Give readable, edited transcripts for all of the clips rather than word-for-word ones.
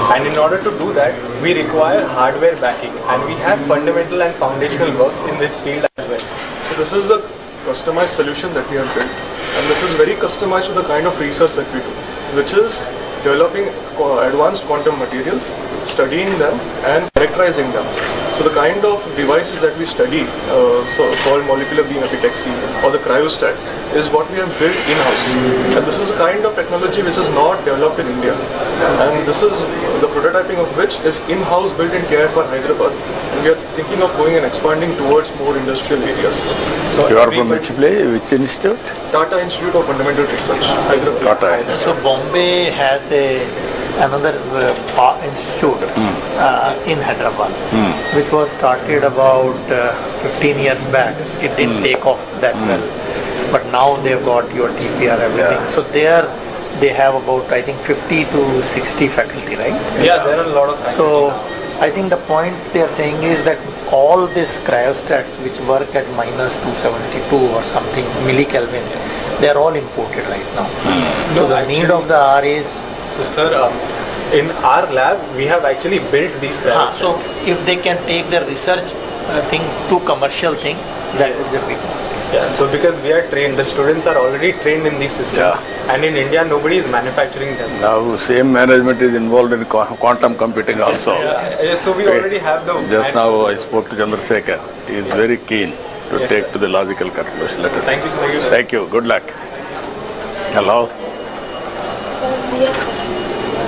And in order to do that, we require hardware backing, and we have fundamental and foundational works in this field as well. So this is a customized solution that we have built, and this is very customized to the kind of research that we do, which is developing advanced quantum materials, studying them and characterizing them. So the kind of devices that we study, called molecular beam epitaxy or the cryostat, is what we have built in-house. And this is a kind of technology which is not developed in India. And this is the prototyping of which is in-house built in KIFR Hyderabad. And we are thinking of going and expanding towards more industrial areas. So you are from which institute? Tata Institute of Fundamental Research, Hyderabad. So Bombay has another institute in Hyderabad, which was started about 15 years back. It didn't take off that well, but now they've got your TPR, everything. So there they have about, I think, 50 to 60 faculty, right? Yeah, there are a lot of faculty. So I think the point they are saying is that all these cryostats which work at minus 272 or something millikelvin, they are all imported right now. So the need of the R is... So sir, in our lab, we have actually built these cryostats. So if they can take their research thing to commercial thing, that is the big one. Yeah, so because we are trained, the students are already trained in these systems, and in India nobody is manufacturing them. Now same management is involved in quantum computing also. So we already have the... Just now I spoke to Chandrasekhar. He is very keen to take to the logical conclusion. Let us Thank you, sir. Thank you. Good luck. Hello.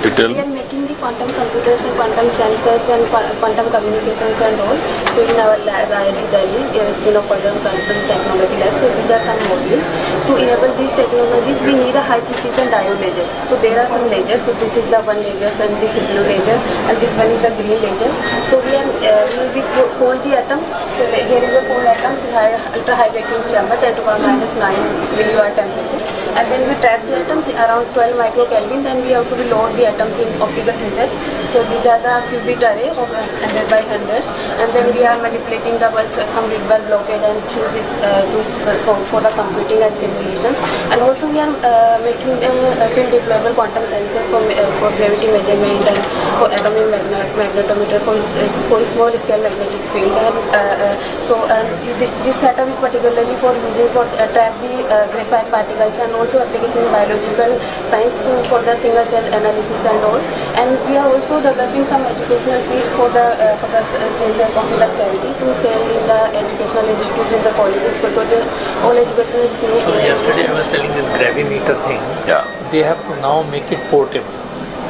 We are making the quantum computers and quantum sensors and quantum communications and all. So in our lab, IIT Delhi, quantum technology lab. So these are some modules. To enable these technologies, we need a high precision diode lasers. So there are some lasers. So this is the one laser and this is blue laser, and this one is the green laser. So we hold the atoms. So here is a cold atoms with ultra high vacuum chamber, 10 to the power minus 9 milliwatt temperature. And then we trap the atoms around 12 microkelvin. Then we have to load the atoms in optical filters. So these are the qubit array of 100 by 100s. And then we are manipulating the bulbs, some big bulb blockade, and through this for the computing and simulations. And also we are making field deployable quantum sensors for gravity measurement and for atomic magnetometer for small scale magnetic field. And this setup is particularly for using for trap the graphite particles, and also application in biological science for the single cell analysis and all. And we are also developing some educational kits for the computer cavity to sell in the educational institutes in the colleges, because all educational institutes. So yesterday I was telling this gravimeter thing. Yeah. They have to now make it portable.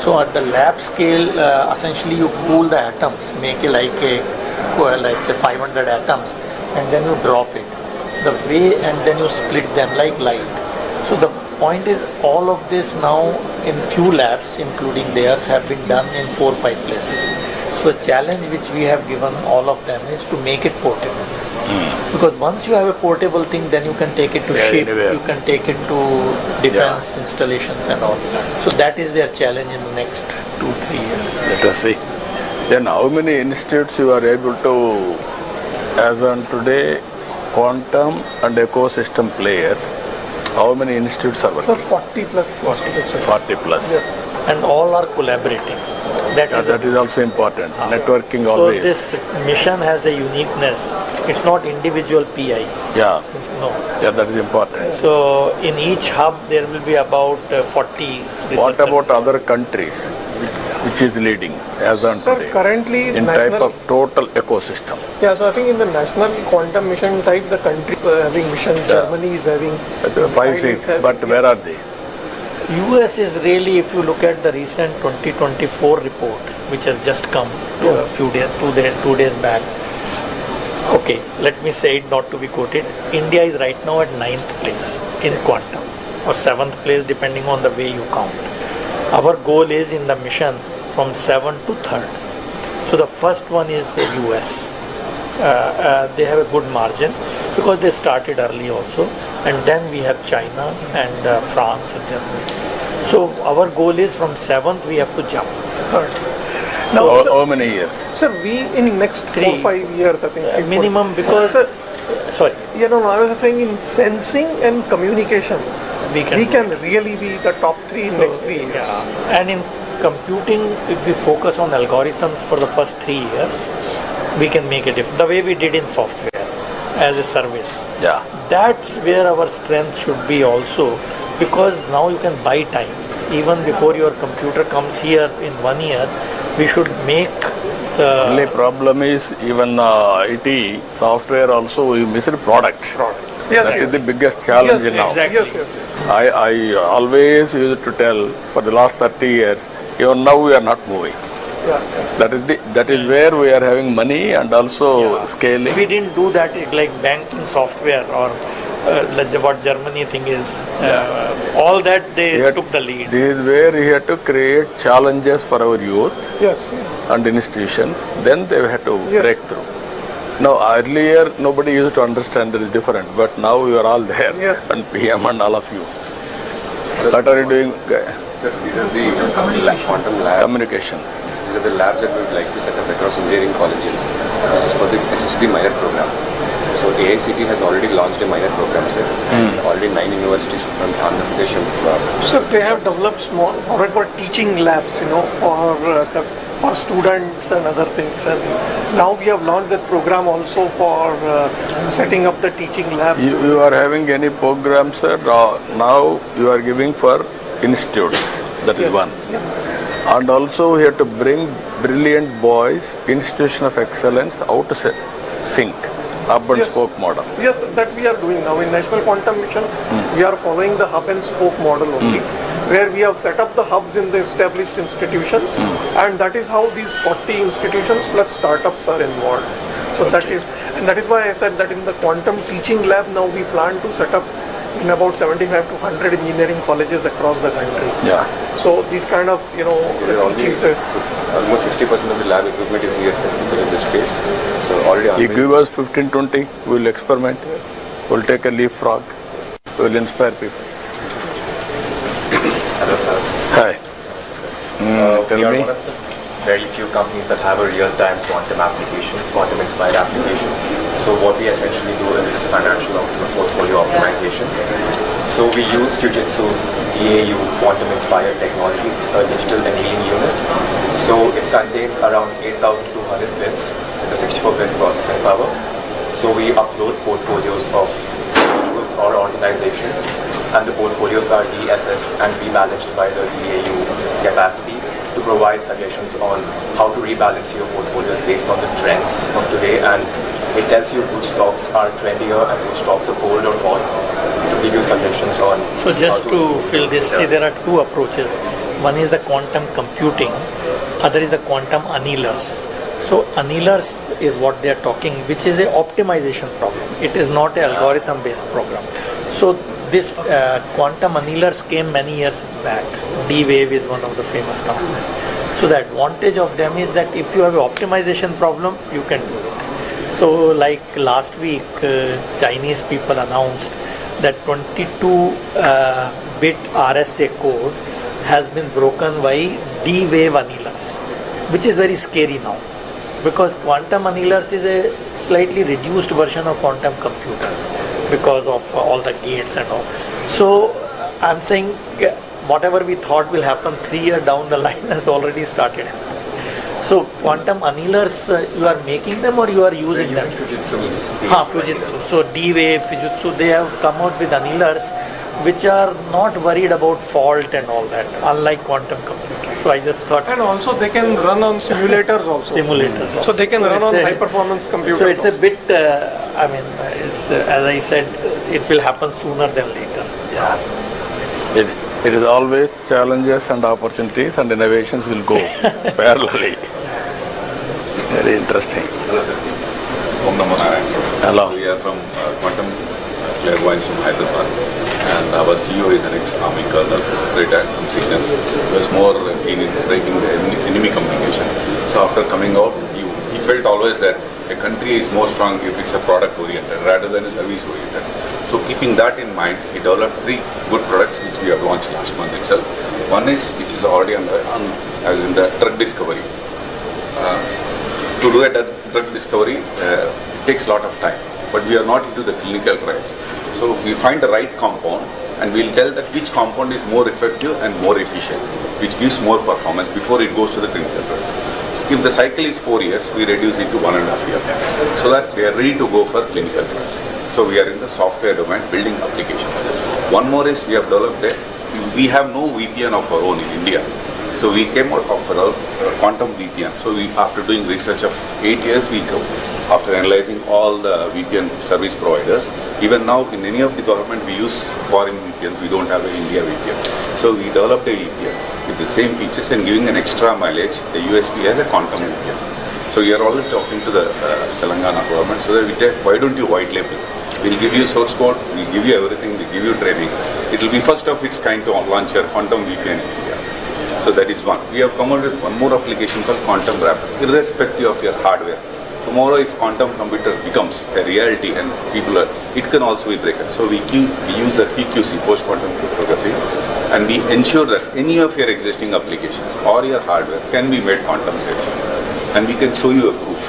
So at the lab scale, essentially you cool the atoms, make it like say 500 atoms, and then you drop it. The way, and then you split them like light. So the point is, all of this now in few labs, including theirs, have been done in 4 or 5 places. So the challenge which we have given all of them is to make it portable. Because once you have a portable thing, then you can take it to ship, you can take it to defense installations and all. So that is their challenge in the next 2-3 years. Let us see. Then how many institutes you are able to, as on today, quantum and ecosystem players, how many institutes are working? Sir, 40 plus. 40 plus. Yes. And all are collaborating. That is also important. Networking so always. This mission has a uniqueness. It's not individual PI. Yeah. No. Yeah, that is important. So in each hub there will be about 40 researchers. What about other countries? Which is leading as on Sir, today? currently in type of total ecosystem. Yeah, so I think in the national quantum mission type, the countries having mission. Germany is having 5, 6. But where are they? US is really, if you look at the recent 2024 report, which has just come a few days, 2 days back. Okay, let me say it not to be quoted. India is right now at 9th place in quantum, or 7th place depending on the way you count. Our goal is in the mission from 7th to 3rd. So the first one is US. They have a good margin because they started early also, and then we have China and France and Germany. So our goal is from 7th we have to jump 3rd. So how many years? Sir, we in next 4 or 5 years, I think. Minimum, because sorry. I was saying in sensing and communication, we can really be the top 3 in next 3 years. Yeah. And in computing, if we focus on algorithms for the first 3 years, we can make a difference. The way we did in software as a service. Yeah. That's where our strength should be also, because now you can buy time. Even before your computer comes here in 1 year, we should make the... Only problem is even IT, software also, we miss products. Yes, That yes. is the biggest challenge now. exactly. Yes, yes, yes. I always used to tell for the last 30 years, even now we are not moving. Yeah. That is where we are having money and also scaling. We didn't do that like banking software or like what Germany thing is. All that they took the lead. This is where we had to create challenges for our youth Yes, yes. and institutions. Then they had to Yes. break through. Now earlier nobody used to understand that is different, but now you are all there, Yes. and PM and all of you. What are you doing? Sir, these are the quantum labs. Communication. These are the labs that we would like to set up across engineering colleges. This is for the SSB minor program. So AICT has already launched a minor program, sir. Already 9 universities from Andhra Pradesh have So they have developed small, what I call teaching labs, for students and other things. And now we have launched that program also for setting up the teaching labs. You are having any programs, sir? Now you are giving for institutes. That is one. And also we have to bring brilliant boys, institution of excellence, out to sync, hub and Yes. spoke model. Yes, that we are doing now. In National Quantum Mission, we are following the hub and spoke model only, where we have set up the hubs in the established institutions, and that is how these 40 institutions plus startups are involved. So that is why I said that in the quantum teaching lab now we plan to set up in about 75 to 100 engineering colleges across the country. Yeah. So these kind of, teachings, almost 60% of the lab equipment is here, sir, in this space. So already You on give us 15-20, we will experiment. We will take a leapfrog. We will inspire people. Hello, sir. Hi. We Tell are me. one of the very few companies that have a real-time quantum application, quantum-inspired application. So what we essentially do is financial portfolio optimization. So we use Fujitsu's DAU quantum-inspired technology. It's a digital annealing unit. So it contains around 8,200 bits with a 64-bit processing power. So we upload portfolios of individuals or organizations, and the portfolios are DFF and rebalanced by the DAU capacity to provide suggestions on how to rebalance your portfolios based on the trends of today, and it tells you which stocks are trendier and which stocks are cold or hot to give you suggestions on. So just how to fill this, see, there are two approaches. One is the quantum computing, other is the quantum annealers. So annealers is what they are talking, which is a optimization problem. It is not an algorithm based program. So this quantum annealers came many years back. D-Wave is one of the famous companies. So the advantage of them is that if you have an optimization problem, you can do it. So like last week, Chinese people announced that 22-bit RSA code has been broken by D-Wave annealers, which is very scary now, because quantum annealers is a slightly reduced version of quantum computers because of all the gates and all. So I'm saying whatever we thought will happen 3 years down the line has already started happening. So quantum annealers, you are making them or you are using them? Fujitsu's Fujitsu. So D-Wave, Fujitsu, they have come out with annealers which are not worried about fault and all that, unlike quantum computers. So I just thought... and also they can run on simulators also. Simulators. So they can run on it's high performance computers. So it's a also. bit, it's as I said, it will happen sooner than later. It is always challenges and opportunities, and innovations will go parallelly. Very interesting. Hello, sir. Om Namo Narayan. Hello. We are from Quantum Clairvoyance from Hyderabad, and our CEO is an ex-army colonel, retired from Signals. He was more keen in breaking the enemy communication. So after coming out, he felt always that a country is more strong if it's a product-oriented rather than a service-oriented. So keeping that in mind, he developed 3 good products which we have launched last month itself. One is, which is already as in the drug discovery. To do a drug discovery, it takes a lot of time, but we are not into the clinical trials. So we find the right compound and we'll tell that which compound is more effective and more efficient, which gives more performance before it goes to the clinical trials. So if the cycle is 4 years, we reduce it to 1.5 years, so that we are ready to go for clinical trials. So we are in the software domain building applications. One more is we have developed we have no VPN of our own in India. So we came out of our quantum VPN. So after doing research of 8 years, after analyzing all the VPN service providers, even now in any of the government we use foreign VPNs, we don't have an India VPN. So we developed a VPN with the same features and giving an extra mileage, the USP as a quantum VPN. So we are always talking to the Telangana government, so that we take, why don't you white label? We'll give you source code, we'll give you everything, we'll give you training. It will be first of its kind to launch a quantum VPN in India. So that is one. We have come out with one more application called Quantum Wrap, irrespective of your hardware. Tomorrow if quantum computer becomes a reality and it can also be broken. So we use the PQC, post-quantum cryptography, and we ensure that any of your existing applications or your hardware can be made quantum safe. And we can show you a proof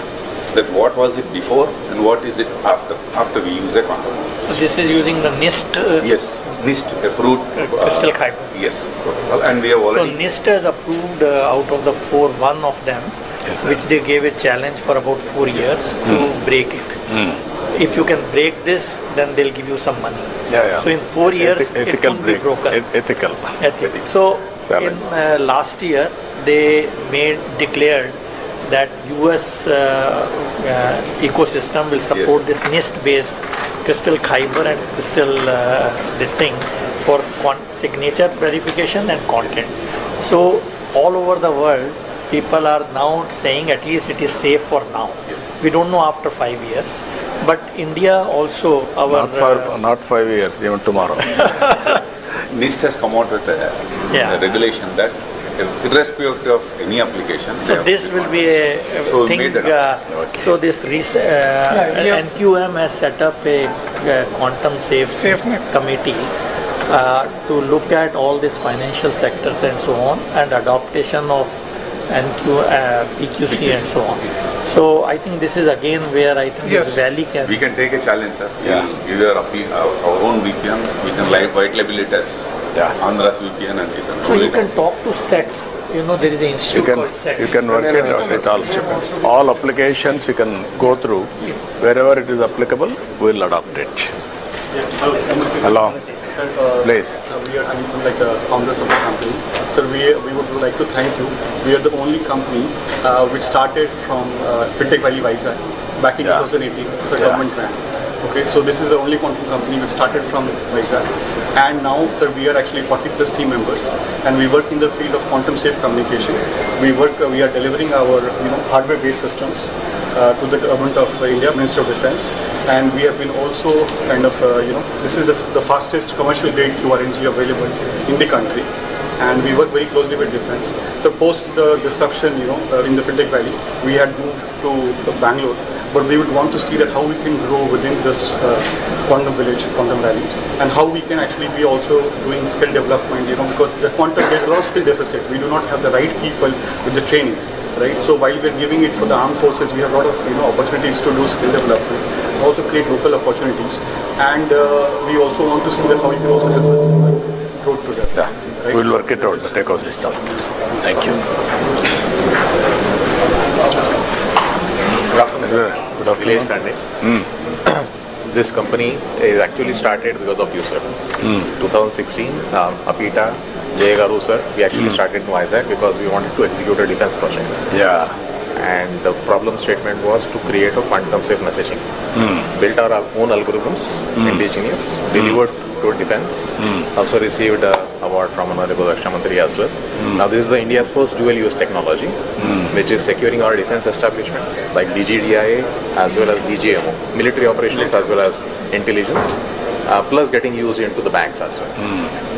that what was it before and what is it after we use a quantum. So this is using the NIST? Yes, NIST approved. Crystal Kyber. Yes, and we have already... So NIST has approved out of the 4, one of them, which they gave a challenge for about 4 years to break it. If you can break this, then they'll give you some money. So in 4 years, it won't be broken. Ethical. So in last year, they declared that US ecosystem will support this NIST-based crystal Kyber and crystal this thing for signature verification and content. So all over the world, people are now saying at least it is safe for now. We don't know after 5 years, but India also not 5 years, even tomorrow. NIST has come out with a regulation that irrespective of any application. So this will be a thing. So this NQM has set up a quantum safe committee to look at all these financial sectors and so on, and adaptation of PQC and so on. So I think this is again where I think this valley can... We can take a challenge, sir. We'll give our own VPN. We can white label it as Andhra's VPN and you can... So you can talk to sets. You know, there is an institute called sets. You can work it out with all applications you can go through. Wherever it is applicable, we'll adopt it. Hello. Please. We are founders of the company. Sir, we would like to thank you. We are the only company which started from Fintech Valley Vizag back in 2018, the government grant. Okay, so this is the only quantum company which started from Vizag. And now, sir, we are actually 40 plus team members, and we work in the field of quantum safe communication. We are delivering our hardware-based systems to the government of India, Ministry of Defense, and we have been also kind of this is the fastest commercial grade QRNG available in the country, and we work very closely with defense. So post the disruption in the Fintech Valley, we had moved to Bangalore, but we would want to see that how we can grow within this quantum village, quantum valley, and how we can actually be also doing skill development, because the quantum, there's a lot of skill deficit. We do not have the right people with the training, right? So while we're giving it for the armed forces, we have a lot of opportunities to do skill development, also create local opportunities, and we also want to see that how we can also help us in the road to that. Right? We'll work it out, the ecosystem. Thank you. Good afternoon, sir. Good afternoon. This company is actually started because of you, sir. 2016, Apita, Jay Garu, sir, we actually started in Vizag because we wanted to execute a defense project. And the problem statement was to create a quantum safe messaging. Built our own algorithms, indigenous, delivered to defense. Also received an award from Honorable Raksha Mantri as well. Now this is the India's first dual-use technology, which is securing our defense establishments like DGDIA as well as DGMO, military operations as well as intelligence, plus getting used into the banks as well.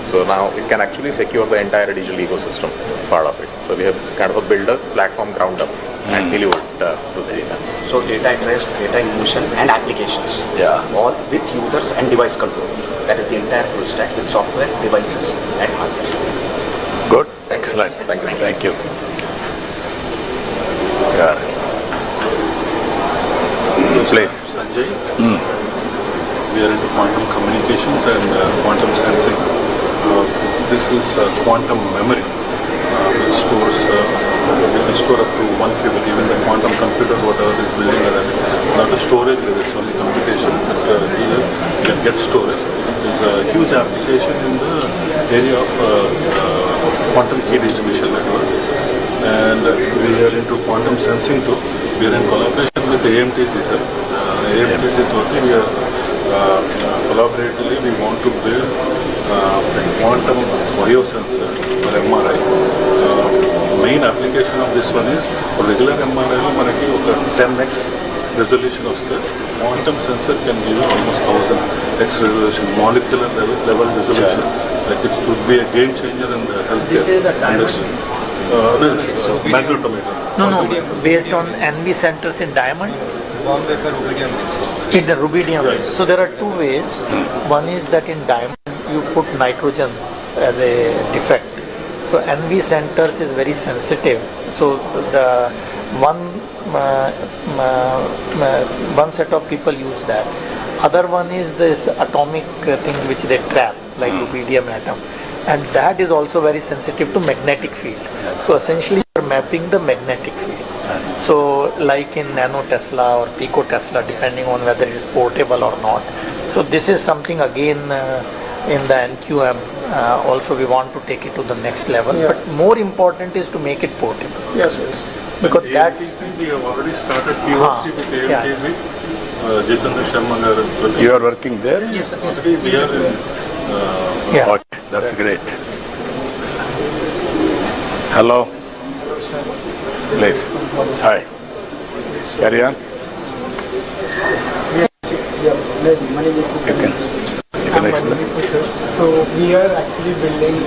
So now it can actually secure the entire digital ecosystem part of it. So we have kind of built a platform ground up and delivered to the defense. So data at rest, data in motion and applications, all with users and device control. That is the entire full stack with software, devices and hardware. Good, excellent. Thank you. Thank you. Please. Sanjay. we are into quantum communications and quantum sensing. This is quantum memory, which stores, we can store up to 1 qubit, even the quantum computer, whatever is building at that. Not the storage, it's only computation. Here you can get storage. There's a huge application in the area of quantum key distribution network. And we are into quantum sensing too. We are in collaboration with AMTC, sir. AMTC Turkey, we are collaboratively, we want to build a quantum biosensor for MRI. Main application of this one is for regular MRI, manaki oka 10x resolution of the quantum sensor can give you almost 1000x resolution, molecular level resolution. Like it would be a game changer in the healthcare industry. Magnetometer. No, based on NV centers in diamond? In the rubidium. So there are two ways. One is that in diamond you put nitrogen as a defect. So NV centers is very sensitive. So the one set of people use that. Other one is this atomic thing which they trap, like rubidium atom. And that is also very sensitive to magnetic field. So essentially you are mapping the magnetic field. So like in nano Tesla or pico Tesla, depending on whether it is portable or not. So this is something again in the NQM, also we want to take it to the next level. Yeah. But more important is to make it portable. Yes. Because that's... We have already started POC with AMTC. You are working there? Yes, sir. We are in, okay, that's great. Hello. Please. Hi. Carry on. You can explain. So we are actually building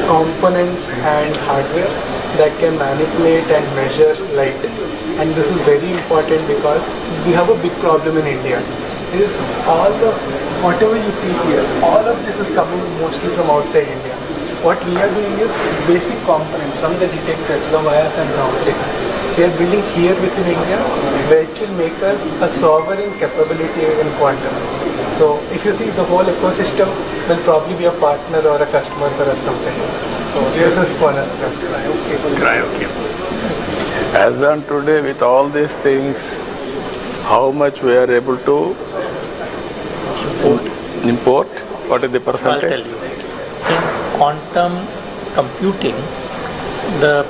components and hardware that can manipulate and measure light. And this is very important because we have a big problem in India. Is whatever you see here, all of this is coming mostly from outside India. What we are doing is basic components from the detectors, the wires and the optics. We are building here within India, which will make us a sovereign capability in quantum. So if you see the whole ecosystem will probably be a partner or a customer for us someday. So this is cornerstone. Okay. As on today, with all these things, how much we are able to import? What is the percentage? I'll tell you. In quantum computing, the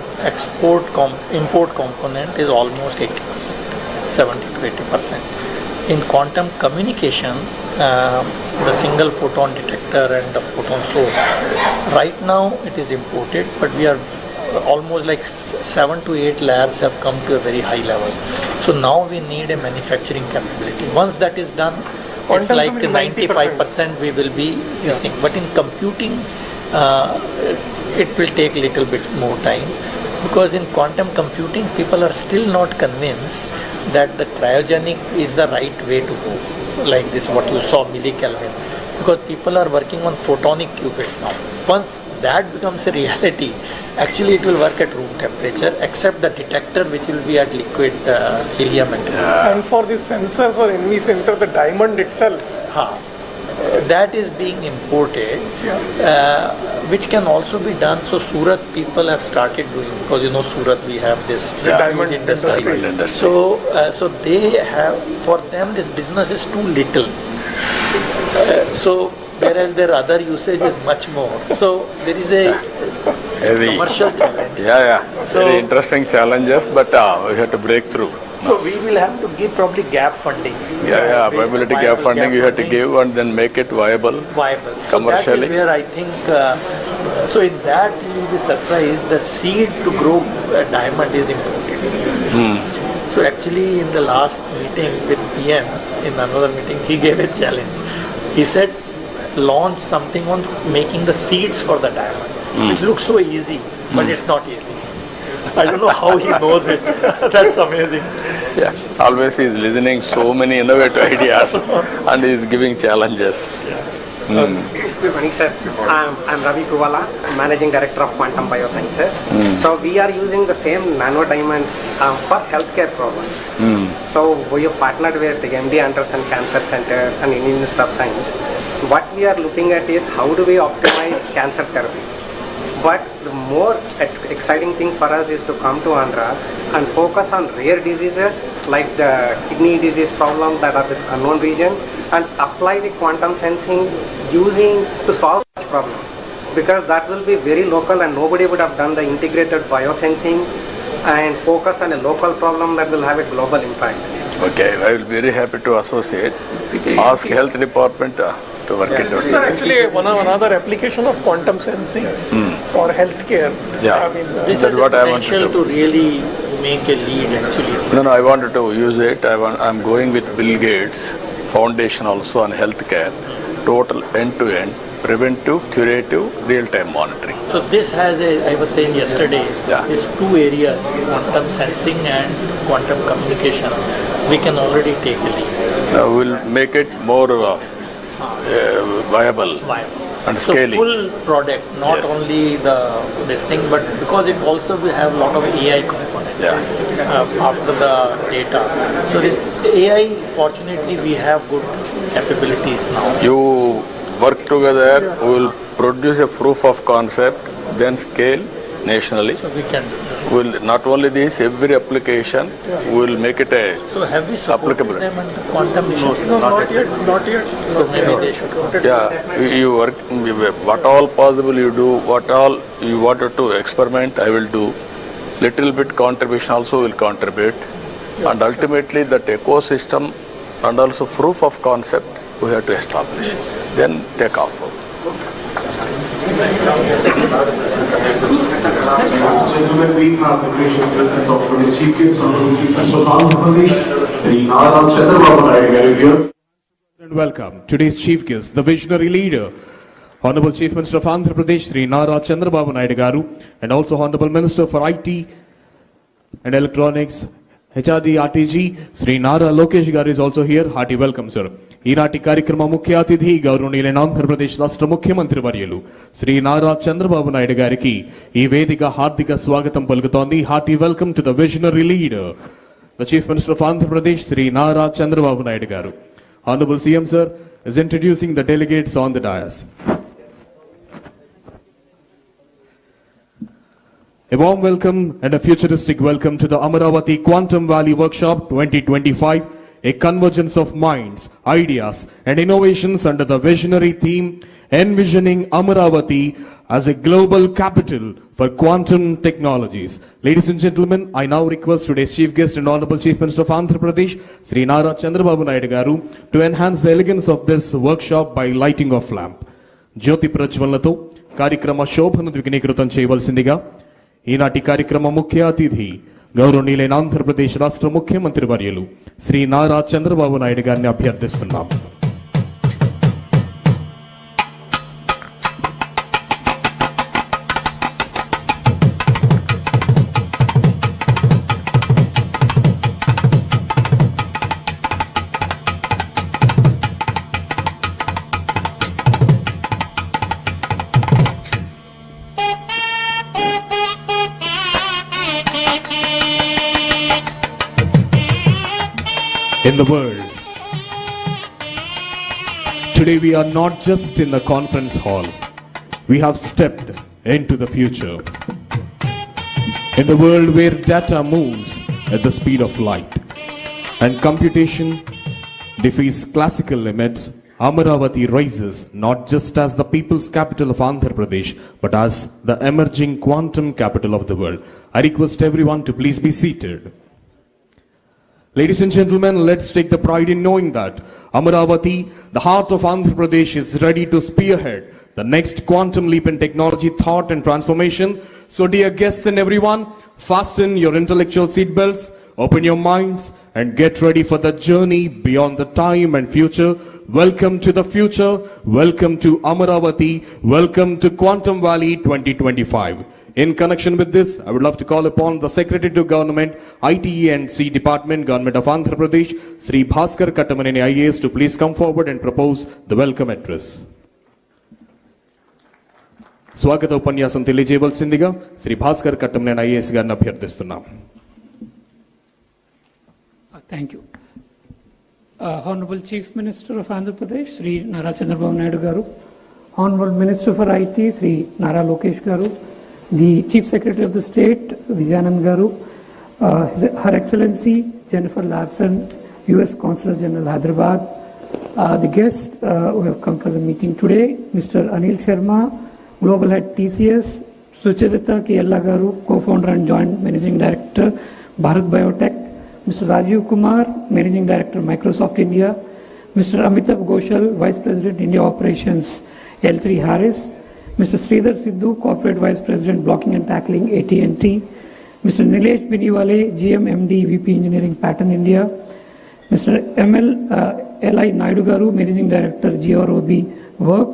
import component is almost 80%, 70 to 80%. In quantum communication, the single photon detector and the photon source, right now it is imported, but we are almost like 7 to 8 labs have come to a very high level. So now we need a manufacturing capability. Once that is done, it's like 95% we will be using. But in computing, it will take a little bit more time, because in quantum computing, people are still not convinced that the cryogenic is the right way to go. Like this, what you saw, millikelvin. Because people are working on photonic qubits now. Once that becomes a reality, actually it will work at room temperature, except the detector which will be at liquid helium. And for these sensors or NV center, the diamond itself, that is being imported, which can also be done. So Surat people have started doing, because you know Surat we have this diamond industry. So they have, for them this business is too little. So whereas their other usage is much more. So there is a commercial challenge. So, very interesting challenges, but we have to break through. So we will have to give probably gap funding. Viability gap funding you have to give and then make it viable. Commercially. So that is where I think, so in that you will be surprised, the seed to grow a diamond is important. So actually in the last meeting with PM, in another meeting, he gave a challenge. He said, launch something on making the seeds for the diamond, which looks so easy, but it's not easy. I don't know how he knows it. That's amazing. Always he is listening so many innovative ideas and he is giving challenges. Good morning, sir. I'm Ravi Kuvala, Managing Director of Quantum Biosciences. So we are using the same nano diamonds for healthcare problems. So we have partnered with the MD Anderson Cancer Center and Indian Institute of Science. What we are looking at is how do we optimize cancer therapy. But the more exciting thing for us is to come to Andhra and focus on rare diseases like the kidney disease problem that are the unknown region and apply the quantum sensing using to solve such problems. Because that will be very local and nobody would have done the integrated biosensing and focus on a local problem that will have a global impact. Okay, I will be very happy to associate. Ask health department to work it out. Actually, another application of quantum sensing for healthcare. Yeah, This that's has what the I want potential to really make a lead actually. No, I wanted to use it. I'm going with Bill Gates Foundation also on healthcare, total end-to-end, preventive, curative, real-time monitoring. So this has I was saying yesterday, is two areas, quantum sensing and quantum communication. We can already take a lead. We'll make it more viable and so scaling. Full product, not only this thing, but because it also will have a lot of AI component after the data. So this AI, fortunately, we have good capabilities now. You work together, we will produce a proof of concept, then scale nationally. So we can. We'll not only this, every application, we will make it a So have we supported applicable. them under quantum missions? No, not yet. So maybe they should. Yeah, you work, what all possible you do, what all you wanted to experiment, I will do. Little bit contribution also will contribute. And ultimately that ecosystem and also proof of concept we have to establish. Then take off. Gentlemen, we have the gracious presence of today's Chief Guest, Honorable Chief Minister of Andhra Pradesh, Sri Nara Chandrababu Naidu here. And welcome today's Chief Guest, the visionary leader, Honorable Chief Minister of Andhra Pradesh, Sri Nara Chandrababu Naidu garu, and also Honorable Minister for IT and Electronics, HRD RTG, Sri Nara Lokesh garu is also here. Hearty welcome, sir. ఈనాటి కార్యక్రమ ముఖ్య అతిథి గౌరవనీయులైన ఆంధ్రప్రదేశ్ రాష్ట్ర ముఖ్యమంత్రి వర్యులు శ్రీ నారా చంద్రబాబు నాయుడు గారికి ఈ వేదిక హార్దిక స్వాగతం పలుకుతోంది. Hearty welcome to the visionary leader, the chief minister of Andhra Pradesh Shri Nara Chandrababu Naidu garu. Honorable CM sir is introducing the delegates on the dais. A warm welcome and a futuristic welcome to the Amaravati Quantum Valley Workshop 2025. A convergence of minds, ideas and innovations under the visionary theme envisioning Amaravati as a global capital for quantum technologies. Ladies and gentlemen, I now request today's chief guest and Honorable Chief Minister of Andhra Pradesh, Sri Nara Chandrababu Naidu garu, to enhance the elegance of this workshop by lighting of lamp. Jyoti Prajwalato, Karikrama Shobhanu Dvignekrutam Cheyavalsindiga, ఈనాటి కార్యక్రమ ముఖ్య అతిథి గౌరవనీయులైన ఆంధ్రప్రదేశ్ రాష్ట్ర ముఖ్యమంత్రి వర్యులు శ్రీ నారా చంద్రబాబు నాయుడు గారిని అభ్యర్థిస్తున్నాం. In the world, today we are not just in the conference hall, we have stepped into the future. In the world where data moves at the speed of light and computation defies classical limits, Amaravati rises not just as the people's capital of Andhra Pradesh, but as the emerging quantum capital of the world. I request everyone to please be seated. Ladies and gentlemen, let's take the pride in knowing that Amaravati, the heart of Andhra Pradesh, is ready to spearhead the next quantum leap in technology, thought and transformation. So dear guests and everyone, fasten your intellectual seatbelts, open your minds and get ready for the journey beyond the time and future. Welcome to the future, welcome to Amaravati, welcome to Quantum Valley 2025. In connection with this, I would love to call upon the Secretary to Government, ITE and C Department, Government of Andhra Pradesh, Sri Bhaskar Kattamaneni IAS, to please come forward and propose the welcome address. స్వాగత ఉపన్యాసం తెలియజేయవలసిందిగా Shri Bhaskar కట్టంనేని IAS గారిని అభ్యర్థిస్తున్నాం. Thank you. Honorable Chief Minister of Andhra Pradesh, Sri Nara Chandrababu Naidu Garu, Honorable Minister for IT, Sri Nara Lokesh Garu, the Chief Secretary of the State, Vijayanand Garu, Her Excellency Jennifer Larson, U.S. Consul General Hyderabad, the guests who have come for the meeting today, Mr. Anil Sharma, Global Head TCS, Sucharita Kiyalla Garu, Co-founder and Joint Managing Director, Bharat Biotech, Mr. Rajiv Kumar, Managing Director, Microsoft India, Mr. Amitabh Ghoshal, Vice President, India Operations, L3 Harris, Mr. Sridhar Sidhu, Corporate Vice President, Blocking and Tackling, AT&T, Mr. Nilesh Biniwale, GM MD, VP Engineering, Pattern India, Mr. L.I. Naidu Garu, Managing Director, GROB Work,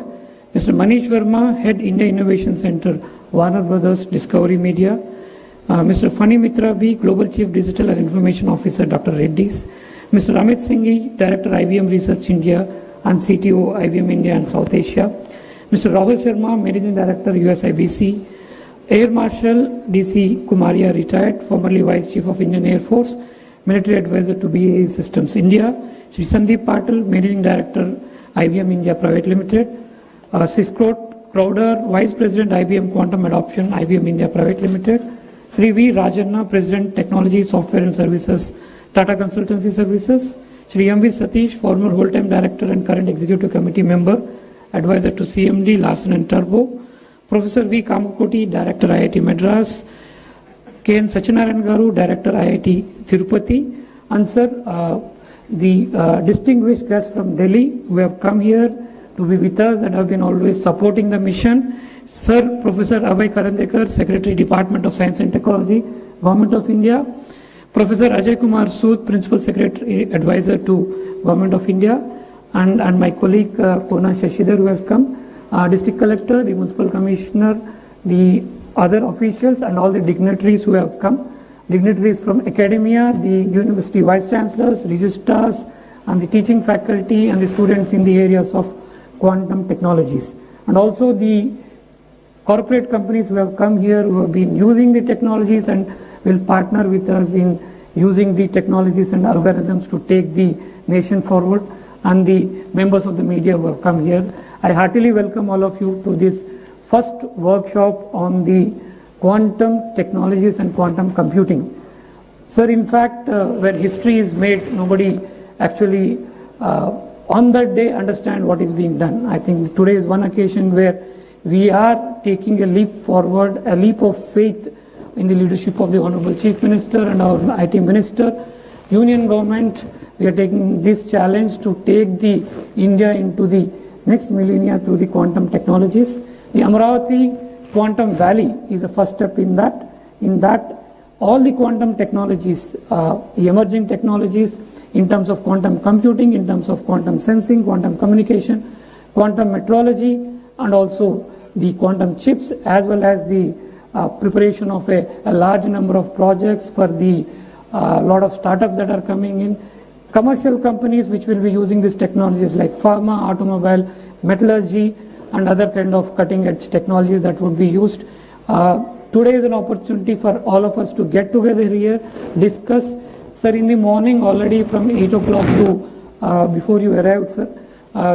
Mr. Manish Verma, Head India Innovation Center, Warner Brothers Discovery Media, Mr. Fani Mitra B, Global Chief Digital and Information Officer, Dr. Reddy's, Mr. Amit Singhi, Director IBM Research India and CTO IBM India and South Asia, Mr. Rahul Sharma, Managing Director, USIBC, Air Marshal DC Kumaria, retired, formerly Vice Chief of Indian Air Force, Military Advisor to BAE Systems India, Shri Sandeep Patil, Managing Director, IBM India Private Limited, Sri Scott Crowder, Vice President, IBM Quantum Adoption, IBM India Private Limited, Sri V. Rajanna, President, Technology, Software and Services, Tata Consultancy Services, Shri M. V. Satish, former whole-time Director and current Executive Committee Member, Advisor to CMD, Larsen and Turbo, Professor V. Kamakoti, Director, IIT Madras, K. N. Sachinarayan Garu, Director, IIT Tirupati, and sir, the distinguished guests from Delhi who have come here to be with us and have been always supporting the mission. Sir, Professor Abhay Karandekar, Secretary, Department of Science and Technology, Government of India. Professor Ajay Kumar Sood, Principal Secretary, Advisor to Government of India. And my colleague Kona Shashidhar who has come. District Collector, the Municipal Commissioner, the other officials and all the dignitaries who have come. Dignitaries from academia, the University Vice Chancellors, Registrars, and the teaching faculty and the students in the areas of quantum technologies. And also the corporate companies who have come here, who have been using the technologies and will partner with us in using the technologies and algorithms to take the nation forward, and the members of the media who have come here. I heartily welcome all of you to this first workshop on the quantum technologies and quantum computing. Sir, in fact, when history is made, nobody actually on that day understand what is being done. I think today is one occasion where we are taking a leap forward, a leap of faith in the leadership of the Honorable Chief Minister and our IT Minister, Union Government. We are taking this challenge to take the India into the next millennia through the quantum technologies. The Amaravati Quantum Valley is the first step in that. In that, all the quantum technologies, the emerging technologies in terms of quantum computing, in terms of quantum sensing, quantum communication, quantum metrology, and also the quantum chips, as well as the preparation of a large number of projects for the lot of startups that are coming in, commercial companies which will be using these technologies like pharma, automobile, metallurgy, and other kind of cutting edge technologies that would be used. Today is an opportunity for all of us to get together here, discuss. Sir, in the morning already from 8 o'clock to before you arrived, sir,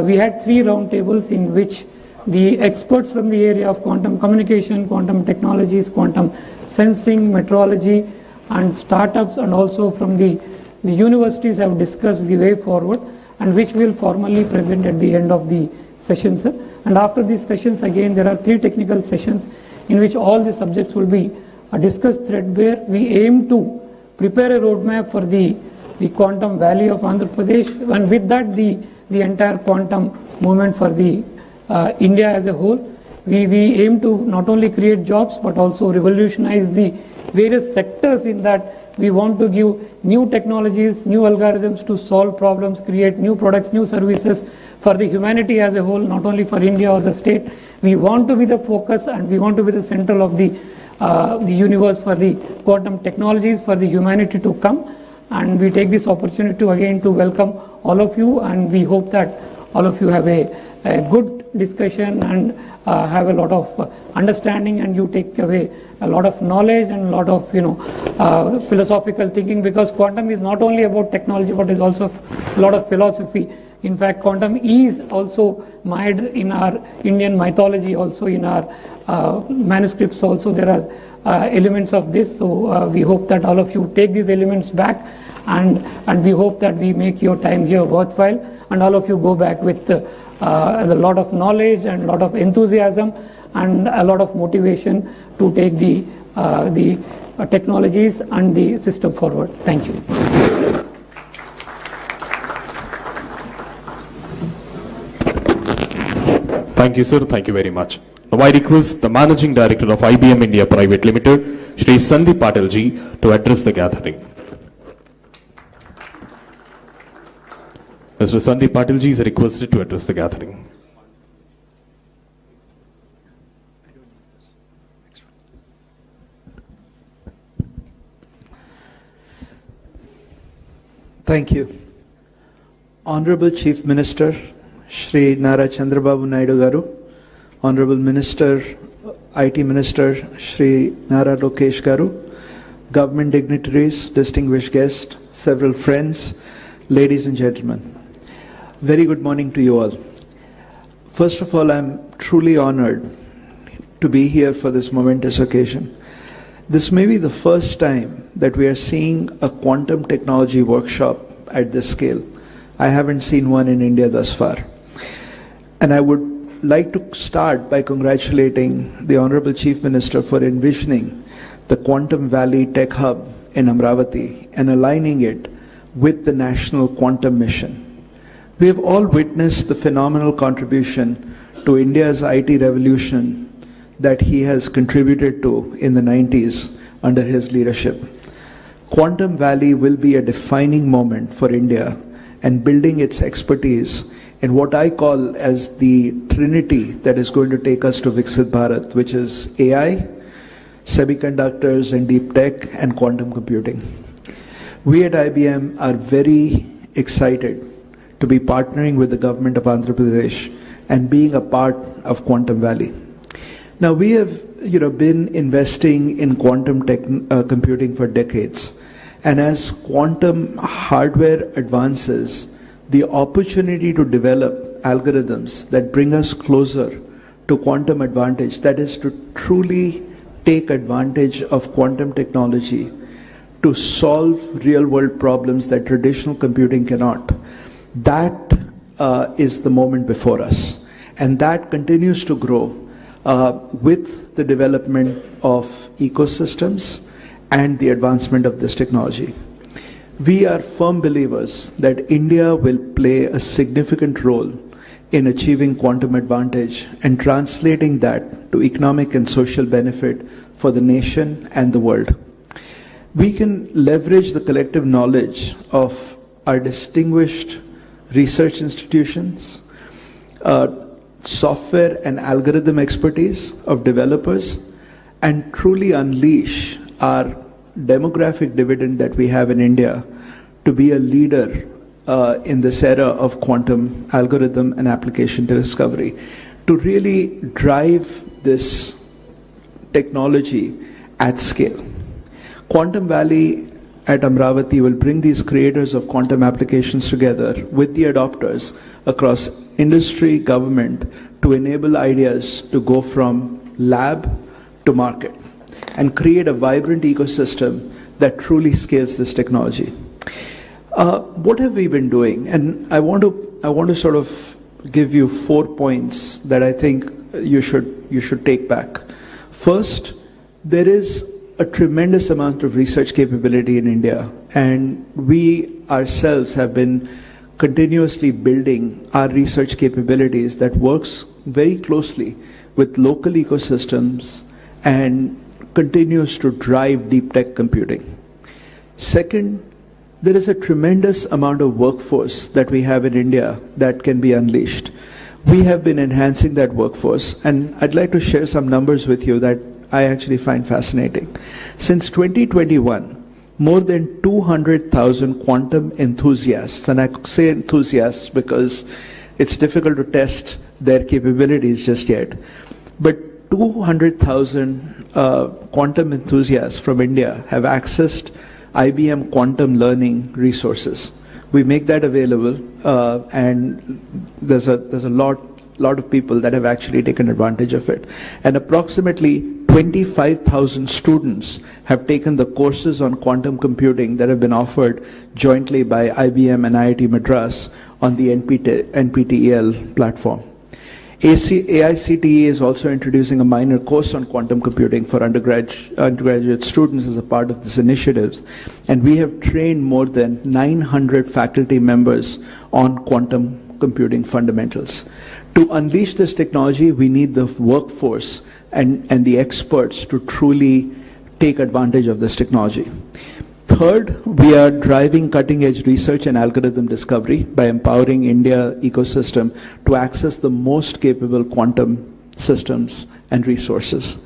we had 3 round tables in which the experts from the area of quantum communication, quantum technologies, quantum sensing, metrology, and startups, and also from the universities have discussed the way forward, and which will formally present at the end of the session, sir. And after these sessions, again, there are 3 technical sessions in which all the subjects will be discussed threadbare. We aim to prepare a roadmap for the quantum valley of Andhra Pradesh, and with that, the entire quantum movement for the India as a whole. We aim to not only create jobs but also revolutionize the various sectors in that. We want to give new technologies, new algorithms to solve problems, create new products, new services for the humanity as a whole, not only for India or the state. We want to be the focus and we want to be the center of the universe for the quantum technologies for the humanity to come. And we take this opportunity to again to welcome all of you, and we hope that all of you have a good discussion and have a lot of understanding, and you take away a lot of knowledge and a lot of philosophical thinking, because quantum is not only about technology but is also a lot of philosophy. In fact, quantum is also mired in our Indian mythology, also in our manuscripts also there are elements of this. So we hope that all of you take these elements back, and we hope that we make your time here worthwhile, and all of you go back with a lot of knowledge and a lot of enthusiasm and a lot of motivation to take the technologies and the system forward. Thank you. Thank you, sir. Thank you very much. Now I request the Managing Director of IBM India Private Limited, Shri Sandeep Patil ji, to address the gathering. Mr. Sandeep Patil ji is requested to address the gathering. Thank you. Honorable Chief Minister, Shri Nara Chandrababu Naidu Garu, Honorable Minister, IT Minister, Shri Nara Lokesh Garu, government dignitaries, distinguished guests, several friends, ladies and gentlemen. Very good morning to you all. First of all, I'm truly honored to be here for this momentous occasion. This may be the first time that we are seeing a quantum technology workshop at this scale. I haven't seen one in India thus far. And I would like to start by congratulating the Honorable Chief Minister for envisioning the Quantum Valley Tech Hub in Amravati and aligning it with the National Quantum Mission. We have all witnessed the phenomenal contribution to India's IT revolution that he has contributed to in the 90s under his leadership. Quantum Valley will be a defining moment for India and building its expertise in what I call as the trinity that is going to take us to Viksit Bharat, which is AI, semiconductors and deep tech, and quantum computing. We at IBM are very excited to be partnering with the government of Andhra Pradesh and being a part of Quantum Valley. Now, we have been investing in quantum computing for decades, and as quantum hardware advances, the opportunity to develop algorithms that bring us closer to quantum advantage, that is to truly take advantage of quantum technology to solve real-world problems that traditional computing cannot, that is the moment before us. And that continues to grow with the development of ecosystems and the advancement of this technology. We are firm believers that India will play a significant role in achieving quantum advantage and translating that to economic and social benefit for the nation and the world. We can leverage the collective knowledge of our distinguished research institutions, software and algorithm expertise of developers, and truly unleash our demographic dividend that we have in India to be a leader in this era of quantum algorithm and application discovery, to really drive this technology at scale. Quantum Valley at Amravati will bring these creators of quantum applications together with the adopters across industry, government, to enable ideas to go from lab to market and create a vibrant ecosystem that truly scales this technology. What have we been doing? And I want to sort of give you 4 points that I think you should take back. First, there is a tremendous amount of research capability in India, and we ourselves have been continuously building our research capabilities that works very closely with local ecosystems and continues to drive deep tech computing. Second, there is a tremendous amount of workforce that we have in India that can be unleashed. We have been enhancing that workforce, and I'd like to share some numbers with you that I actually find fascinating. Since 2021, more than 200,000 quantum enthusiasts, and I say enthusiasts because it's difficult to test their capabilities just yet. But 200,000 quantum enthusiasts from India have accessed IBM quantum learning resources. We make that available, and there's a lot of people that have actually taken advantage of it. And approximately 25,000 students have taken the courses on quantum computing that have been offered jointly by IBM and IIT Madras on the NPTEL platform. AICTE is also introducing a minor course on quantum computing for undergraduate students as a part of this initiative. And we have trained more than 900 faculty members on quantum computing fundamentals. To unleash this technology, we need the workforce and the experts to truly take advantage of this technology. Third, we are driving cutting-edge research and algorithm discovery by empowering India ecosystem to access the most capable quantum systems and resources.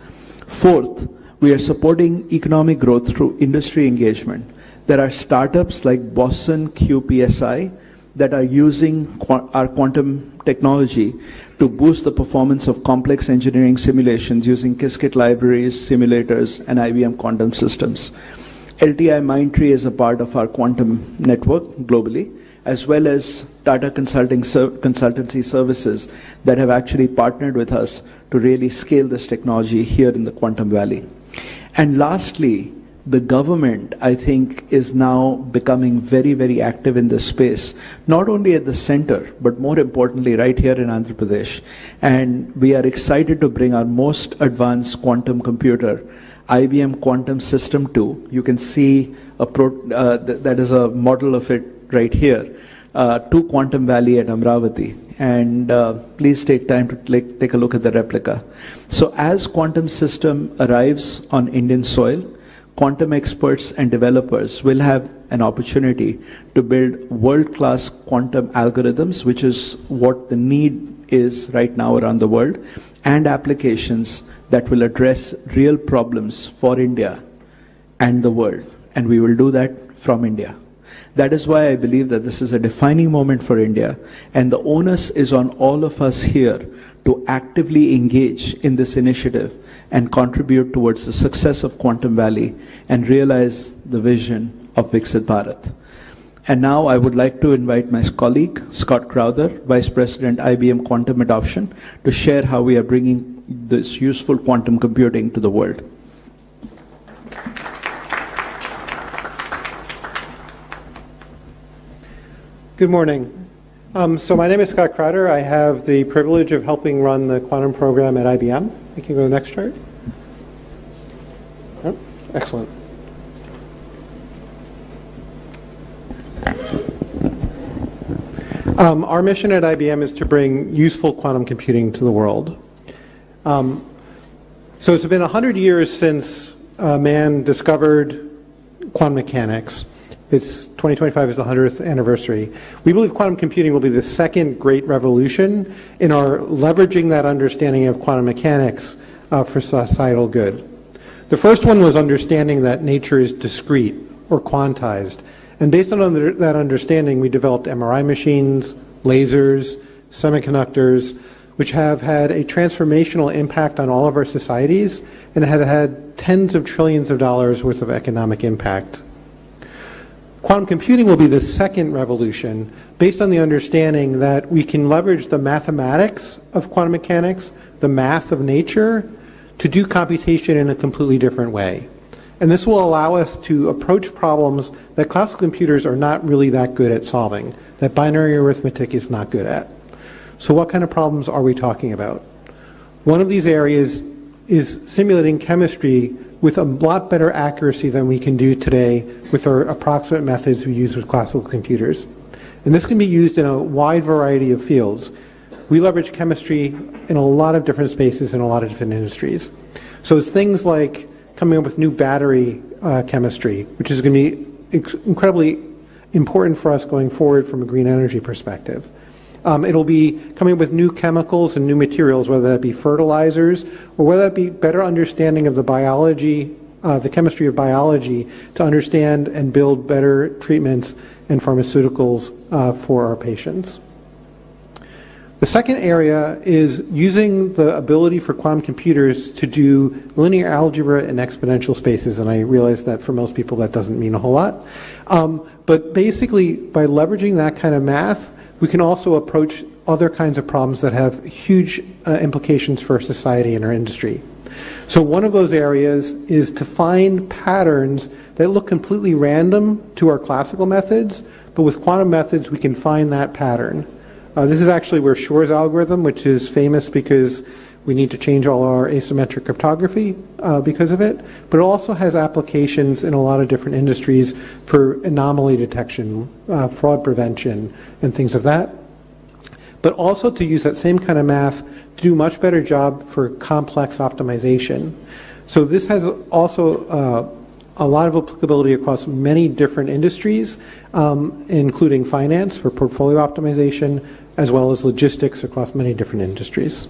Fourth, we are supporting economic growth through industry engagement. There are startups like Boston QPSI that are using our quantum technology to boost the performance of complex engineering simulations using Qiskit libraries, simulators, and IBM quantum systems. LTI Mindtree is a part of our quantum network globally, as well as Tata Consultancy Services that have actually partnered with us to really scale this technology here in the Quantum Valley. And lastly, the government, I think, is now becoming very, very active in this space, not only at the center, but more importantly, right here in Andhra Pradesh. And we are excited to bring our most advanced quantum computer, IBM Quantum System 2. You can see that is a model of it right here, to Quantum Valley at Amravati. And please take time to take a look at the replica. So as quantum system arrives on Indian soil, quantum experts and developers will have an opportunity to build world-class quantum algorithms, which is what the need is right now around the world, and applications that will address real problems for India and the world. And we will do that from India. That is why I believe that this is a defining moment for India, and the onus is on all of us here to actively engage in this initiative and contribute towards the success of Quantum Valley and realize the vision of Viksit Bharat. And now I would like to invite my colleague, Scott Crowther, Vice President, IBM Quantum Adoption, to share how we are bringing this useful quantum computing to the world. Good morning. So my name is Scott Crowder. I have the privilege of helping run the quantum program at IBM. We can go to the next chart. Oh, excellent. Our mission at IBM is to bring useful quantum computing to the world. So it's been 100 years since man discovered quantum mechanics. It's 2025 is the 100th anniversary. We believe quantum computing will be the second great revolution in our leveraging that understanding of quantum mechanics for societal good. The first one was understanding that nature is discrete or quantized. And based on that understanding, we developed MRI machines, lasers, semiconductors, which have had a transformational impact on all of our societies and have had tens of trillions of dollars worth of economic impact. Quantum computing will be the second revolution based on the understanding that we can leverage the mathematics of quantum mechanics, the math of nature, to do computation in a completely different way. And this will allow us to approach problems that classical computers are not really that good at solving, that binary arithmetic is not good at. So what kind of problems are we talking about? One of these areas is simulating chemistry with a lot better accuracy than we can do today with our approximate methods we use with classical computers. And this can be used in a wide variety of fields. We leverage chemistry in a lot of different spaces in a lot of different industries. So it's things like coming up with new battery chemistry, which is going to be incredibly important for us going forward from a green energy perspective. It'll be coming up with new chemicals and new materials, whether that be fertilizers or whether that be better understanding of the biology, the chemistry of biology, to understand and build better treatments and pharmaceuticals for our patients. The second area is using the ability for quantum computers to do linear algebra in exponential spaces, and I realize that for most people that doesn't mean a whole lot. But basically, by leveraging that kind of math, we can also approach other kinds of problems that have huge implications for society and our industry. So one of those areas is to find patterns that look completely random to our classical methods, but with quantum methods we can find that pattern. This is actually where Shor's algorithm, which is famous because we need to change all our asymmetric cryptography because of it, but it also has applications in a lot of different industries for anomaly detection, fraud prevention, and things of that. But also to use that same kind of math to do a much better job for complex optimization. So this has also a lot of applicability across many different industries, including finance for portfolio optimization, as well as logistics across many different industries.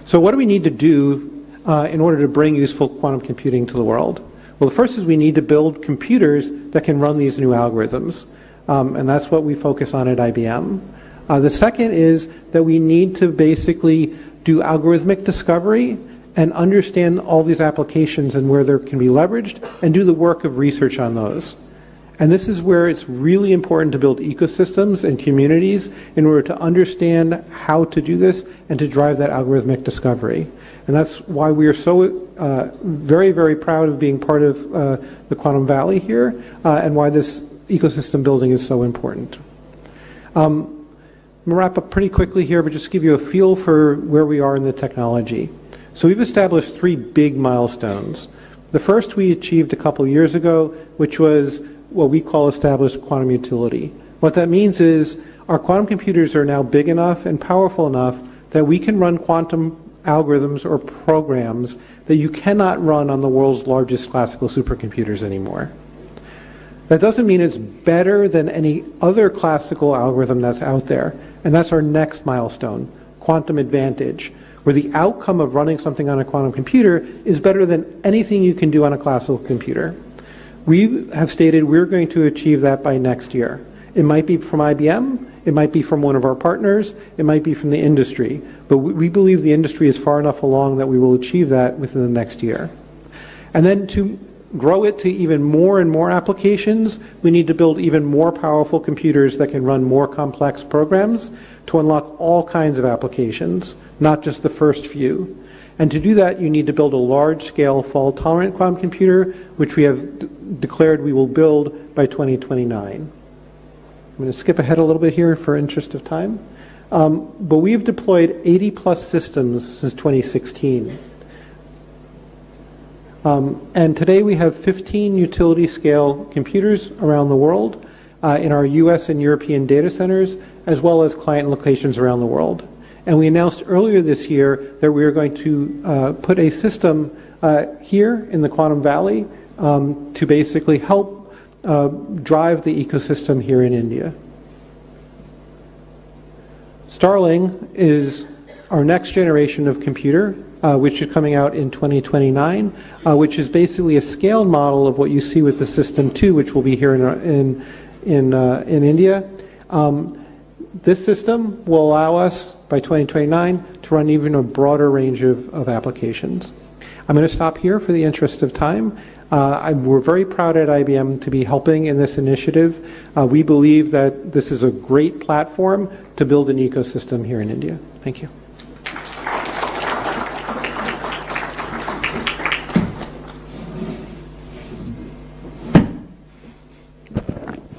So what do we need to do in order to bring useful quantum computing to the world? Well, the first is we need to build computers that can run these new algorithms, and that's what we focus on at IBM. The second is that we need to basically do algorithmic discovery and understand all these applications and where they can be leveraged and do the work of research on those. And this is where it's really important to build ecosystems and communities in order to understand how to do this and to drive that algorithmic discovery. And that's why we are so very, very proud of being part of the Quantum Valley here and why this ecosystem building is so important. I'm going to wrap up pretty quickly here, but just give you a feel for where we are in the technology. So we've established 3 big milestones. The first we achieved a couple years ago, which was what we call established quantum utility. What that means is our quantum computers are now big enough and powerful enough that we can run quantum algorithms or programs that you cannot run on the world's largest classical supercomputers anymore. That doesn't mean it's better than any other classical algorithm that's out there, and that's our next milestone, quantum advantage, where the outcome of running something on a quantum computer is better than anything you can do on a classical computer. We have stated we're going to achieve that by next year. It might be from IBM, it might be from one of our partners, it might be from the industry, but we believe the industry is far enough along that we will achieve that within the next year. And then to grow it to even more and more applications, we need to build even more powerful computers that can run more complex programs to unlock all kinds of applications, not just the first few. And to do that, you need to build a large-scale fault-tolerant quantum computer, which we have declared we will build by 2029. I'm going to skip ahead a little bit here for interest of time. But we've deployed 80-plus systems since 2016. And today we have 15 utility-scale computers around the world in our US and European data centers, as well as client locations around the world. And we announced earlier this year that we are going to put a system here in the Quantum Valley to basically help drive the ecosystem here in India. Starling is our next generation of computer, which is coming out in 2029, which is basically a scaled model of what you see with the System 2, which will be here in India. This system will allow us, by 2029, to run even a broader range of applications. I'm going to stop here for the interest of time. We're very proud at IBM to be helping in this initiative. We believe that this is a great platform to build an ecosystem here in India. Thank you.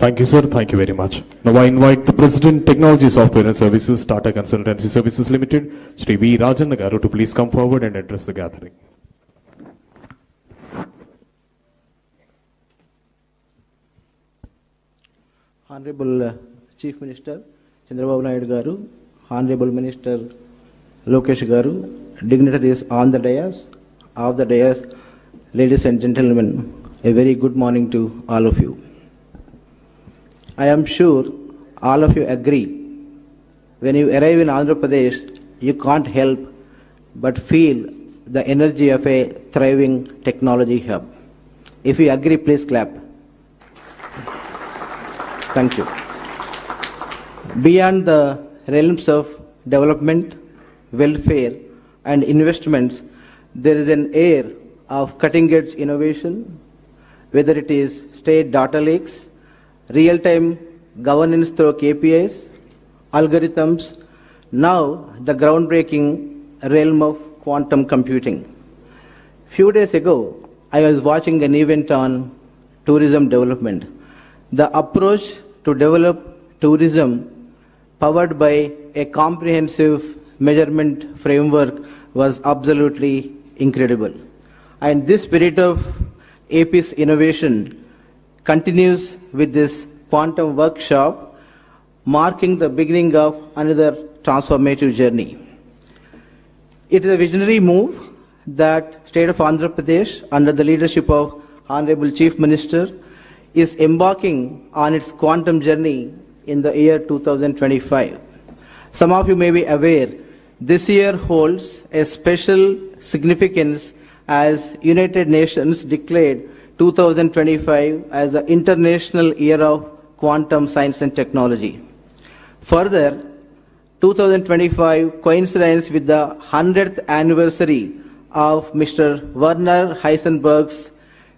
Thank you, sir. Thank you very much. Now I invite the President, Technology Software and Services, Tata Consultancy Services Limited, Shri V. Rajan Garu, to please come forward and address the gathering. Honorable Chief Minister Chandrababu Naidu Garu, Honorable Minister Lokesh Garu, dignitaries on the dais, off the dais, ladies and gentlemen, a very good morning to all of you. I am sure all of you agree, when you arrive in Andhra Pradesh, you can't help but feel the energy of a thriving technology hub. If you agree, please clap. Thank you. Beyond the realms of development, welfare, and investments, there is an air of cutting-edge innovation, whether it is state data lakes, real-time governance through KPIs, algorithms, now the groundbreaking realm of quantum computing. Few days ago, I was watching an event on tourism development. The approach to develop tourism powered by a comprehensive measurement framework was absolutely incredible. And this spirit of AP's innovation continues with this quantum workshop, marking the beginning of another transformative journey. It is a visionary move that State of Andhra Pradesh, under the leadership of Honorable Chief Minister, is embarking on its quantum journey in the year 2025. Some of you may be aware, this year holds a special significance as United Nations declared 2025 as the International Year of Quantum Science and Technology. Further, 2025 coincides with the 100th anniversary of Mr. Werner Heisenberg's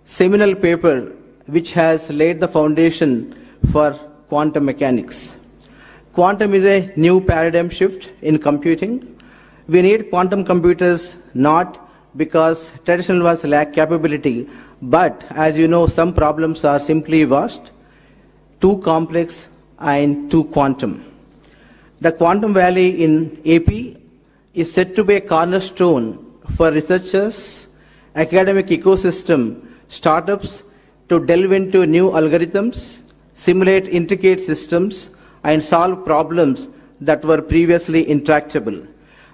seminal paper, which has laid the foundation for quantum mechanics. Quantum is a new paradigm shift in computing. We need quantum computers not because traditional ones lack capability, but as you know, some problems are simply vast, too complex, and too quantum. The Quantum Valley in AP is said to be a cornerstone for researchers, academic ecosystem, startups to delve into new algorithms, simulate intricate systems, and solve problems that were previously intractable.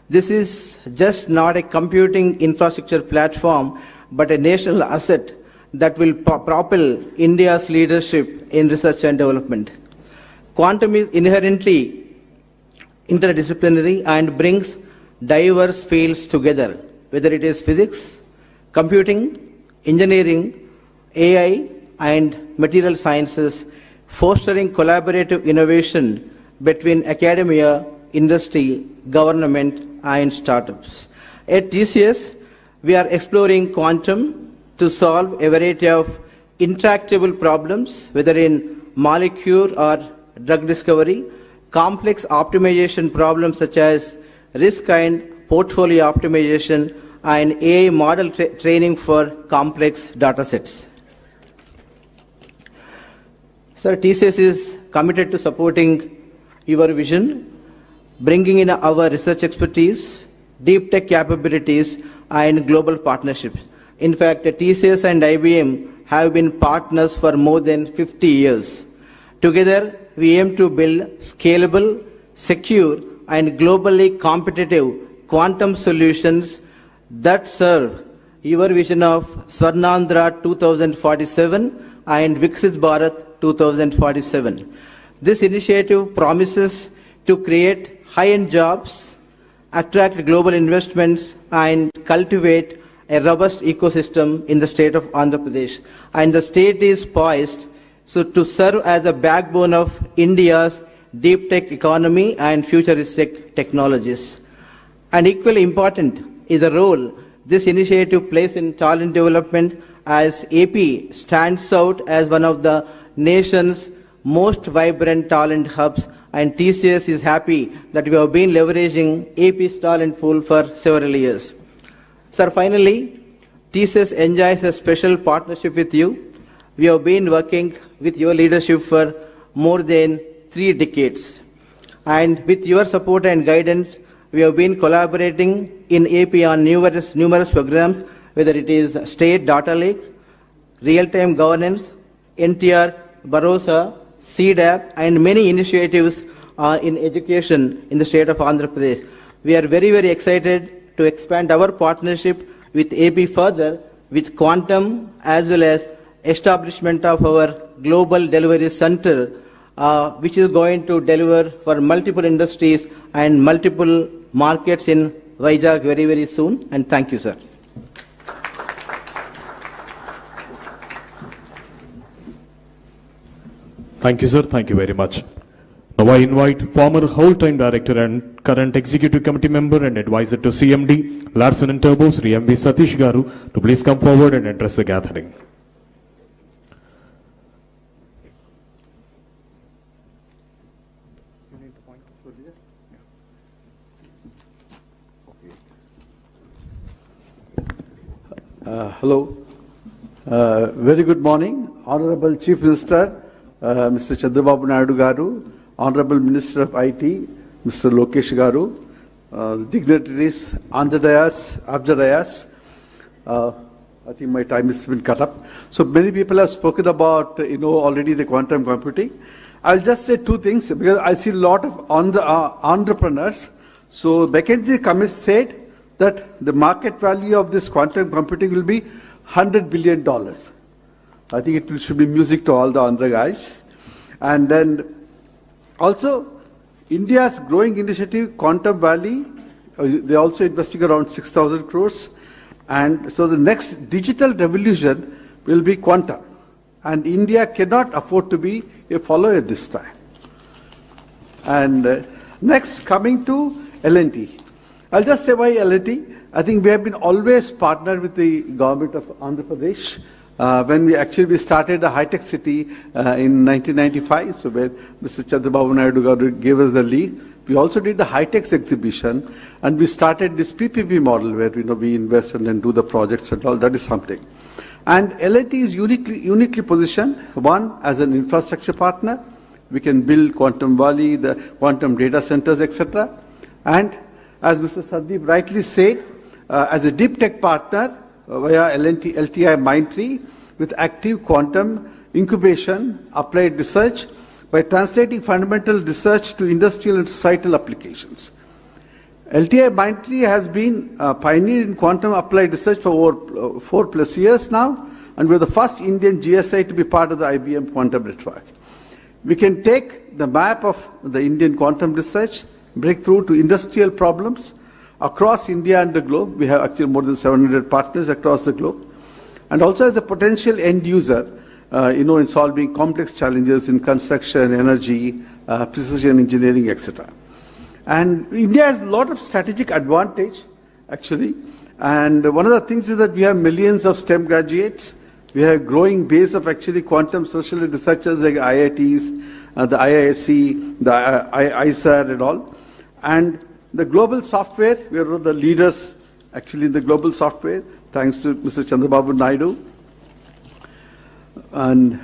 This is just not a computing infrastructure platform, but a national asset that will propel India's leadership in research and development. Quantum is inherently interdisciplinary and brings diverse fields together, whether it is physics, computing, engineering, AI, and material sciences, fostering collaborative innovation between academia, industry, government, and startups. At TCS, we are exploring quantum to solve a variety of intractable problems, whether in molecule or drug discovery, complex optimization problems such as risk and portfolio optimization, and AI model training for complex data sets. Sir, TCS is committed to supporting your vision, bringing in our research expertise, deep tech capabilities, and global partnerships. In fact, TCS and IBM have been partners for more than 50 years. Together, we aim to build scalable, secure, and globally competitive quantum solutions that serve your vision of Swarnandhra 2047 and Viksit Bharat 2047. This initiative promises to create high-end jobs, attract global investments, and cultivate a robust ecosystem in the state of Andhra Pradesh. And the state is poised to serve as the backbone of India's deep tech economy and futuristic technologies. And equally important is the role this initiative plays in talent development, as AP stands out as one of the nation's most vibrant talent hubs, and TCS is happy that we have been leveraging AP's talent pool for several years. Sir, finally, TCS enjoys a special partnership with you. We have been working with your leadership for more than 3 decades. And with your support and guidance, we have been collaborating in AP on numerous programs, whether it is State Data Lake, Real-Time Governance, NTR, Barossa, CDAP, and many initiatives in education in the state of Andhra Pradesh. We are very, very excited to expand our partnership with AP further with quantum, as well as establishment of our global delivery center, which is going to deliver for multiple industries and multiple markets in Vizag very, very soon. And thank you, sir. Thank you, sir. Thank you very much. Now I invite former whole-time director and current executive committee member and advisor to CMD, Larsen & Turbo, Sri M.V. Satish Garu, to please come forward and address the gathering. Hello. Very good morning, Honorable Chief Minister, Mr. Chandrababu Naidu Garu, Honorable Minister of IT, Mr. Lokesh Garu, dignitaries on the dais, off the dais. I think my time has been cut up. So many people have spoken about, already the quantum computing. I'll just say two things because I see a lot of entrepreneurs. So McKinsey Committee said that the market value of this quantum computing will be $100 billion. I think it should be music to all the other guys. And then also, India's growing initiative, Quantum Valley, they also investing around 6,000 crores. And so the next digital revolution will be quantum. And India cannot afford to be a follower this time. And next, coming to L&T. I'll just say why L&T. I think we have been always partnered with the government of Andhra Pradesh. When we started a high-tech city in 1995, so when Mr. Chandrababu Naidu gave us the lead, we also did the high-tech exhibition, and we started this PPP model where we invest and then do the projects and all. That is something. And L&T is uniquely positioned, one, as an infrastructure partner. We can build Quantum Valley, the quantum data centers, etc. And as Mr. Sandeep rightly said, as a deep tech partner via LTI Mindtree with active quantum incubation, applied research by translating fundamental research to industrial and societal applications. LTI Mindtree has been a pioneer in quantum applied research for over 4+ years now, and we're the first Indian GSI to be part of the IBM quantum network. We can take the map of the Indian quantum research, breakthrough to industrial problems across India and the globe. We have actually more than 700 partners across the globe. And also as a potential end user, in solving complex challenges in construction, energy, precision engineering, etc. And India has a lot of strategic advantage, actually. And one of the things is that we have millions of STEM graduates. We have a growing base of actually quantum social researchers like IITs, the IISc, the ISAR and all. And the global software, we are one of the leaders actually in the global software, thanks to Mr. Chandrababu Naidu. And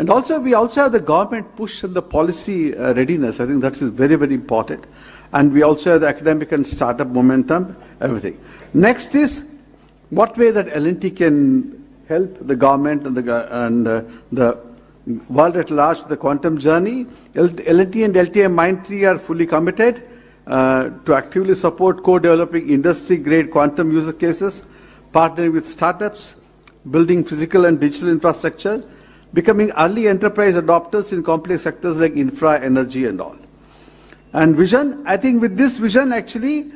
also we also have the government push and the policy readiness. I think that is very, very important. And we also have the academic and startup momentum, everything. Next is what way that L&T can help the government and the world at large, the quantum journey. L&T and LTI Mindtree are fully committed to actively support co-developing industry-grade quantum user cases, partnering with startups, building physical and digital infrastructure, becoming early enterprise adopters in complex sectors like infra, energy and all. And vision, I think with this vision actually,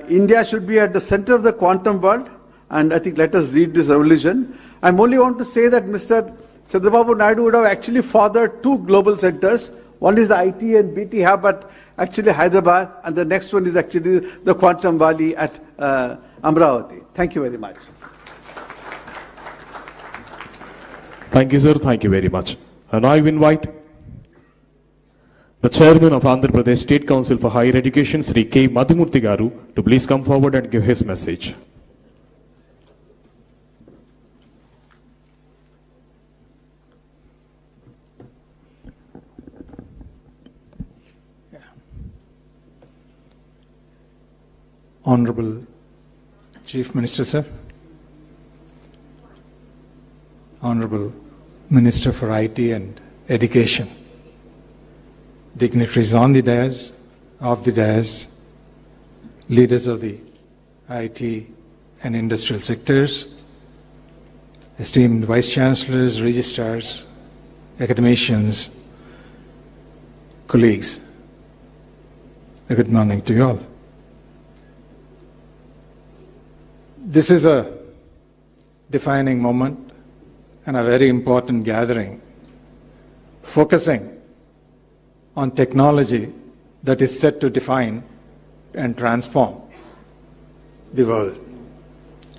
India should be at the center of the quantum world, and I think let us lead this revolution. I only want to say that Mr. Chandrababu Naidu would have actually fathered 2 global centers. One is the IT and BT hub at actually Hyderabad, and the next one is actually the Quantum Valley at Amravati. Thank you very much. Thank you, sir. Thank you very much. And I invite the Chairman of Andhra Pradesh State Council for Higher Education, Sri K. Madhumurthy Garu, to please come forward and give his message. Honorable Chief Minister, sir. Honorable Minister for IT and Education. Dignitaries on the dais, off the dais, leaders of the IT and industrial sectors, esteemed Vice Chancellors, registrars, academicians, colleagues. A good morning to you all. This is a defining moment and a very important gathering, focusing on technology that is set to define and transform the world,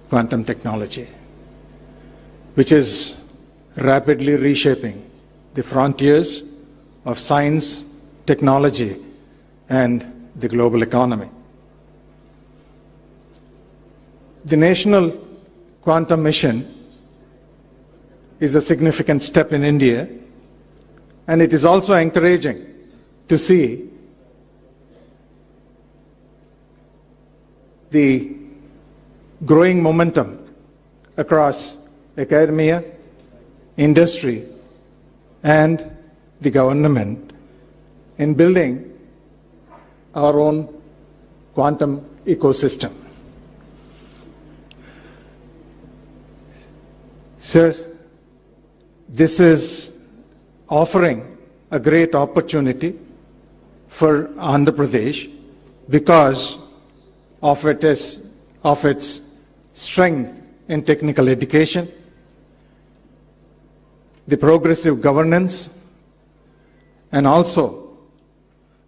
quantum technology, which is rapidly reshaping the frontiers of science, technology, and the global economy. The National Quantum Mission is a significant step in India, and it is also encouraging to see the growing momentum across academia, industry, and the government in building our own quantum ecosystem. Sir, this is offering a great opportunity for Andhra Pradesh because of its strength in technical education, the progressive governance, and also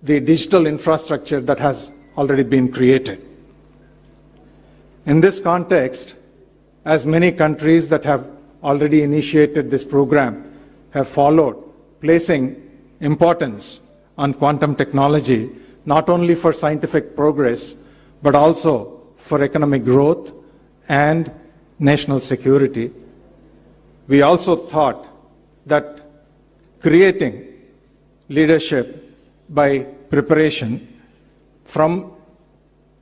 the digital infrastructure that has already been created. In this context, as many countries that have already initiated this program have followed, placing importance on quantum technology, not only for scientific progress, but also for economic growth and national security. We also thought that creating leadership by preparation from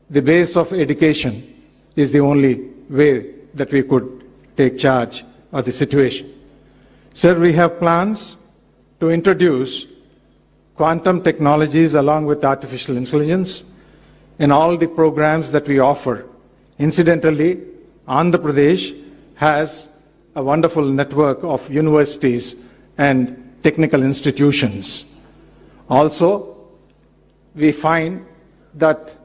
the base of education is the only way that we could take charge of the situation. Sir, we have plans to introduce quantum technologies along with artificial intelligence in all the programs that we offer. Incidentally, Andhra Pradesh has a wonderful network of universities and technical institutions. Also, we find that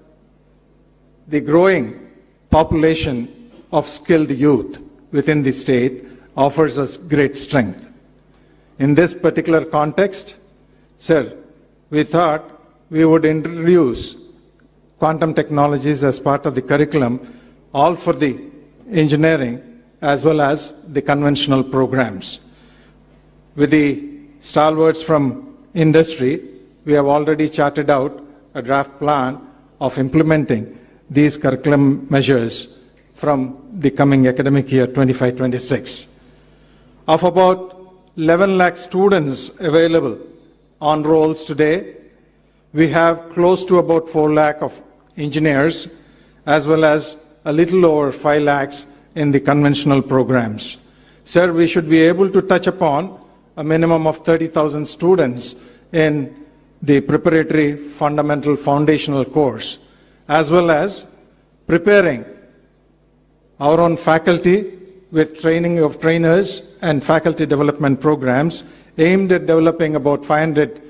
the growing population of skilled youth within the state offers us great strength. In this particular context, sir, we thought we would introduce quantum technologies as part of the curriculum, all for the engineering as well as the conventional programs. With the stalwarts from industry, we have already charted out a draft plan of implementing these curriculum measures from the coming academic year 25-26. Of about 11 lakh students available on rolls today, we have close to about 4 lakh of engineers, as well as a little over 5 lakhs in the conventional programs. Sir, we should be able to touch upon a minimum of 30,000 students in the preparatory fundamental foundational course, as well as preparing our own faculty with training of trainers and faculty development programs aimed at developing about 500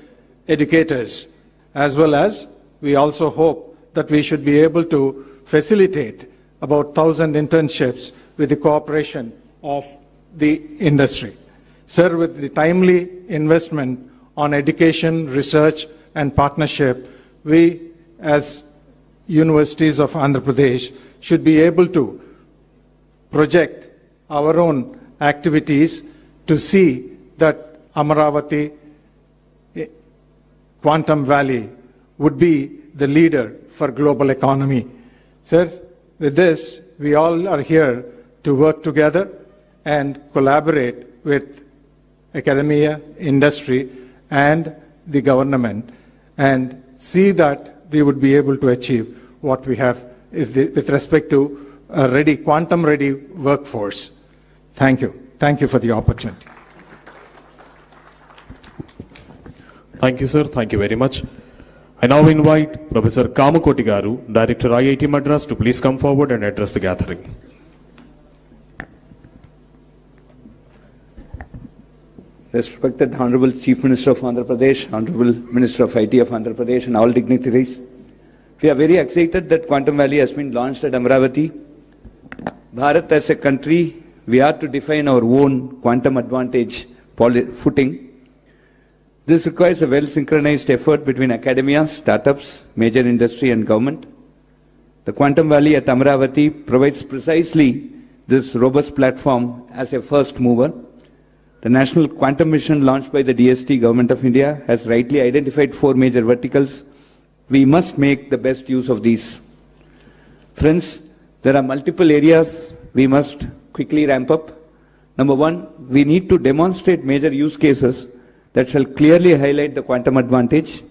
educators, as well as we also hope that we should be able to facilitate about 1,000 internships with the cooperation of the industry. Sir, with the timely investment on education, research, and partnership, we as universities of Andhra Pradesh should be able to project our own activities to see that Amaravati Quantum Valley would be the leader for global economy. Sir, with this, we all are here to work together and collaborate with academia, industry, and the government, and see that we would be able to achieve what we have with respect to a ready, quantum-ready workforce. Thank you. Thank you for the opportunity. Thank you, sir. Thank you very much. I now invite Professor Kamakoti Garu, Director IIT Madras, to please come forward and address the gathering. Respected Honorable Chief Minister of Andhra Pradesh, Honorable Minister of IT of Andhra Pradesh, and all dignitaries, we are very excited that Quantum Valley has been launched at Amaravati. Bharat as a country, we are to define our own quantum advantage footing. This requires a well-synchronized effort between academia, startups, major industry and government. The Quantum Valley at Amravati provides precisely this robust platform as a first mover. The National Quantum Mission launched by the DST Government of India has rightly identified 4 major verticals. We must make the best use of these. Friends, there are multiple areas we must quickly ramp up. Number 1, we need to demonstrate major use cases that shall clearly highlight the quantum advantage,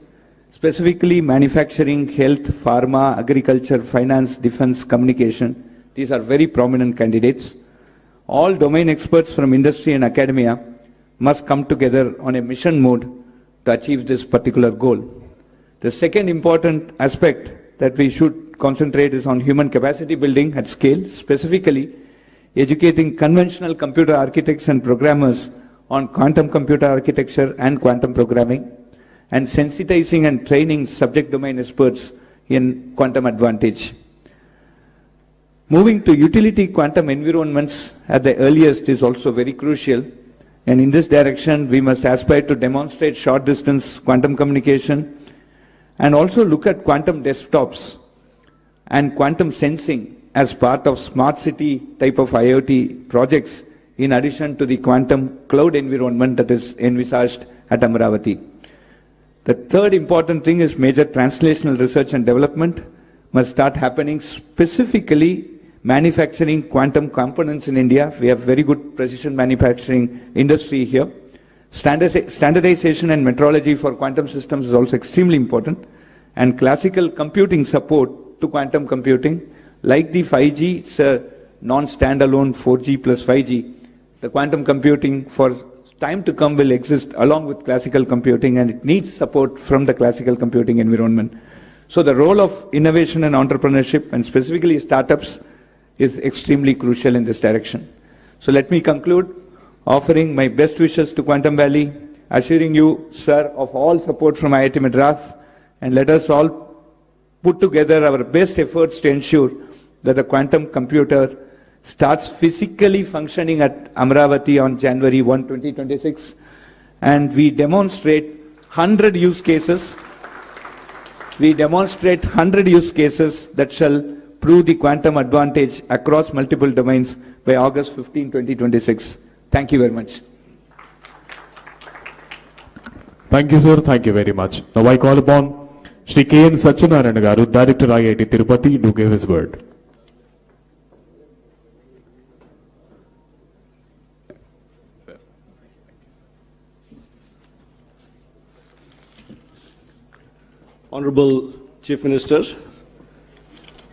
specifically manufacturing, health, pharma, agriculture, finance, defense, communication. These are very prominent candidates. All domain experts from industry and academia must come together on a mission mode to achieve this particular goal. The second important aspect that we should concentrate is on human capacity building at scale, specifically educating conventional computer architects and programmers on quantum computer architecture and quantum programming, and sensitizing and training subject domain experts in quantum advantage. Moving to utility quantum environments at the earliest is also very crucial, and in this direction we must aspire to demonstrate short distance quantum communication and also look at quantum desktops and quantum sensing as part of smart city type of IoT projects, in addition to the quantum cloud environment that is envisaged at Amravati. The third important thing is major translational research and development must start happening, specifically manufacturing quantum components in India. We have very good precision manufacturing industry here. Standardization and metrology for quantum systems is also extremely important, and classical computing support to quantum computing, like the 5G, it's a non-standalone 4G plus 5G. The quantum computing for time to come will exist along with classical computing, and it needs support from the classical computing environment. So the role of innovation and entrepreneurship, and specifically startups, is extremely crucial in this direction. So let me conclude offering my best wishes to Quantum Valley, assuring you, sir, of all support from IIT Madras, and let us all put together our best efforts to ensure that the quantum computer starts physically functioning at Amravati on January 1, 2026, and we demonstrate 100 use cases. We demonstrate 100 use cases that shall prove the quantum advantage across multiple domains by August 15, 2026. Thank you very much. Thank you, sir. Thank you very much. Now I call upon Shri K.N. Satyanarayana Garu, Director IIT Tirupati, to give his word. Honorable Chief Minister,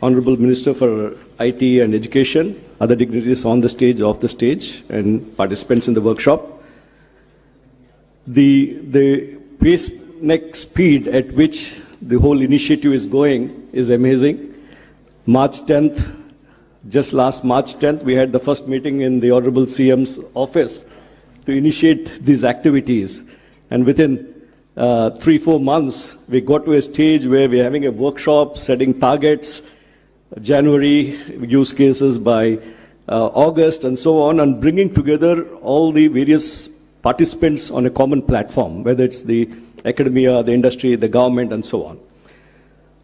Honorable Minister for IT and Education, other dignitaries on the stage, off the stage, and participants in the workshop. The pace, next speed at which the whole initiative is going is amazing. March 10th, just last March 10th, we had the first meeting in the Honorable CM's office to initiate these activities. And within 3-4 months, we got to a stage where we're having a workshop, setting targets, January use cases by August, and so on, and bringing together all the various participants on a common platform, whether it's the academia, the industry, the government, and so on.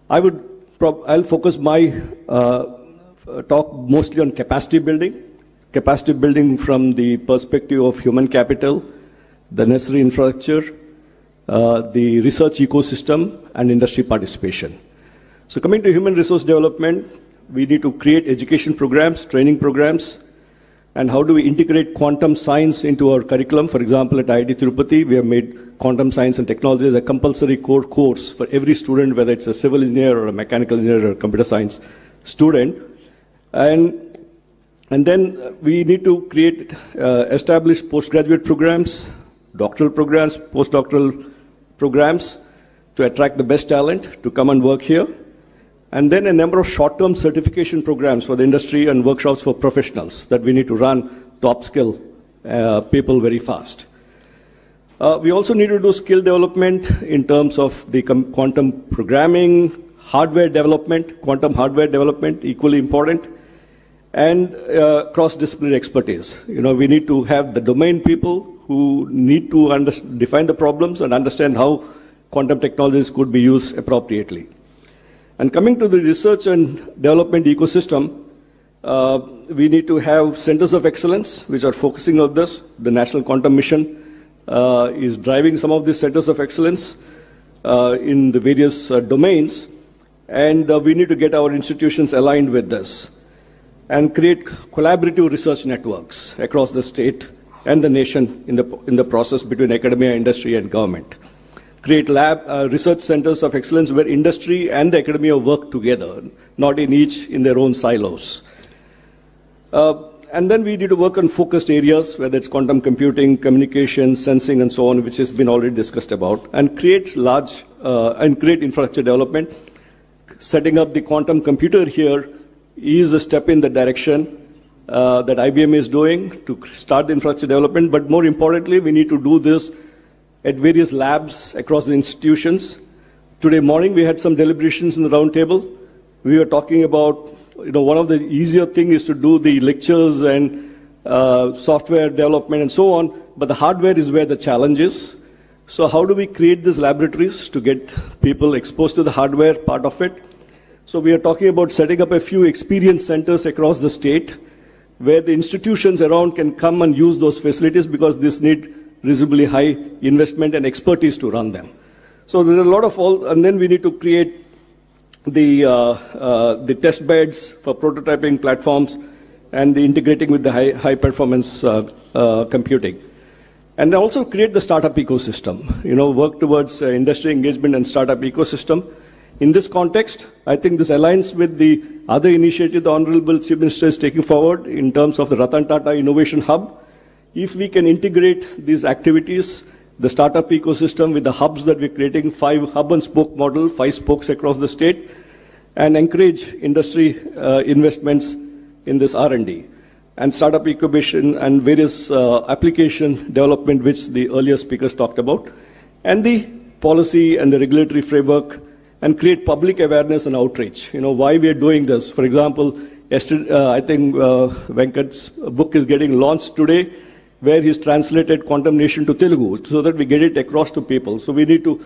I'll focus my talk mostly on capacity building from the perspective of human capital, the necessary infrastructure, the research ecosystem, and industry participation. So coming to human resource development, we need to create education programs, training programs, and how do we integrate quantum science into our curriculum. For example, at IIT Tirupati, we have made quantum science and technology as a compulsory core course for every student, whether it's a civil engineer or a mechanical engineer or a computer science student. And then we need to create, establish postgraduate programs, doctoral programs, postdoctoral programs to attract the best talent to come and work here. And then a number of short-term certification programs for the industry and workshops for professionals that we need to run to upskill people very fast. We also need to do skill development in terms of the quantum programming, hardware development, quantum hardware development, equally important, and cross-disciplinary expertise. We need to have the domain people who need to define the problems and understand how quantum technologies could be used appropriately. And coming to the research and development ecosystem, we need to have centers of excellence which are focusing on this. The National Quantum Mission is driving some of these centers of excellence in the various domains, and we need to get our institutions aligned with this and create collaborative research networks across the state and the nation in the process between academia, industry, and government. Create research centers of excellence where industry and the academia work together, not each in their own silos. And then we need to work on focused areas, whether it's quantum computing, communication, sensing, and so on, which has been already discussed about, and create infrastructure development. Setting up the quantum computer here is a step in the direction that IBM is doing to start the infrastructure development, but more importantly, we need to do this at various labs across the institutions. Today morning, we had some deliberations in the round table. We were talking about, one of the easier things is to do the lectures and software development and so on, but the hardware is where the challenge is. So how do we create these laboratories to get people exposed to the hardware part of it? So we are talking about setting up a few experience centers across the state where the institutions around can come and use those facilities because this need reasonably high investment and expertise to run them. So there are a lot of and then we need to create the test beds for prototyping platforms and the integrating with the high performance computing. And then also create the startup ecosystem, work towards industry engagement and startup ecosystem. In this context, I think this aligns with the other initiative the Honorable Chief Minister is taking forward in terms of the Ratan Tata Innovation Hub. If we can integrate these activities, the startup ecosystem with the hubs that we're creating, 5 hub and spoke model, 5 spokes across the state, and encourage industry investments in this R&D, and startup incubation and various application development, which the earlier speakers talked about, and the policy and the regulatory framework, and create public awareness and outreach. Why we are doing this. For example, yesterday, I think Venkat's book is getting launched today, where he's translated Quantum Nation to Telugu, so that we get it across to people. So we need to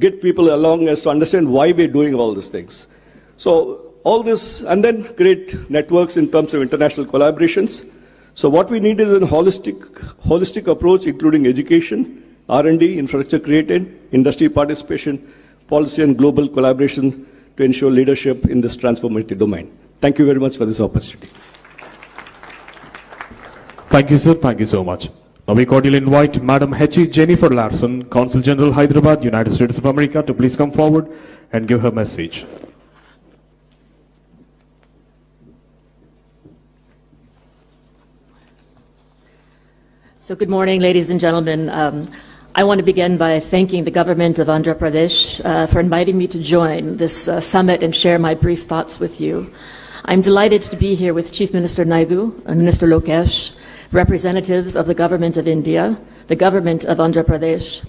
get people along as to understand why we're doing all these things. So all this, and then create networks in terms of international collaborations. So what we need is a holistic approach, including education, R&D, infrastructure created, industry participation, policy and global collaboration to ensure leadership in this transformative domain. Thank you very much for this opportunity. Thank you, sir. Thank you so much. Now we cordially invite Madam H.E. Jennifer Larson, Consul General, Hyderabad, United States of America, to please come forward and give her message. So good morning, ladies and gentlemen. I want to begin by thanking the government of Andhra Pradesh for inviting me to join this summit and share my brief thoughts with you. I'm delighted to be here with Chief Minister Naidu and Minister Lokesh, representatives of the government of India, the government of Andhra Pradesh,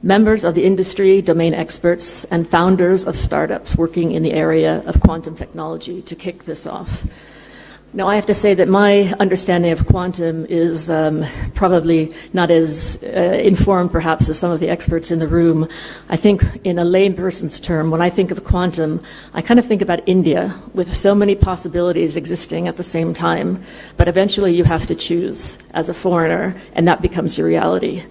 members of the industry, domain experts, and founders of startups working in the area of quantum technology to kick this off. Now, I have to say that my understanding of quantum is probably not as informed, perhaps, as some of the experts in the room. I think in a layperson's term, when I think of quantum, I kind of think about India, with so many possibilities existing at the same time. But eventually you have to choose as a foreigner, and that becomes your reality.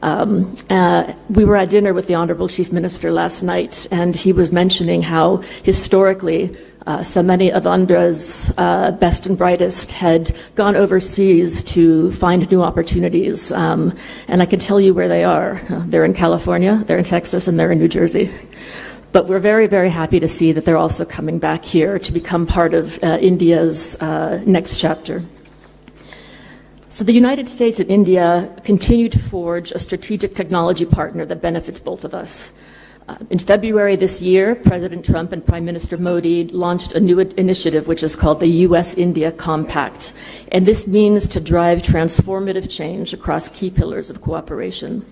We were at dinner with the Honorable Chief Minister last night, and he was mentioning how historically so many of Andhra's best and brightest had gone overseas to find new opportunities. And I can tell you where they are. They're in California, they're in Texas, and they're in New Jersey. But we're very, very happy to see that they're also coming back here to become part of India's next chapter. So the United States and India continue to forge a strategic technology partner that benefits both of us. In February this year, President Trump and Prime Minister Modi launched a new initiative which is called the U.S.-India Compact. And this means to drive transformative change across key pillars of cooperation.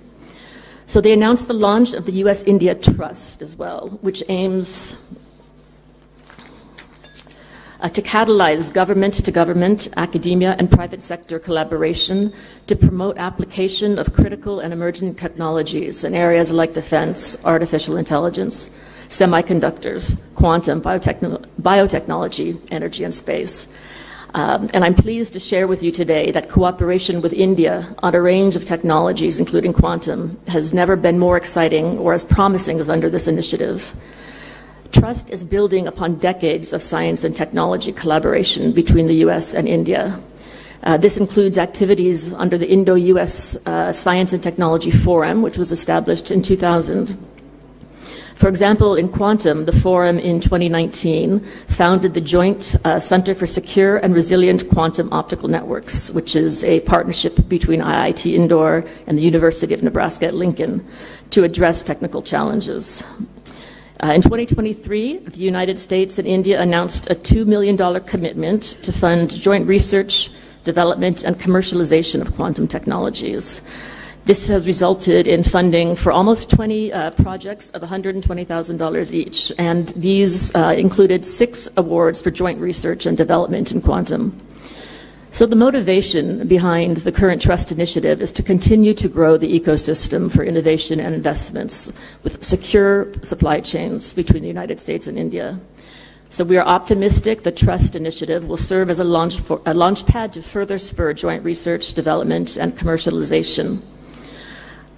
So they announced the launch of the U.S.-India Trust as well, which aims to catalyze government-to-government, academia, and private sector collaboration to promote application of critical and emerging technologies in areas like defense, artificial intelligence, semiconductors, quantum, biotechnology, energy, and space. And I'm pleased to share with you today that cooperation with India on a range of technologies, including quantum, has never been more exciting or as promising as under this initiative. Trust is building upon decades of science and technology collaboration between the U.S. and India. This includes activities under the Indo-U.S. Science and Technology Forum, which was established in 2000. For example, in quantum, the forum in 2019 founded the Joint Center for Secure and Resilient Quantum Optical Networks, which is a partnership between IIT Indore and the University of Nebraska at Lincoln to address technical challenges. In 2023, the United States and India announced a $2 million commitment to fund joint research, development, and commercialization of quantum technologies. This has resulted in funding for almost 20 projects of $120,000 each, and these included 6 awards for joint research and development in quantum. So the motivation behind the current Trust Initiative is to continue to grow the ecosystem for innovation and investments with secure supply chains between the United States and India. So we are optimistic the Trust Initiative will serve as a launch pad to further spur joint research, development, and commercialization.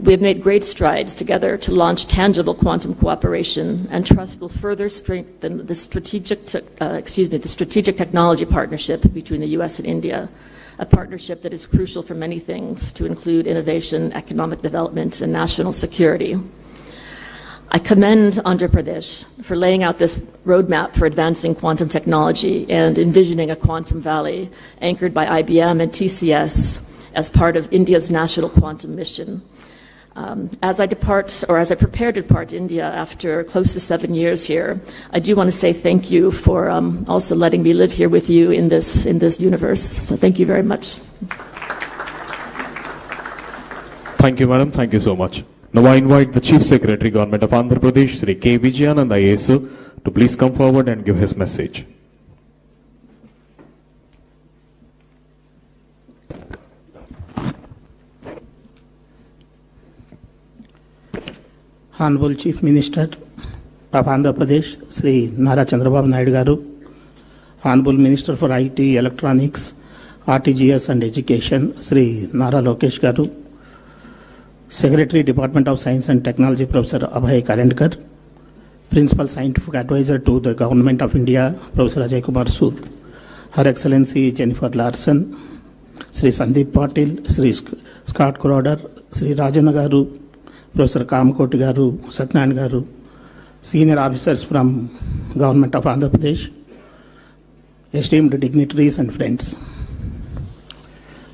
We have made great strides together to launch tangible quantum cooperation, and Trust will further strengthen the strategic technology partnership between the U.S. and India, a partnership that is crucial for many things, to include innovation, economic development, and national security. I commend Andhra Pradesh for laying out this roadmap for advancing quantum technology and envisioning a quantum valley anchored by IBM and TCS as part of India's national quantum mission. As I prepare to depart India after close to 7 years here, I do want to say thank you for also letting me live here with you in this universe. So thank you very much. Thank you, madam. Thank you so much. Now I invite the Chief Secretary, Government of Andhra Pradesh, Sri K. Vijayanand IAS, to please come forward and give his message. Honorable Chief Minister of Andhra Pradesh, Sri Nara Chandrababu Naidu Garu, Honorable Minister for IT, Electronics, RTGS and Education, Sri Nara Lokesh Garu, Secretary, Department of Science and Technology, Professor Abhay Karendkar, Principal Scientific Advisor to the Government of India, Professor Ajay Kumar Sood, Her Excellency Jennifer Larson, Sri Sandeep Patil, Sri Scott Crowder, Sri Rajana Garu, Professor Kamakoti Garu, Satyanarayana Garu, senior officers from Government of Andhra Pradesh, esteemed dignitaries and friends.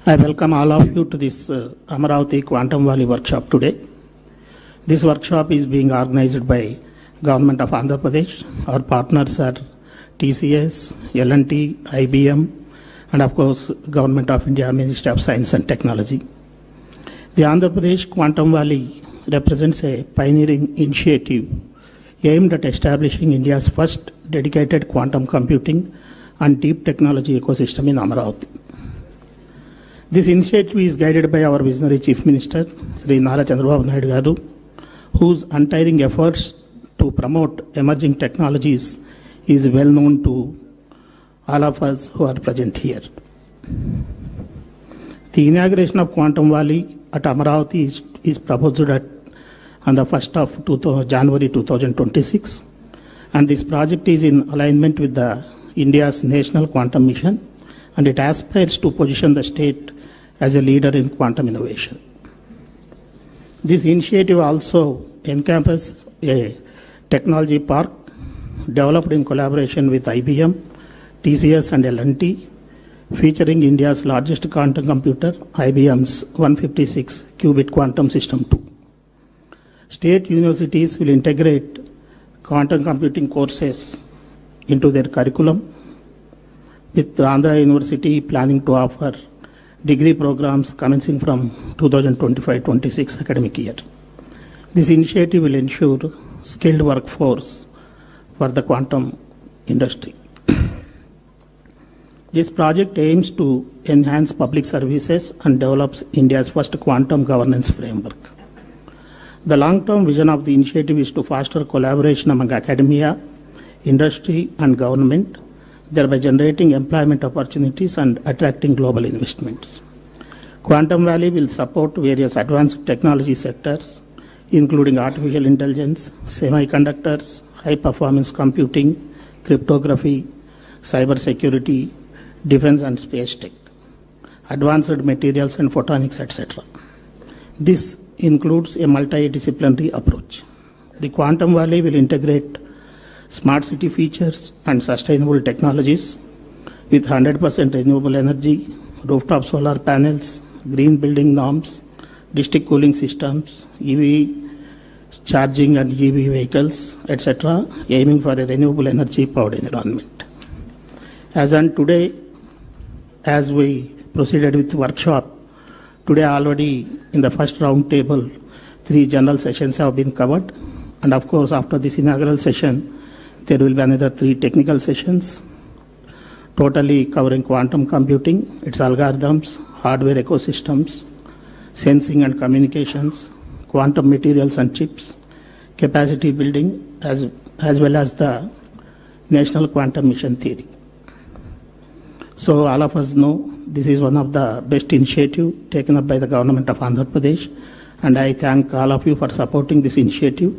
I welcome all of you to this Amaravati Quantum Valley workshop today. This workshop is being organized by Government of Andhra Pradesh. Our partners are TCS, L&T, IBM, and of course Government of India, Ministry of Science and Technology. The Andhra Pradesh Quantum Valley represents a pioneering initiative aimed at establishing India's first dedicated quantum computing and deep technology ecosystem in Amaravati. This initiative is guided by our visionary Chief Minister, Sri Nara Chandrababu Naidu Garu, whose untiring efforts to promote emerging technologies is well known to all of us who are present here. The inauguration of Quantum Valley at Amaravati is proposed on the 1st of January 2026, and this project is in alignment with India's national quantum mission, and it aspires to position the state as a leader in quantum innovation. This initiative also encompasses a technology park developed in collaboration with IBM, TCS and L&T, featuring India's largest quantum computer, IBM's 156 qubit quantum system 2. State universities will integrate quantum computing courses into their curriculum, with Andhra University planning to offer degree programs commencing from 2025-26 academic year. This initiative will ensure skilled workforce for the quantum industry. This project aims to enhance public services and develops India's first quantum governance framework. The long-term vision of the initiative is to foster collaboration among academia, industry, and government, thereby generating employment opportunities and attracting global investments. Quantum Valley will support various advanced technology sectors, including artificial intelligence, semiconductors, high-performance computing, cryptography, cybersecurity, defense and space tech, advanced materials and photonics, etc. This includes a multidisciplinary approach. The Quantum Valley will integrate smart city features and sustainable technologies with 100% renewable energy, rooftop solar panels, green building norms, district cooling systems, EV charging and EV vehicles, etc., aiming for a renewable energy powered environment. As on today, as we proceeded with the workshop, today already in the first round table, 3 general sessions have been covered. And of course, after this inaugural session, there will be another 3 technical sessions, totally covering quantum computing, its algorithms, hardware ecosystems, sensing and communications, quantum materials and chips, capacity building, as well as the National Quantum Mission Theory. So all of us know this is one of the best initiatives taken up by the government of Andhra Pradesh, and I thank all of you for supporting this initiative,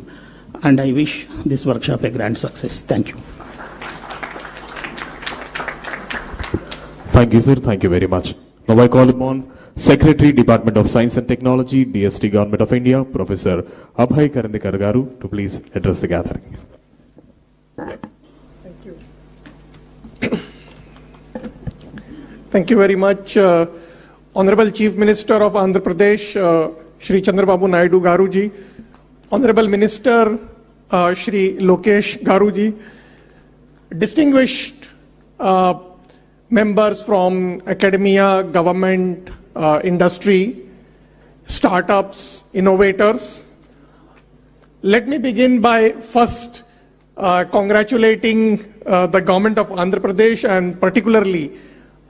and I wish this workshop a grand success. Thank you. Thank you, sir. Thank you very much. Now I call upon Secretary, Department of Science and Technology, DST Government of India, Professor Abhay Karandikar Garu, to please address the gathering. Thank you very much, Honorable Chief Minister of Andhra Pradesh, Shri Chandrababu Naidu Garuji, Honorable Minister Shri Lokesh Garuji, distinguished members from academia, government, industry, startups, innovators. Let me begin by first congratulating the government of Andhra Pradesh and particularly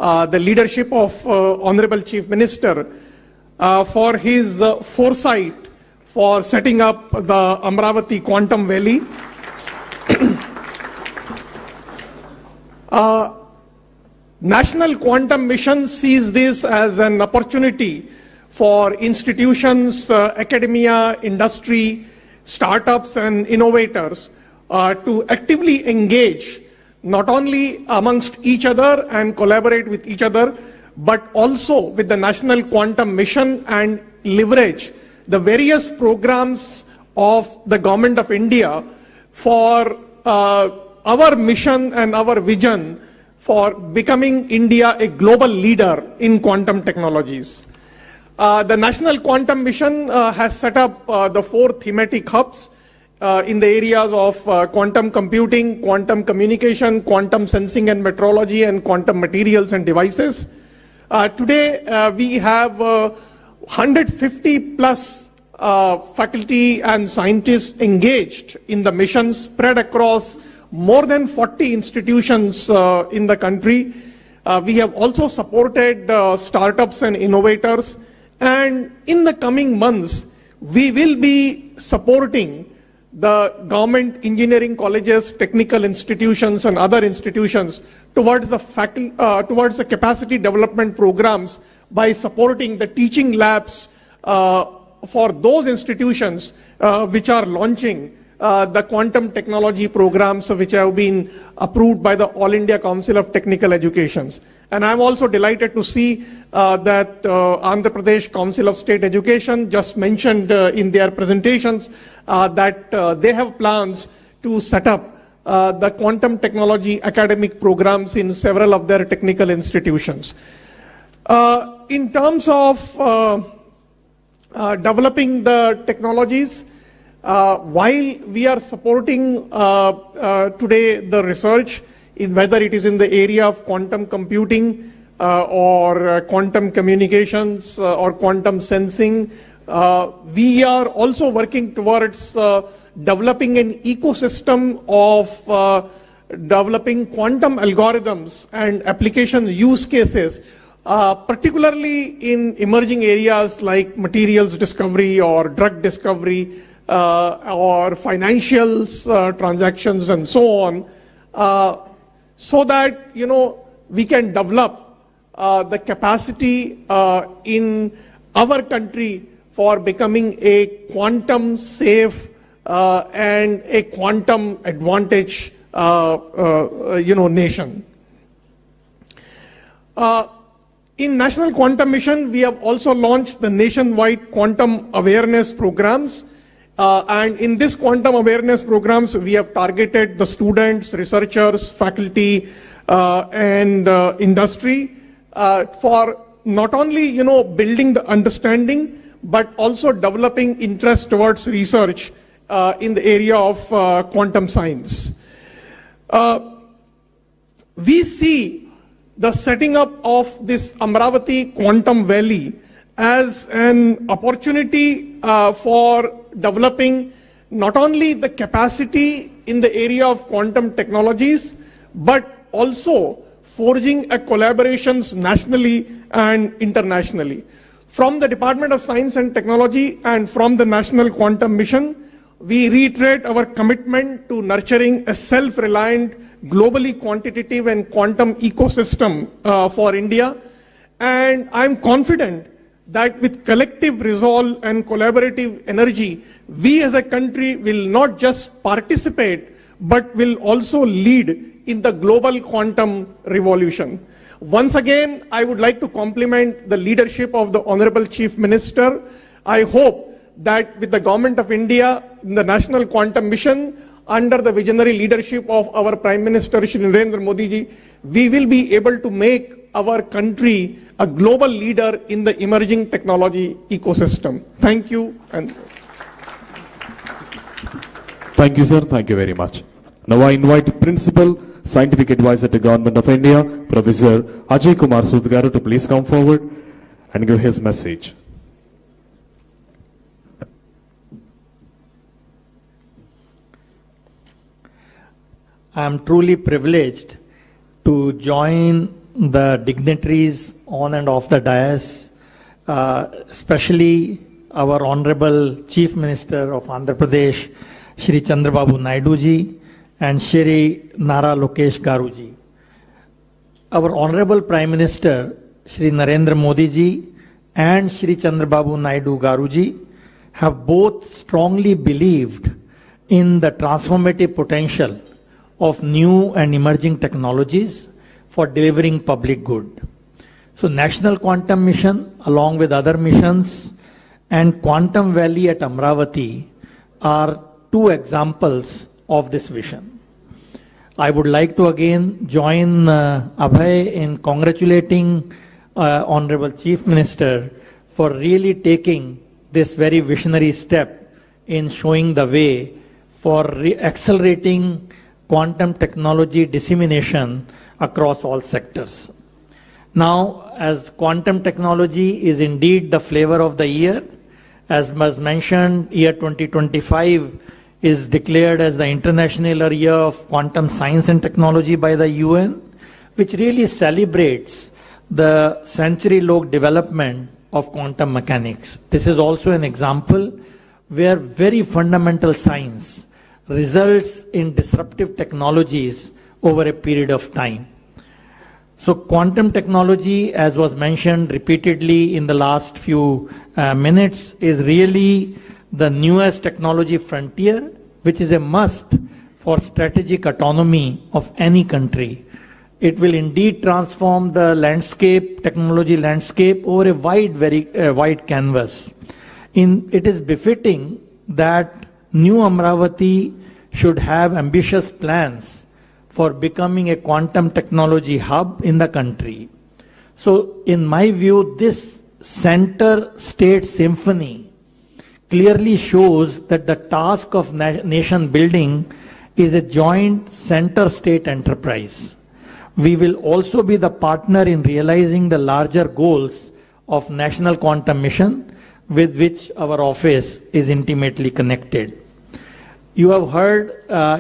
the leadership of Honorable Chief Minister for his foresight for setting up the Amravati Quantum Valley. National Quantum Mission sees this as an opportunity for institutions, academia, industry, startups and innovators to actively engage not only amongst each other and collaborate with each other, but also with the National Quantum Mission and leverage the various programs of the Government of India for our mission and our vision for becoming India a global leader in quantum technologies. The National Quantum Mission has set up the 4 thematic hubs in the areas of quantum computing, quantum communication, quantum sensing and metrology, and quantum materials and devices. Today, we have 150 plus faculty and scientists engaged in the mission spread across more than 40 institutions in the country. We have also supported startups and innovators, and in the coming months, we will be supporting the government engineering colleges, technical institutions and other institutions towards the capacity development programs by supporting the teaching labs for those institutions which are launching the quantum technology programs which have been approved by the All India Council of Technical Education. And I'm also delighted to see that Andhra Pradesh Council of State Education just mentioned in their presentations that they have plans to set up the quantum technology academic programs in several of their technical institutions. In terms of developing the technologies, while we are supporting today the research, whether it is in the area of quantum computing or quantum communications or quantum sensing, we are also working towards developing an ecosystem of developing quantum algorithms and application use cases, particularly in emerging areas like materials discovery or drug discovery or financials transactions and so on, so that we can develop the capacity in our country for becoming a quantum safe and a quantum advantage nation. In National Quantum Mission, we have also launched the nationwide quantum awareness programs. And in this quantum awareness programs, we have targeted the students, researchers, faculty, and industry for not only building the understanding, but also developing interest towards research in the area of quantum science. We see the setting up of this Amravati Quantum Valley as an opportunity for developing not only the capacity in the area of quantum technologies, but also forging a collaborations nationally and internationally. From the Department of Science and Technology and from the National Quantum Mission, we reiterate our commitment to nurturing a self-reliant, globally quantitative and quantum ecosystem for India. And I'm confident that with collective resolve and collaborative energy, we as a country will not just participate, but will also lead in the global quantum revolution. Once again, I would like to compliment the leadership of the Honorable Chief Minister. I hope that with the Government of India, in the National Quantum Mission, under the visionary leadership of our Prime Minister, Shri Narendra Modi ji, we will be able to make our country a global leader in the emerging technology ecosystem. Thank you. Thank you, sir. Thank you very much. Now I invite Principal Scientific Advisor to Government of India, Professor Ajay Kumar Sudgaru, to please come forward and give his message. I am truly privileged to join the dignitaries on and off the dais, especially our Honorable Chief Minister of Andhra Pradesh, Shri Chandrababu Naidu ji, and Shri Nara Lokesh Garu ji. Our Honorable Prime Minister, Shri Narendra Modi ji, and Shri Chandrababu Naidu Garu ji have both strongly believed in the transformative potential of new and emerging technologies for delivering public good. So National Quantum Mission, along with other missions, and Quantum Valley at Amravati are two examples of this vision. I would like to again join Abhay in congratulating Honorable Chief Minister for really taking this very visionary step in showing the way for accelerating quantum technology dissemination across all sectors. Now, as quantum technology is indeed the flavor of the year, as was mentioned, year 2025 is declared as the International Year of Quantum Science and Technology by the UN, which really celebrates the century-long development of quantum mechanics. This is also an example where very fundamental science results in disruptive technologies over a period of time. So quantum technology, as was mentioned repeatedly in the last few minutes, is really the newest technology frontier, which is a must for strategic autonomy of any country. It will indeed transform the landscape, technology landscape, over a wide canvas. It is befitting that New Amravati should have ambitious plans for becoming a quantum technology hub in the country. So in my view, this center-state symphony clearly shows that the task of nation building is a joint center-state enterprise. We will also be the partner in realizing the larger goals of National Quantum Mission, with which our office is intimately connected. You have heard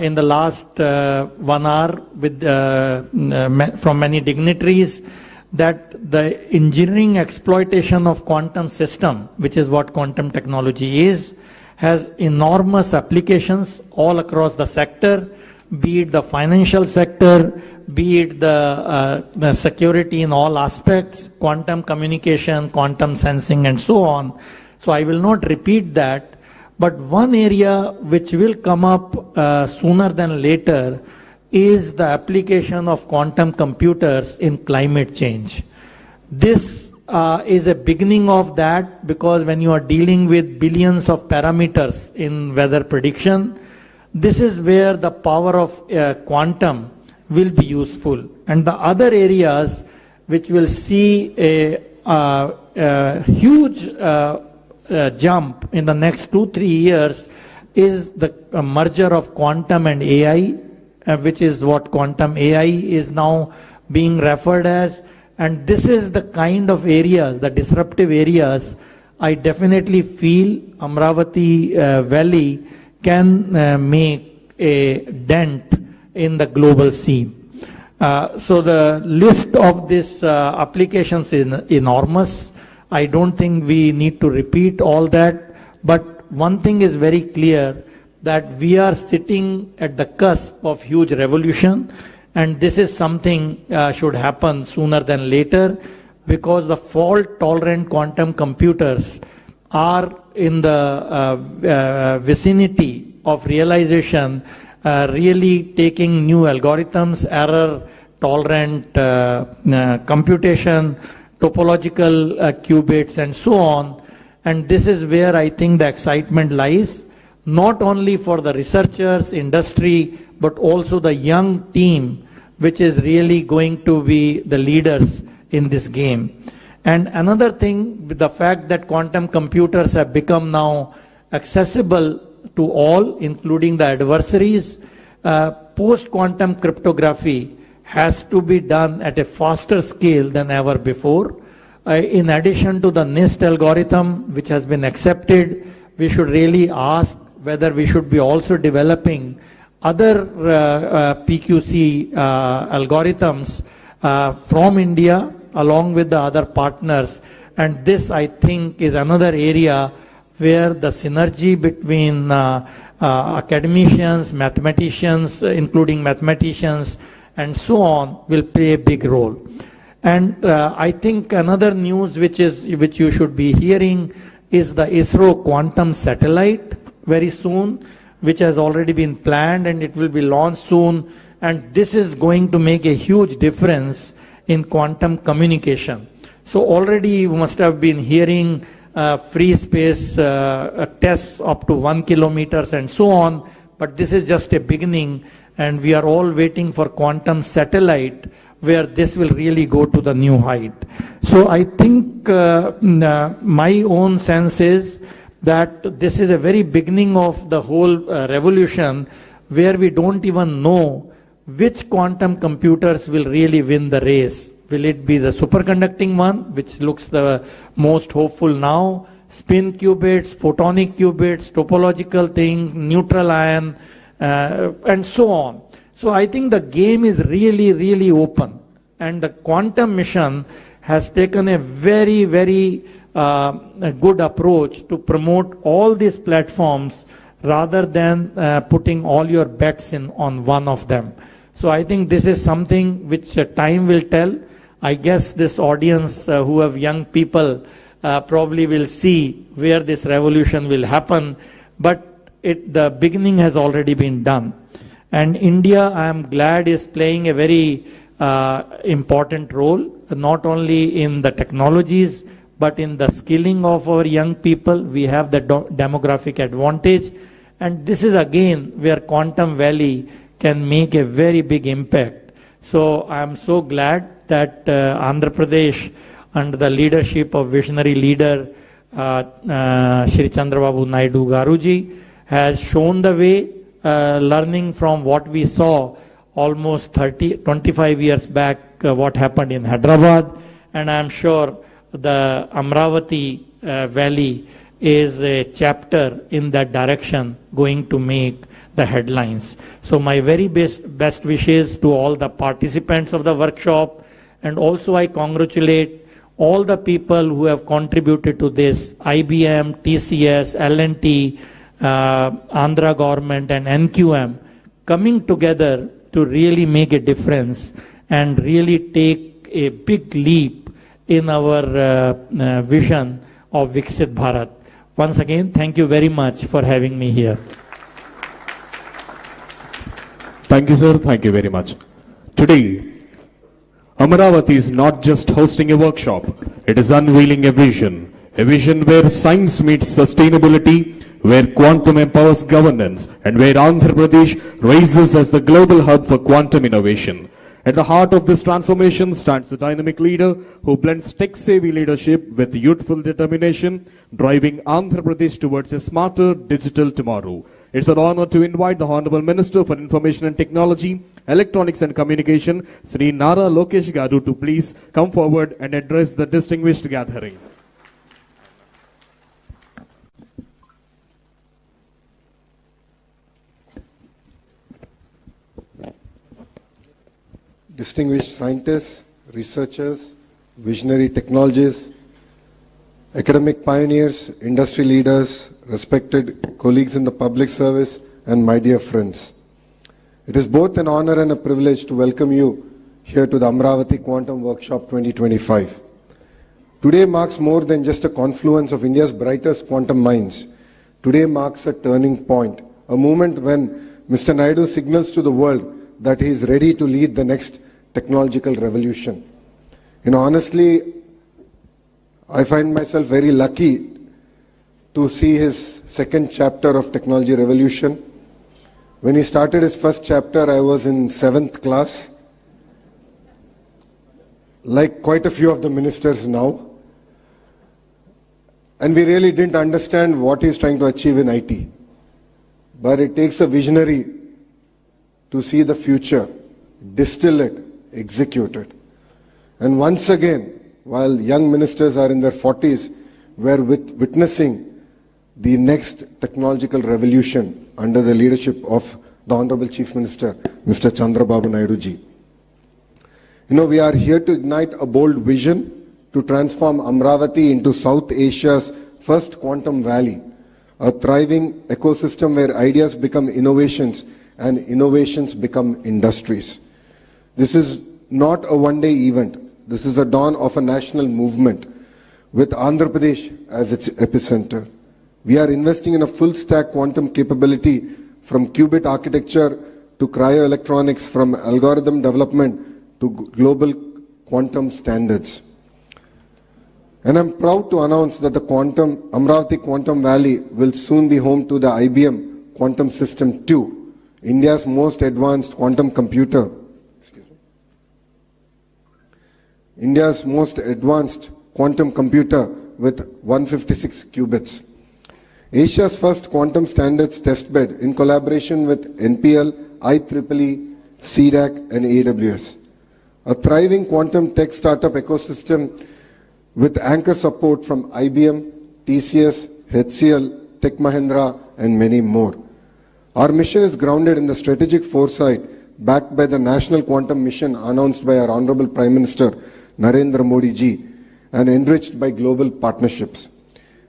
in the last 1 hour from many dignitaries that the engineering exploitation of quantum system, which is what quantum technology is, has enormous applications all across the sector, be it the financial sector, be it the security in all aspects, quantum communication, quantum sensing, and so on. So I will not repeat that. But one area which will come up sooner than later is the application of quantum computers in climate change. This is a beginning of that, because when you are dealing with billions of parameters in weather prediction, this is where the power of quantum will be useful. And the other areas which will see a huge jump in the next 2-3 years is the merger of quantum and AI, which is what quantum AI is now being referred as. And this is the kind of areas, the disruptive areas, I definitely feel Amravati Valley can make a dent in the global scene. So the list of these applications is enormous. I don't think we need to repeat all that, but one thing is very clear, that we are sitting at the cusp of huge revolution, and this is something should happen sooner than later, because the fault-tolerant quantum computers are in the vicinity of realization, really taking new algorithms, error-tolerant computation, topological qubits, and so on. And this is where I think the excitement lies, not only for the researchers, industry, but also the young team, which is really going to be the leaders in this game. And another thing, with the fact that quantum computers have become now accessible to all, including the adversaries, post-quantum cryptography has to be done at a faster scale than ever before. In addition to the NIST algorithm, which has been accepted, we should really ask whether we should be also developing other PQC algorithms from India along with the other partners. And this, I think, is another area where the synergy between academicians, mathematicians, including mathematicians, and so on, will play a big role. And I think another news which you should be hearing is the ISRO quantum satellite very soon, which has already been planned and it will be launched soon. And this is going to make a huge difference in quantum communication. So already you must have been hearing free space tests up to 1 kilometer and so on, but this is just a beginning, and we are all waiting for quantum satellite, where this will really go to the new height. So I think my own sense is that this is a very beginning of the whole revolution, where we don't even know which quantum computers will really win the race. Will it be the superconducting one, which looks the most hopeful now, spin qubits, photonic qubits, topological thing, neutral ion, and so on. So I think the game is really, really open. And the quantum mission has taken a very, very a good approach to promote all these platforms rather than putting all your bets in on one of them. So I think this is something which time will tell. I guess this audience who have young people probably will see where this revolution will happen, but the beginning has already been done. And India, I am glad, is playing a very important role, not only in the technologies, but in the skilling of our young people. We have the demographic advantage. And this is again where Quantum Valley can make a very big impact. So I am so glad that Andhra Pradesh, under the leadership of visionary leader Shri Chandrababu Naidu Garuji, has shown the way, learning from what we saw almost 25 years back, what happened in Hyderabad. And I am sure the Amravati Valley is a chapter in that direction going to make the headlines. So my very best wishes to all the participants of the workshop, and also I congratulate all the people who have contributed to this, IBM, TCS, L&T, Andhra government and NQM, coming together to really make a difference and really take a big leap in our vision of Viksit Bharat. Once again, thank you very much for having me here. Thank you, sir. Thank you very much. Today, Amaravati is not just hosting a workshop, it is unveiling a vision where science meets sustainability, where quantum empowers governance, and where Andhra Pradesh rises as the global hub for quantum innovation. At the heart of this transformation stands a dynamic leader who blends tech-savvy leadership with youthful determination, driving Andhra Pradesh towards a smarter digital tomorrow. It's an honor to invite the Honorable Minister for Information and Technology, Electronics and Communication, Sri Nara Lokesh Garu, to please come forward and address the distinguished gathering. Distinguished scientists, researchers, visionary technologists, academic pioneers, industry leaders, respected colleagues in the public service, and my dear friends. It is both an honor and a privilege to welcome you here to the Amaravati Quantum Workshop 2025. Today marks more than just a confluence of India's brightest quantum minds. Today marks a turning point, a moment when Mr. Naidu signals to the world that he is ready to lead the next technological revolution. Honestly, I find myself very lucky to see his second chapter of technology revolution. When he started his first chapter, I was in 7th class, like quite a few of the ministers now. And we really didn't understand what he's trying to achieve in IT. But it takes a visionary to see the future, distill it, execute it. And once again, while young ministers are in their 40s, we're witnessing the next technological revolution under the leadership of the Honorable Chief Minister, Mr. Chandrababu Naidu ji. We are here to ignite a bold vision to transform Amaravati into South Asia's first quantum valley, a thriving ecosystem where ideas become innovations and innovations become industries. This is not a one-day event. This is a dawn of a national movement with Andhra Pradesh as its epicenter. We are investing in a full-stack quantum capability from qubit architecture to cryoelectronics, from algorithm development to global quantum standards. And I'm proud to announce that the Amaravati Quantum Valley will soon be home to the IBM Quantum System 2, India's most advanced quantum computer. India's most advanced quantum computer with 156 qubits. Asia's first quantum standards testbed in collaboration with NPL, IEEE, CDAC and AWS. A thriving quantum tech startup ecosystem with anchor support from IBM, TCS, HCL, Tech Mahindra and many more. Our mission is grounded in the strategic foresight backed by the National Quantum Mission announced by our Honorable Prime Minister Narendra Modi ji and enriched by global partnerships.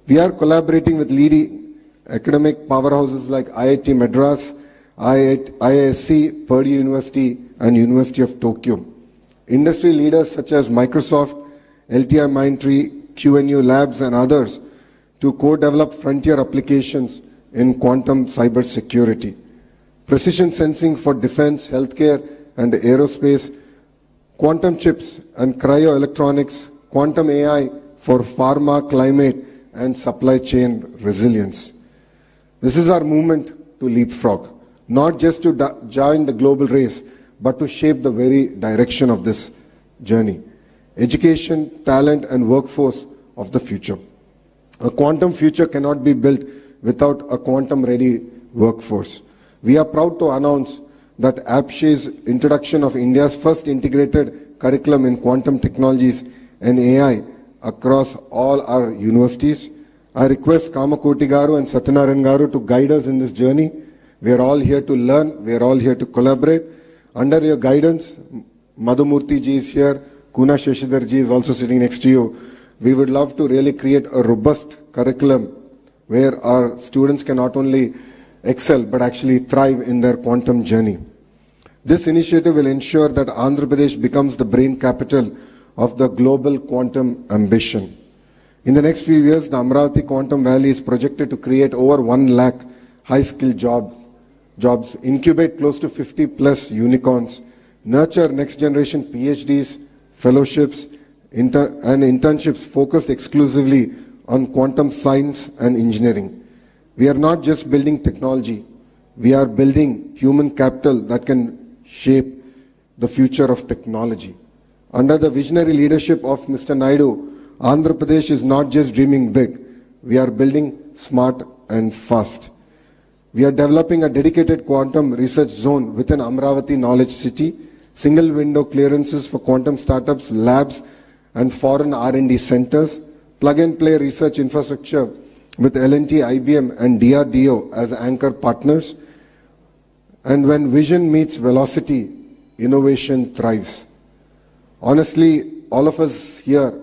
We are collaborating with leading academic powerhouses like IIT Madras, IISc, Purdue University and University of Tokyo. Industry leaders such as Microsoft, LTI Mindtree, QNU Labs and others to co-develop frontier applications in quantum cybersecurity. Precision sensing for defense, healthcare and aerospace, quantum chips and cryoelectronics, quantum AI for pharma, climate and supply chain resilience. This is our movement to leapfrog, not just to join the global race, but to shape the very direction of this journey. Education, talent and workforce of the future. A quantum future cannot be built without a quantum-ready workforce. We are proud to announce that APSHE's introduction of India's first integrated curriculum in quantum technologies and AI across all our universities, I request Kamakoti Garu and Satyanarayan Garu to guide us in this journey. We are all here to learn. We are all here to collaborate. Under your guidance, Madhumurthy ji is here. Kuna Sheshidhar ji is also sitting next to you. We would love to really create a robust curriculum where our students can not only excel but actually thrive in their quantum journey. This initiative will ensure that Andhra Pradesh becomes the brain capital of the global quantum ambition. In the next few years, the Amravati Quantum Valley is projected to create over 1 lakh high-skilled jobs, incubate close to 50 plus unicorns, nurture next-generation PhDs, fellowships, and internships focused exclusively on quantum science and engineering. We are not just building technology, we are building human capital that can shape the future of technology. Under the visionary leadership of Mr. Naidu, Andhra Pradesh is not just dreaming big, we are building smart and fast. We are developing a dedicated quantum research zone within Amravati Knowledge City, single window clearances for quantum startups, labs and foreign R&D centers, plug-and-play research infrastructure with L&T, IBM and DRDO as anchor partners. And when vision meets velocity, innovation thrives. Honestly, all of us here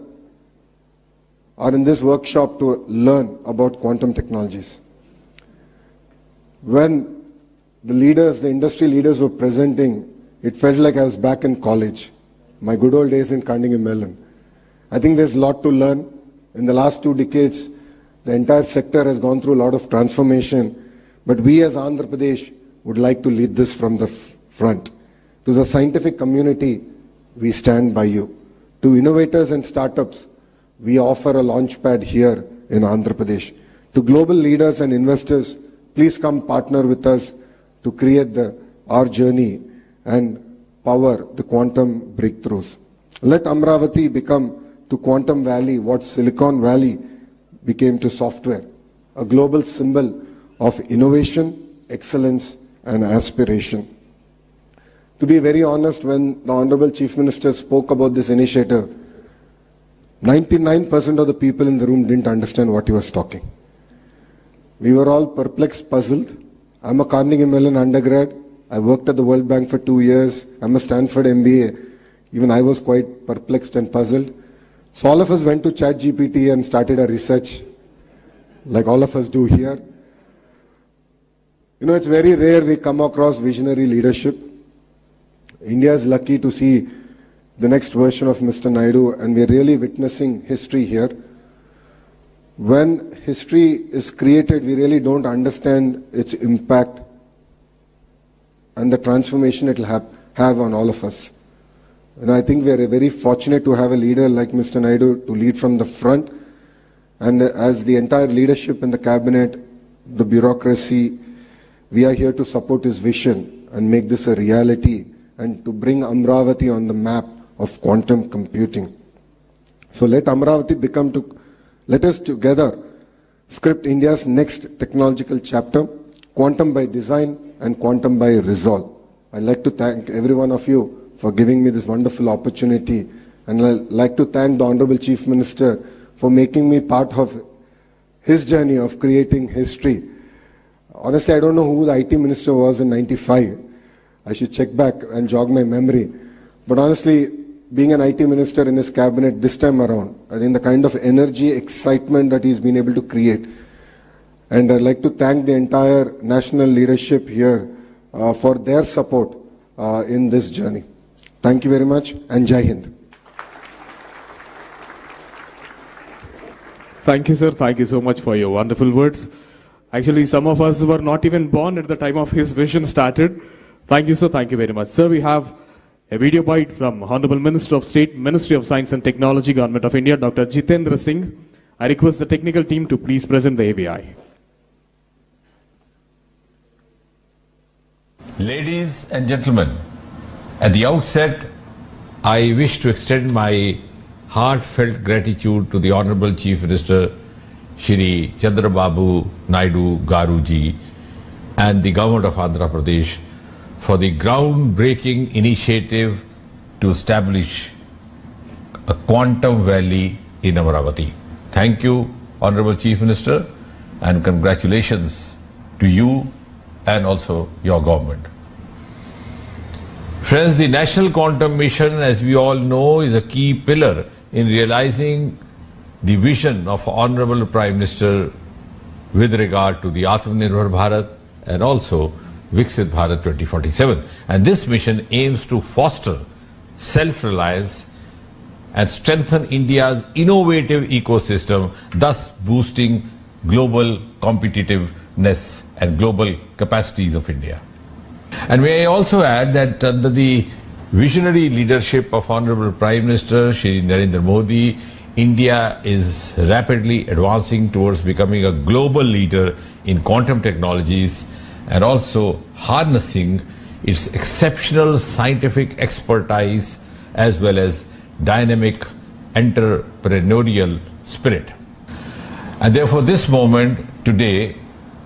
are in this workshop to learn about quantum technologies. When the industry leaders were presenting, it felt like I was back in college, my good old days in Carnegie Mellon. I think there's a lot to learn. In the last 2 decades, the entire sector has gone through a lot of transformation, but we as Andhra Pradesh would like to lead this from the front. To the scientific community, we stand by you. To innovators and startups, we offer a launchpad here in Andhra Pradesh. To global leaders and investors, please come partner with us to create our journey and power the quantum breakthroughs. Let Amravati become to Quantum Valley what Silicon Valley became to software, a global symbol of innovation, excellence and aspiration. To be very honest, when the Honorable Chief Minister spoke about this initiative, 99% of the people in the room didn't understand what he was talking. We were all perplexed, puzzled. I'm a Carnegie Mellon undergrad. I worked at the World Bank for 2 years. I'm a Stanford MBA. Even I was quite perplexed and puzzled. So all of us went to ChatGPT and started a research, like all of us do here. You know, it's very rare we come across visionary leadership. India is lucky to see the next version of Mr. Naidu, and we're really witnessing history here. When history is created, we really don't understand its impact and the transformation it will have on all of us. And I think we are very fortunate to have a leader like Mr. Naidu to lead from the front. And as the entire leadership in the cabinet, the bureaucracy, we are here to support his vision and make this a reality and to bring Amravati on the map of quantum computing. So let Amravati let us together script India's next technological chapter, quantum by design and quantum by resolve. I'd like to thank every one of you for giving me this wonderful opportunity, and I'd like to thank the Honorable Chief Minister for making me part of his journey of creating history. Honestly, I don't know who the IT Minister was in '95. I should check back and jog my memory. But honestly, being an IT Minister in his cabinet this time around, I think the kind of energy, excitement that he's been able to create. And I'd like to thank the entire national leadership here for their support in this journey. Thank you very much, and Jai Hind. Thank you, sir. Thank you so much for your wonderful words. Actually, some of us were not even born at the time of his vision started. Thank you, sir. Thank you very much. Sir, we have a video bite from Honorable Minister of State, Ministry of Science and Technology, Government of India, Dr. Jitendra Singh. I request the technical team to please present the ABI. Ladies and gentlemen, at the outset, I wish to extend my heartfelt gratitude to the Honorable Chief Minister, Shri Chandrababu Naidu Garuji, and the Government of Andhra Pradesh for the groundbreaking initiative to establish a quantum valley in Amravati. Thank you Honorable Chief Minister, and congratulations to you and also your government. Friends, the National Quantum Mission, as we all know, is a key pillar in realizing the vision of Honorable Prime Minister with regard to the Atmanirbhar Bharat and also Viksit Bharat 2047. And this mission aims to foster self-reliance and strengthen India's innovative ecosystem, thus boosting global competitiveness and global capacities of India. And may I also add that under the visionary leadership of Honorable Prime Minister Shri Narendra Modi, India is rapidly advancing towards becoming a global leader in quantum technologies and also harnessing its exceptional scientific expertise as well as dynamic entrepreneurial spirit. And therefore this moment today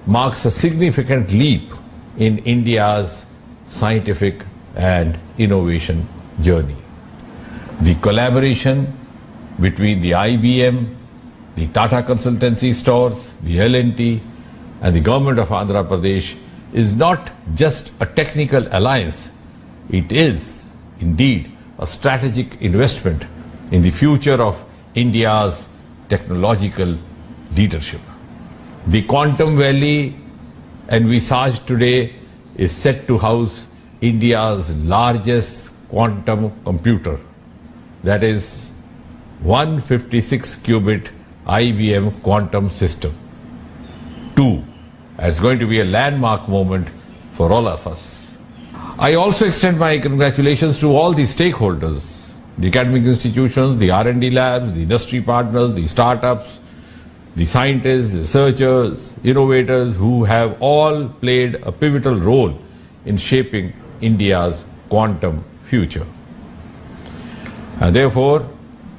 marks a significant leap in India's scientific and innovation journey. The collaboration between the IBM, the Tata Consultancy Stores, the L&T and the government of Andhra Pradesh is not just a technical alliance, it is indeed a strategic investment in the future of India's technological leadership. The Quantum Valley envisaged today is set to house India's largest quantum computer, that is 156-qubit IBM quantum system. It's going to be a landmark moment for all of us. I also extend my congratulations to all the stakeholders, the academic institutions, the R&D labs, the industry partners, the startups, the scientists, researchers, innovators who have all played a pivotal role in shaping India's quantum future. And therefore,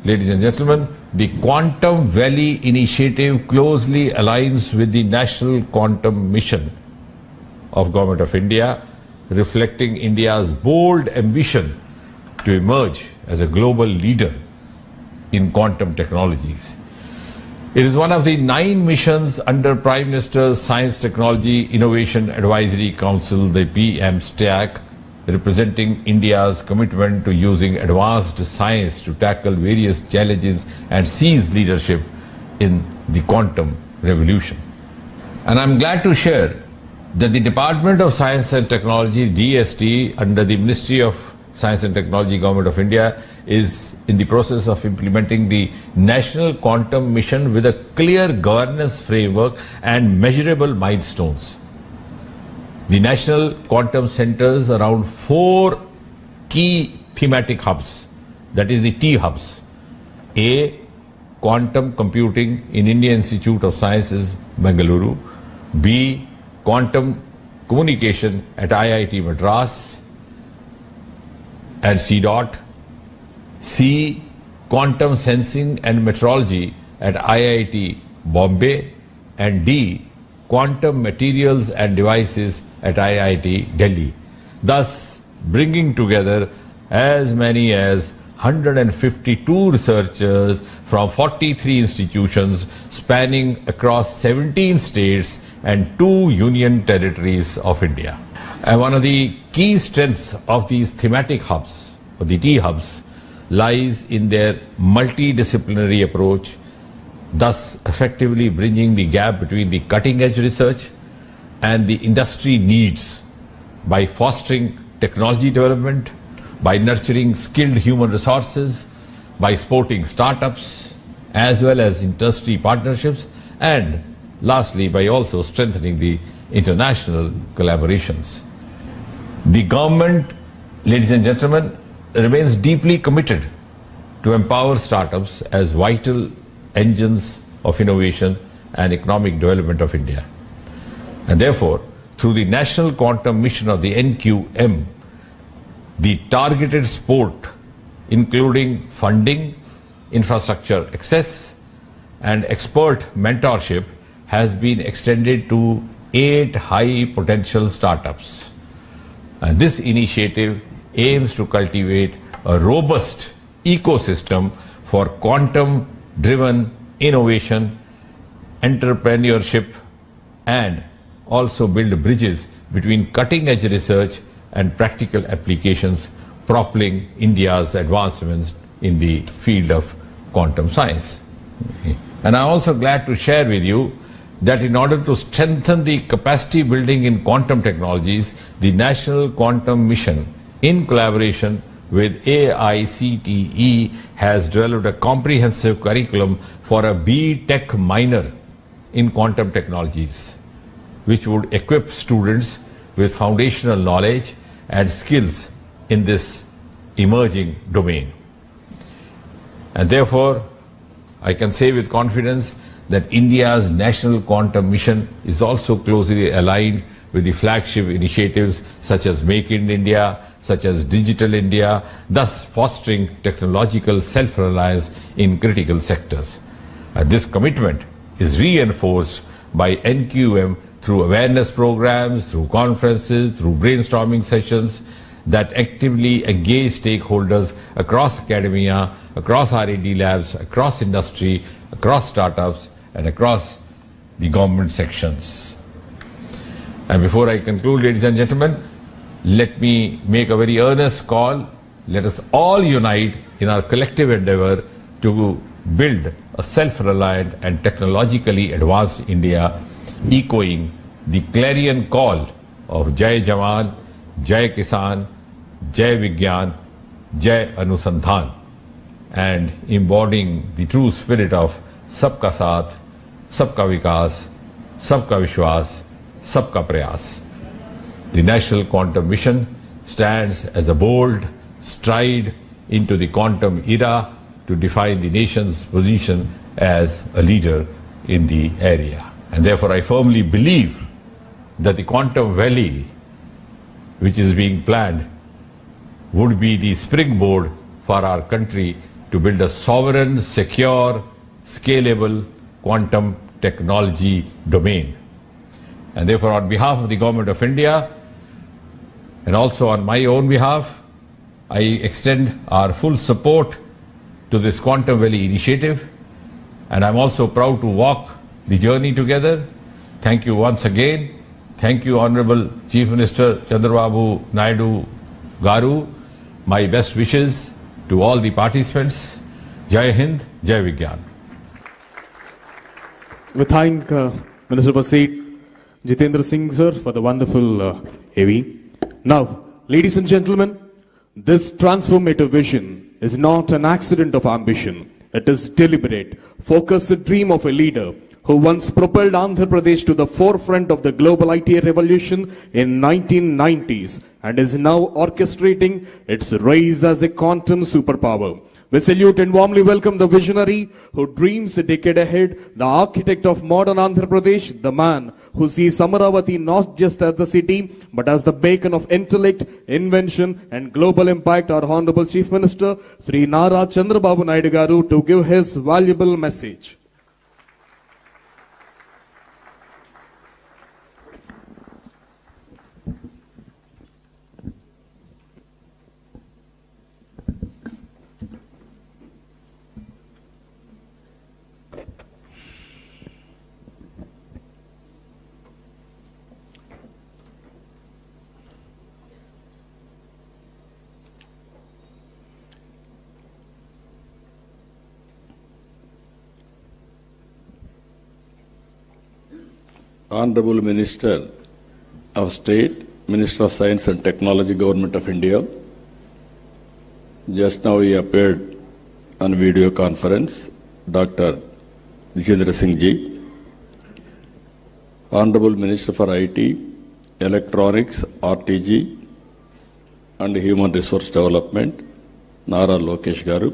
ladies and gentlemen, the Quantum Valley initiative closely aligns with the National Quantum Mission of Government of India, reflecting India's bold ambition to emerge as a global leader in quantum technologies. It is one of the 9 missions under Prime Minister's Science Technology Innovation Advisory Council, the PM STAC, representing India's commitment to using advanced science to tackle various challenges and seize leadership in the quantum revolution. And I'm glad to share that the Department of Science and Technology, DST, under the Ministry of Science and Technology, Government of India, is in the process of implementing the National Quantum Mission with a clear governance framework and measurable milestones. The National Quantum centers around 4 key thematic hubs, that is the T hubs. A, quantum computing in Indian Institute of Sciences, Bengaluru. B, quantum communication at IIT Madras and C. C, quantum sensing and metrology at IIT Bombay. And D, quantum materials and devices at IIT Delhi, thus bringing together as many as 152 researchers from 43 institutions spanning across 17 states and 2 union territories of India. And one of the key strengths of these thematic hubs, or the T hubs, lies in their multidisciplinary approach, thus effectively bridging the gap between the cutting-edge research and the industry needs by fostering technology development, by nurturing skilled human resources, by supporting startups, as well as industry partnerships, and lastly, by also strengthening the international collaborations. The government, ladies and gentlemen, remains deeply committed to empower startups as vital engines of innovation and economic development of India. And therefore, through the National Quantum Mission of the NQM, the targeted support, including funding, infrastructure access, and expert mentorship, has been extended to 8 high potential startups. And this initiative aims to cultivate a robust ecosystem for quantum driven innovation entrepreneurship, and also build bridges between cutting-edge research and practical applications, propelling India's advancements in the field of quantum science. And I'm also glad to share with you that in order to strengthen the capacity building in quantum technologies, the National Quantum Mission, in collaboration with AICTE, has developed a comprehensive curriculum for a B.Tech minor in quantum technologies, which would equip students with foundational knowledge and skills in this emerging domain. And therefore, I can say with confidence that India's National Quantum Mission is also closely aligned with the flagship initiatives such as Make in India, such as Digital India, thus fostering technological self-reliance in critical sectors. And this commitment is reinforced by NQM through awareness programs, through conferences, through brainstorming sessions that actively engage stakeholders across academia, across R&D labs, across industry, across startups, and across the government sections. And before I conclude, ladies and gentlemen, let me make a very earnest call. Let us all unite in our collective endeavor to build a self-reliant and technologically advanced India, echoing the clarion call of Jai Jawan, Jai Kisan, Jai Vigyan, Jai Anusandhan, and embodying the true spirit of Sabka Saath, Sabka Vikas, Sabka Vishwas, Sabka Prayas. The National Quantum Mission stands as a bold stride into the quantum era to define the nation's position as a leader in the area. And therefore, I firmly believe that the Quantum Valley, which is being planned, would be the springboard for our country to build a sovereign, secure, scalable quantum technology domain. And therefore, on behalf of the Government of India, and also on my own behalf, I extend our full support to this Quantum Valley initiative, and I'm also proud to walk the journey together. Thank you once again. Thank you, Honorable Chief Minister Chandrababu Naidu Garu. My best wishes to all the participants. Jai Hind, Jai Vigyan. We thank Minister for State Jitendra Singh sir for the wonderful AV. Now, ladies and gentlemen, this transformative vision is not an accident of ambition. It is deliberate, focused dream of a leader who once propelled Andhra Pradesh to the forefront of the global IT revolution in 1990s and is now orchestrating its rise as a quantum superpower. We salute and warmly welcome the visionary who dreams a decade ahead, the architect of modern Andhra Pradesh, the man who sees Amaravati not just as the city, but as the beacon of intellect, invention and global impact, our Honorable Chief Minister, Sri Nara Chandrababu Naidu Garu, to give his valuable message. Honorable Minister of State, Minister of Science and Technology, Government of India. Just now he appeared on video conference, Dr. Jitendra Singh Ji. Honorable Minister for IT, Electronics, RTG and Human Resource Development, Nara Lokesh Garu.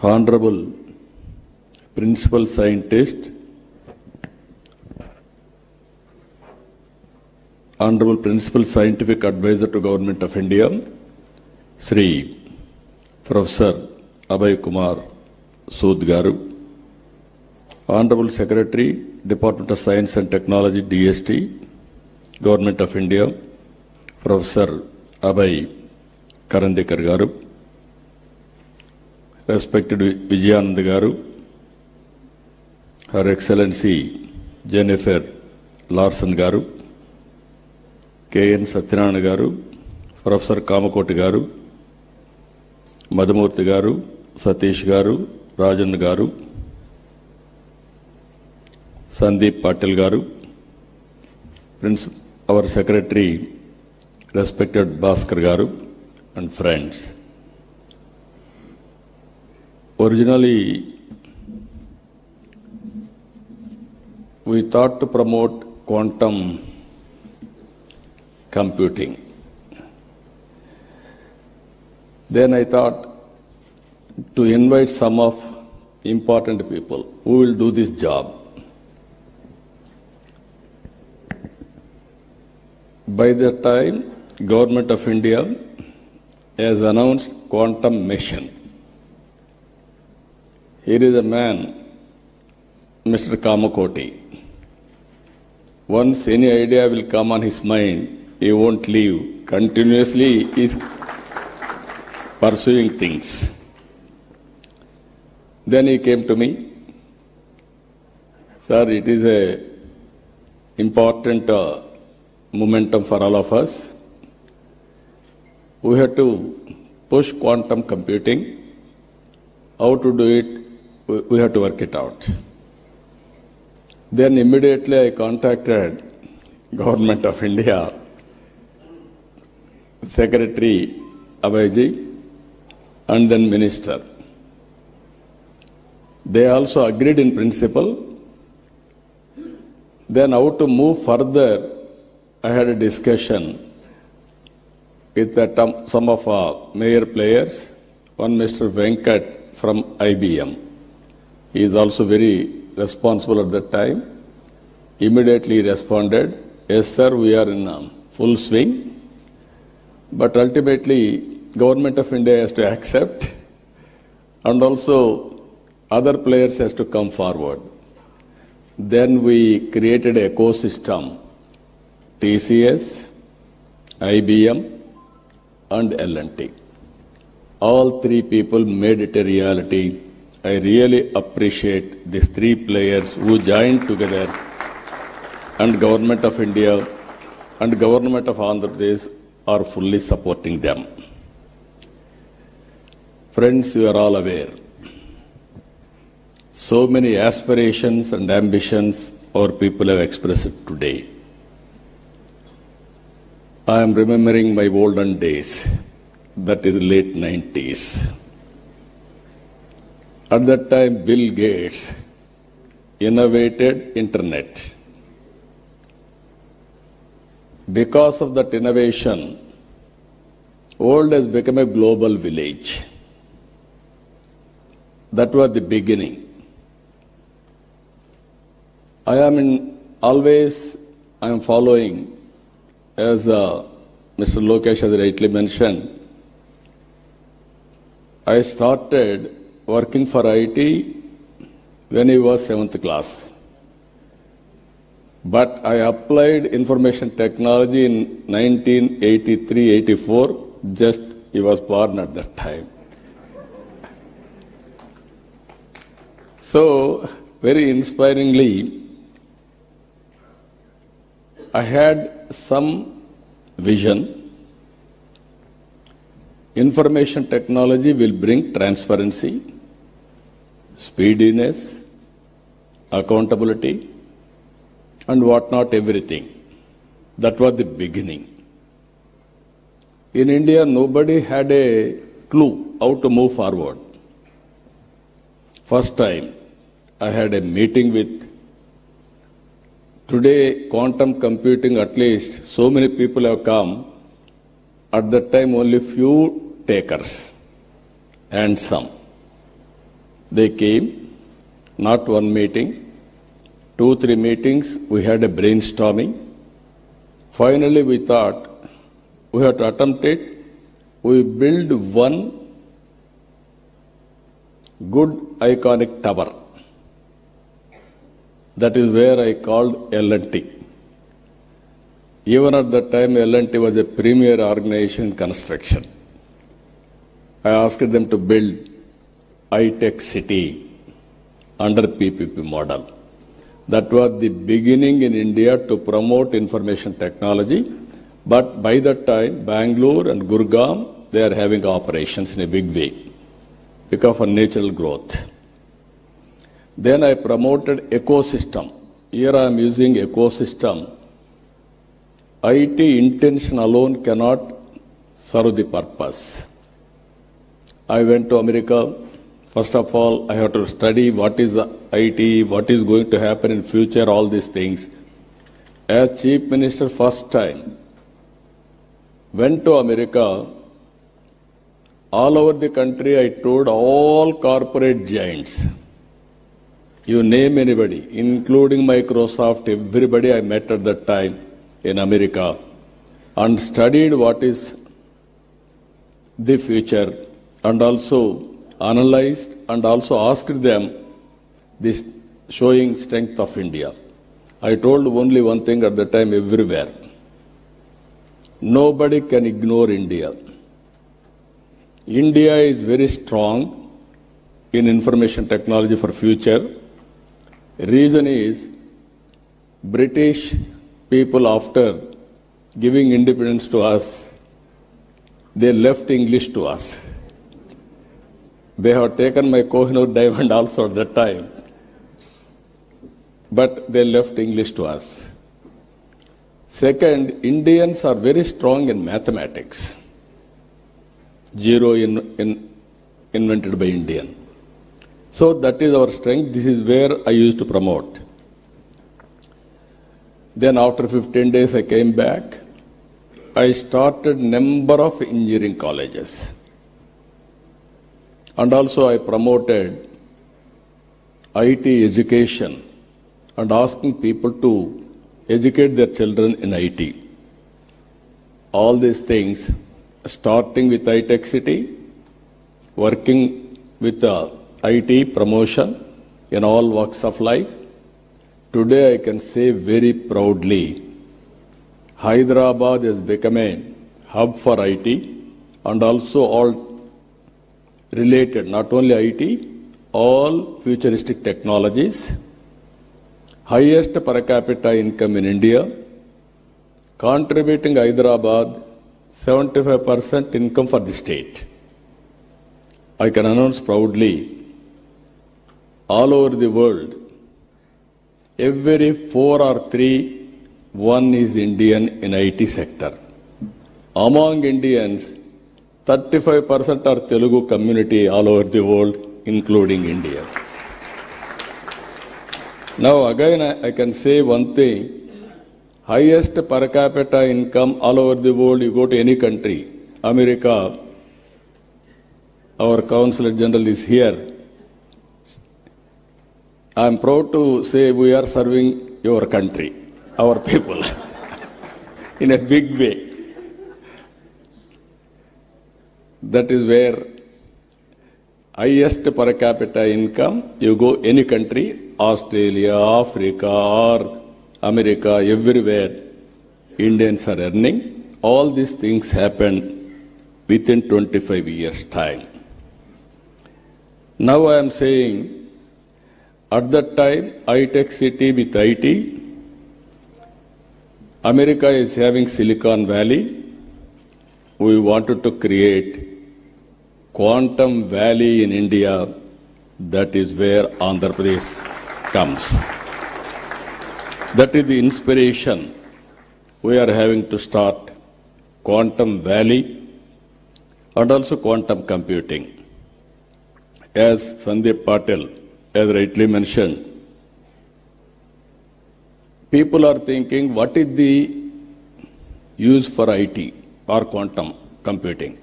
Honorable Principal Scientist, Honorable Principal Scientific Advisor to Government of India, Sri Professor Abhay Kumar Sood Garu. Honorable Secretary, Department of Science and Technology, DST, Government of India, Professor Abhay Karandekar Garu. Respected Vijayanand Garu, Her Excellency Jennifer Larson Garu, K.N. Satyanarayana Garu, Professor Kamakoti Garu, Madhamurthy Garu, Satish Garu, Rajan Garu, Sandeep Patil Garu, our Secretary, respected Bhaskar Garu, and friends. Originally, we thought to promote quantum computing. Then I thought to invite some of important people who will do this job. By that time, Government of India has announced quantum mission. Here is a man, Mr. Kamakoti. Once any idea will come on his mind, he won't leave. Continuously he is pursuing things. Then he came to me. Sir, it is a important momentum for all of us. We have to push quantum computing. How to do it? We have to work it out. Then immediately I contacted Government of India, Secretary Abhayji, and then Minister. They also agreed in principle. Then how to move further, I had a discussion with some of our major players. One Mr. Venkat from IBM. He is also very responsible at that time. Immediately responded, yes sir, we are in full swing. But ultimately, Government of India has to accept, and also other players has to come forward. Then we created an ecosystem, TCS, IBM, and L&T. All three people made it a reality. I really appreciate these three players who joined together, and Government of India and Government of Andhra Pradesh are fully supporting them. Friends, you are all aware. So many aspirations and ambitions our people have expressed today. I am remembering my olden days, that is late 90s. At that time, Bill Gates innovated internet. Because of that innovation, world has become a global village. That was the beginning. I am following, as Mr. Lokesh has rightly mentioned, I started working for IT when he was 7th class. But I applied information technology in 1983-84, just he was born at that time. So, very inspiringly, I had some vision. Information technology will bring transparency, speediness, accountability, and whatnot, everything. That was the beginning. In India, nobody had a clue how to move forward. First time, I had a meeting with, today quantum computing, at least so many people have come. At that time, only few takers and some. They came, not one meeting, 2-3 meetings, we had a brainstorming. Finally, we thought we have to attempt it. We build one good iconic tower. That is where I called L&T. Even at that time, L&T was a premier organization in construction. I asked them to build high-tech city under PPP model. That was the beginning in India to promote information technology. But by that time, Bangalore and Gurgaon, they are having operations in a big way because of natural growth. Then I promoted ecosystem. Here I am using ecosystem. IT intention alone cannot serve the purpose. I went to America. First of all, I have to study what is IT, what is going to happen in future, all these things. As Chief Minister, first time, went to America. All over the country, I toured all corporate giants. You name anybody, including Microsoft, everybody I met at that time in America, and studied what is the future, and also analyzed and also asked them this showing strength of India. I told only one thing at the time everywhere. Nobody can ignore India. India is very strong in information technology for future. Reason is British people, after giving independence to us, they left English to us. They have taken my Kohinoor diamond also at that time, but they left English to us. Second, Indians are very strong in mathematics. Zero invented by Indian. So that is our strength. This is where I used to promote. Then after 15 days I came back. I started number of engineering colleges. And also I promoted IT education and asking people to educate their children in IT. All these things, starting with iTech City, working with the IT promotion in all walks of life. Today I can say very proudly, Hyderabad has become a hub for IT and also all related, not only IT, all futuristic technologies. Highest per capita income in India, contributing Hyderabad 75% income for the state. I can announce proudly, all over the world, every 4 or 3, one is Indian in IT sector. Among Indians, 35% are Telugu community all over the world, including India. Now again I can say one thing, highest per capita income all over the world, you go to any country, America, our Consul General is here. I am proud to say we are serving your country, our people, in a big way. That is where highest per capita income, you go any country, Australia, Africa, or America, everywhere, Indians are earning. All these things happened within 25 years' time. Now I am saying, at that time, iTech City with IT, America is having Silicon Valley. We wanted to create Quantum Valley in India. That is where Andhra Pradesh comes. That is the inspiration. We are having to start Quantum Valley and also quantum computing. As Sandeep Patel has rightly mentioned, people are thinking, what is the use for IT or quantum computing?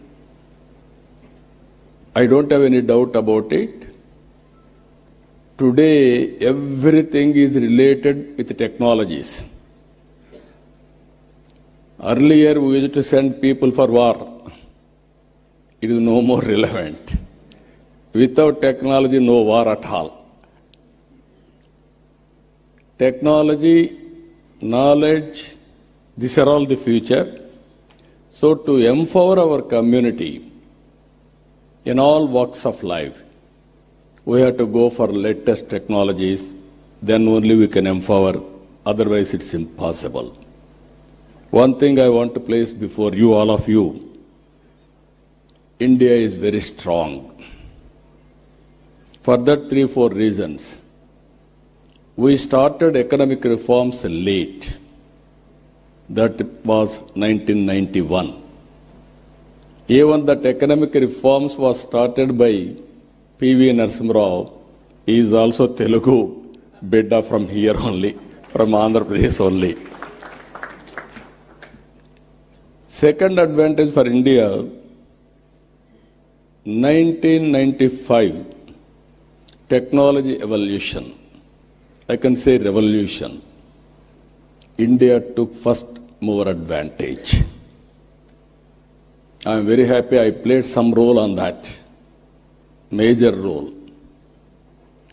I don't have any doubt about it. Today, everything is related with technologies. Earlier, we used to send people for war. It is no more relevant. Without technology, no war at all. Technology, knowledge, these are all the future. So to empower our community in all walks of life, we have to go for latest technologies then only we can empower, otherwise it's impossible. One thing I want to place before you, all of you, India is very strong. For that 3-4 reasons. We started economic reforms late. That was 1991. Even that economic reforms was started by P.V. Narasimha Rao. He is also Telugu, Bidda from here only, from Andhra Pradesh only. Second advantage for India, 1995, technology evolution. I can say revolution. India took first mover advantage. I am very happy I played some role on that, major role.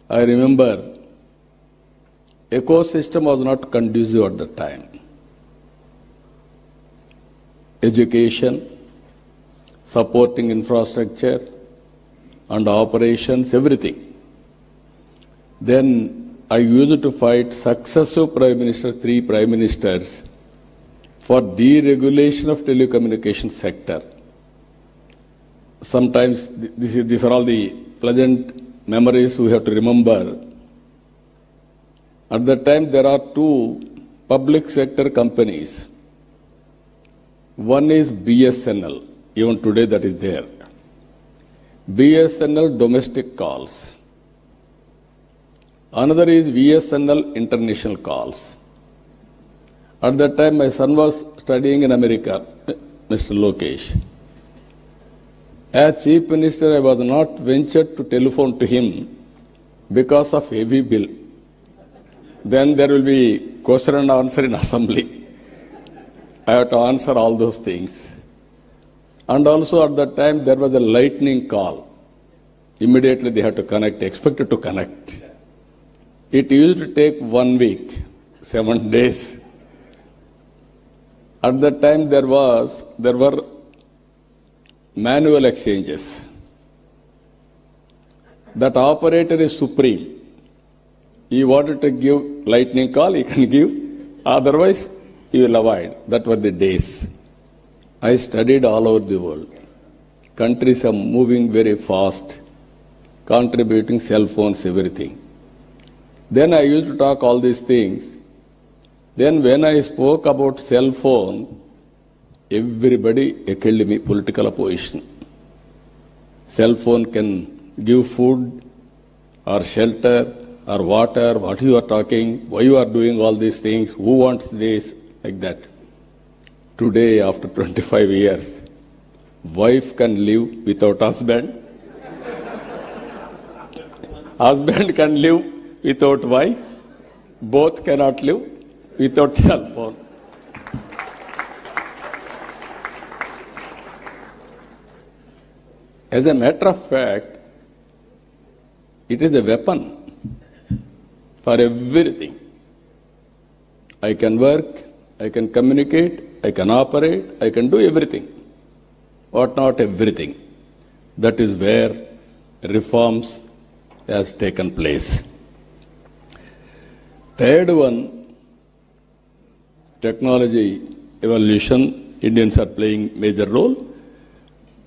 I remember ecosystem was not conducive at the time. Education, supporting infrastructure and operations, everything. Then I used to fight successive prime ministers, 3 prime ministers, for deregulation of telecommunication sector. Sometimes these are all the pleasant memories we have to remember. At that time, there are 2 public sector companies. One is BSNL, even today that is there. BSNL domestic calls. Another is VSNL international calls. At that time, my son was studying in America, Mr. Lokesh. As Chief Minister, I was not ventured to telephone to him because of heavy bill. Then there will be question and answer in assembly. I have to answer all those things. And also at that time, there was a lightning call. Immediately they had to connect, expected to connect. It used to take 1 week, 7 days. At that time, there were manual exchanges. That operator is supreme. He wanted to give lightning call, he can give. Otherwise, he will avoid. That were the days. I studied all over the world. Countries are moving very fast, contributing cell phones, everything. Then I used to talk all these things. Then when I spoke about cell phone, everybody killed me, political opposition. Cell phone can give food or shelter or water, what you are talking, why you are doing all these things, who wants this, like that. Today, after 25 years, wife can live without husband. Husband can live without wife. Both cannot live without cell phone. As a matter of fact, it is a weapon for everything. I can work, I can communicate, I can operate, I can do everything. But not everything. That is where reforms has taken place. Third one, technology evolution. Indians are playing major role.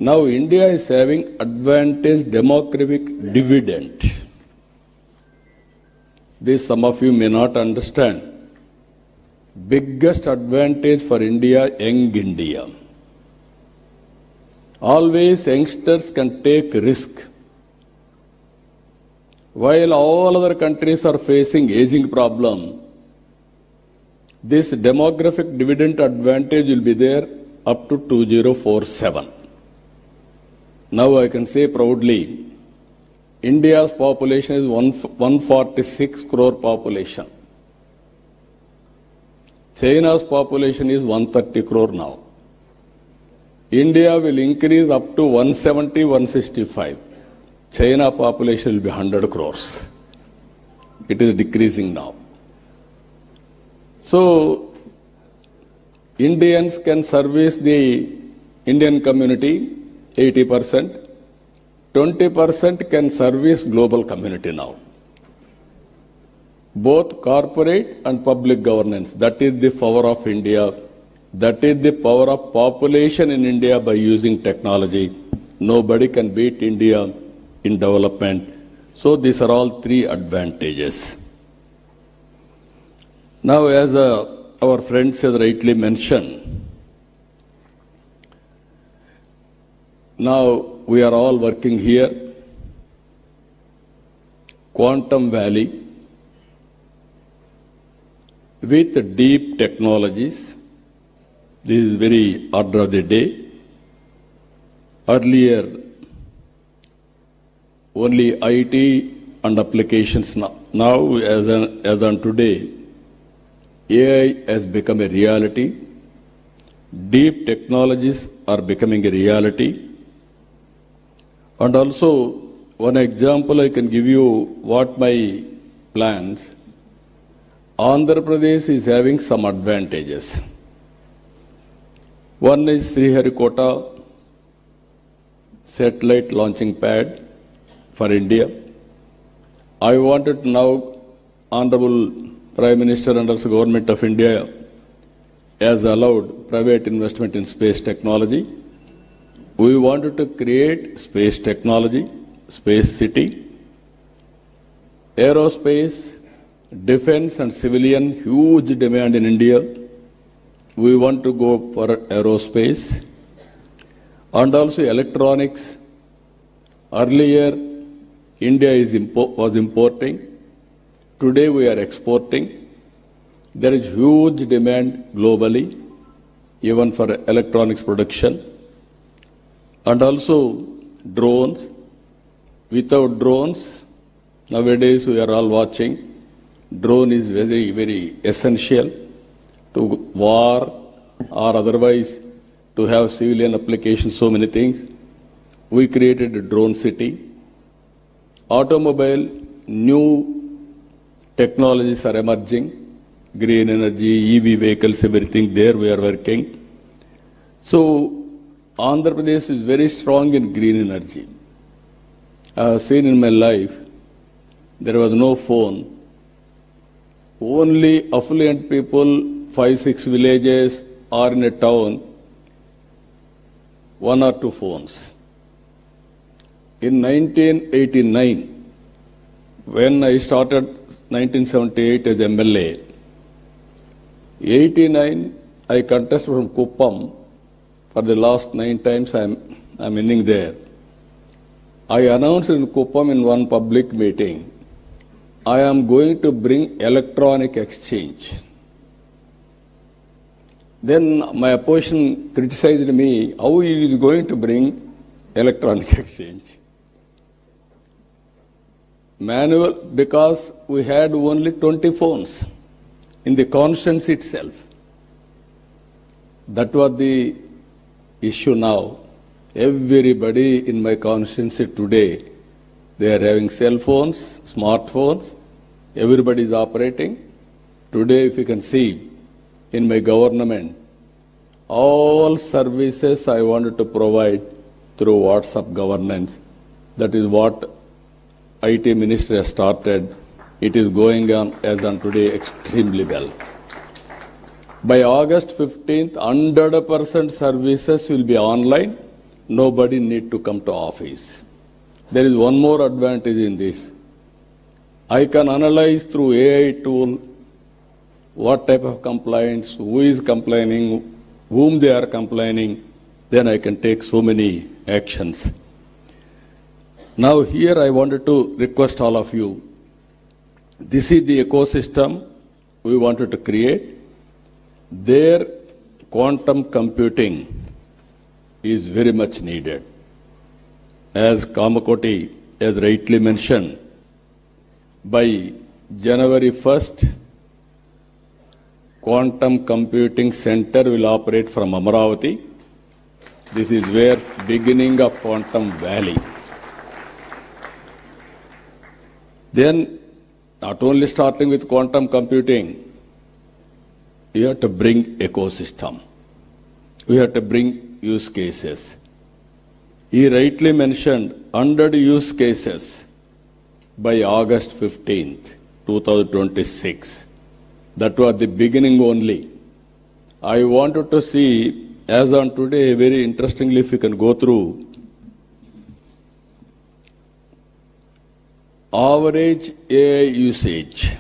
Now India is having advantage demographic dividend. This some of you may not understand. Biggest advantage for India, young India. Always youngsters can take risk. While all other countries are facing aging problem, this demographic dividend advantage will be there up to 2047. Now I can say proudly, India's population is 146 crore population. China's population is 130 crore now. India will increase up to 170, 165. China population will be 100 crores. It is decreasing now. So, Indians can service the Indian community 80%. 20% can service global community now. both corporate and public governance. That is the power of India. That is the power of population in India by using technology. Nobody can beat India in development. So these are all three advantages. Now, as our friends has rightly mentioned, now we are all working here. Quantum Valley with deep technologies. This is very order of the day. Earlier, only IT and applications. Now, as on today, AI has become a reality. Deep technologies are becoming a reality. And also, one example I can give you what my plans. Andhra Pradesh is having some advantages. One is Sriharikota satellite launching pad for India. I wanted now, Honorable Prime Minister and also Government of India has allowed private investment in space technology. We wanted to create space technology, space city, aerospace, defense and civilian, huge demand in India. We want to go for aerospace and also electronics. Earlier, India was importing. Today, we are exporting. There is huge demand globally, even for electronics production. And also drones. Without drones, nowadays we are all watching. Drone is very, very essential to war or otherwise to have civilian applications, so many things. We created a drone city. Automobile, new technologies are emerging. Green energy, EV vehicles, everything there we are working. So, Andhra Pradesh is very strong in green energy. I have seen in my life, there was no phone. Only affluent people, 5-6 villages or in a town, 1 or 2 phones. In 1989, when I started 1978 as MLA, 89 I contested from Kuppam. For the last 9 times I'm winning there. I announced in Kuppam in one public meeting, I am going to bring electronic exchange. Then my opposition criticized me, how he is going to bring electronic exchange? Manual, because we had only 20 phones in the constituency itself. That was the issue now. Everybody in my constituency today, they are having cell phones, smartphones, everybody is operating. Today, if you can see, in my government, all services I wanted to provide through WhatsApp governance. That is what IT Ministry has started. It is going on as on today extremely well. By August 15th, 100% services will be online. Nobody need to come to office. There is one more advantage in this. I can analyze through AI tool what type of complaints, who is complaining, whom they are complaining. Then I can take so many actions. Now here I wanted to request all of you. This is the ecosystem we wanted to create. There, quantum computing is very much needed. As Kamakoti has rightly mentioned, by January 1st, Quantum Computing Center will operate from Amaravati. This is where beginning of Quantum Valley. Then, not only starting with quantum computing, you have to bring ecosystem. We have to bring use cases. He rightly mentioned 100 use cases by August 15th, 2026. That was the beginning only. I wanted to see, as on today, very interestingly, if you can go through average AI usage.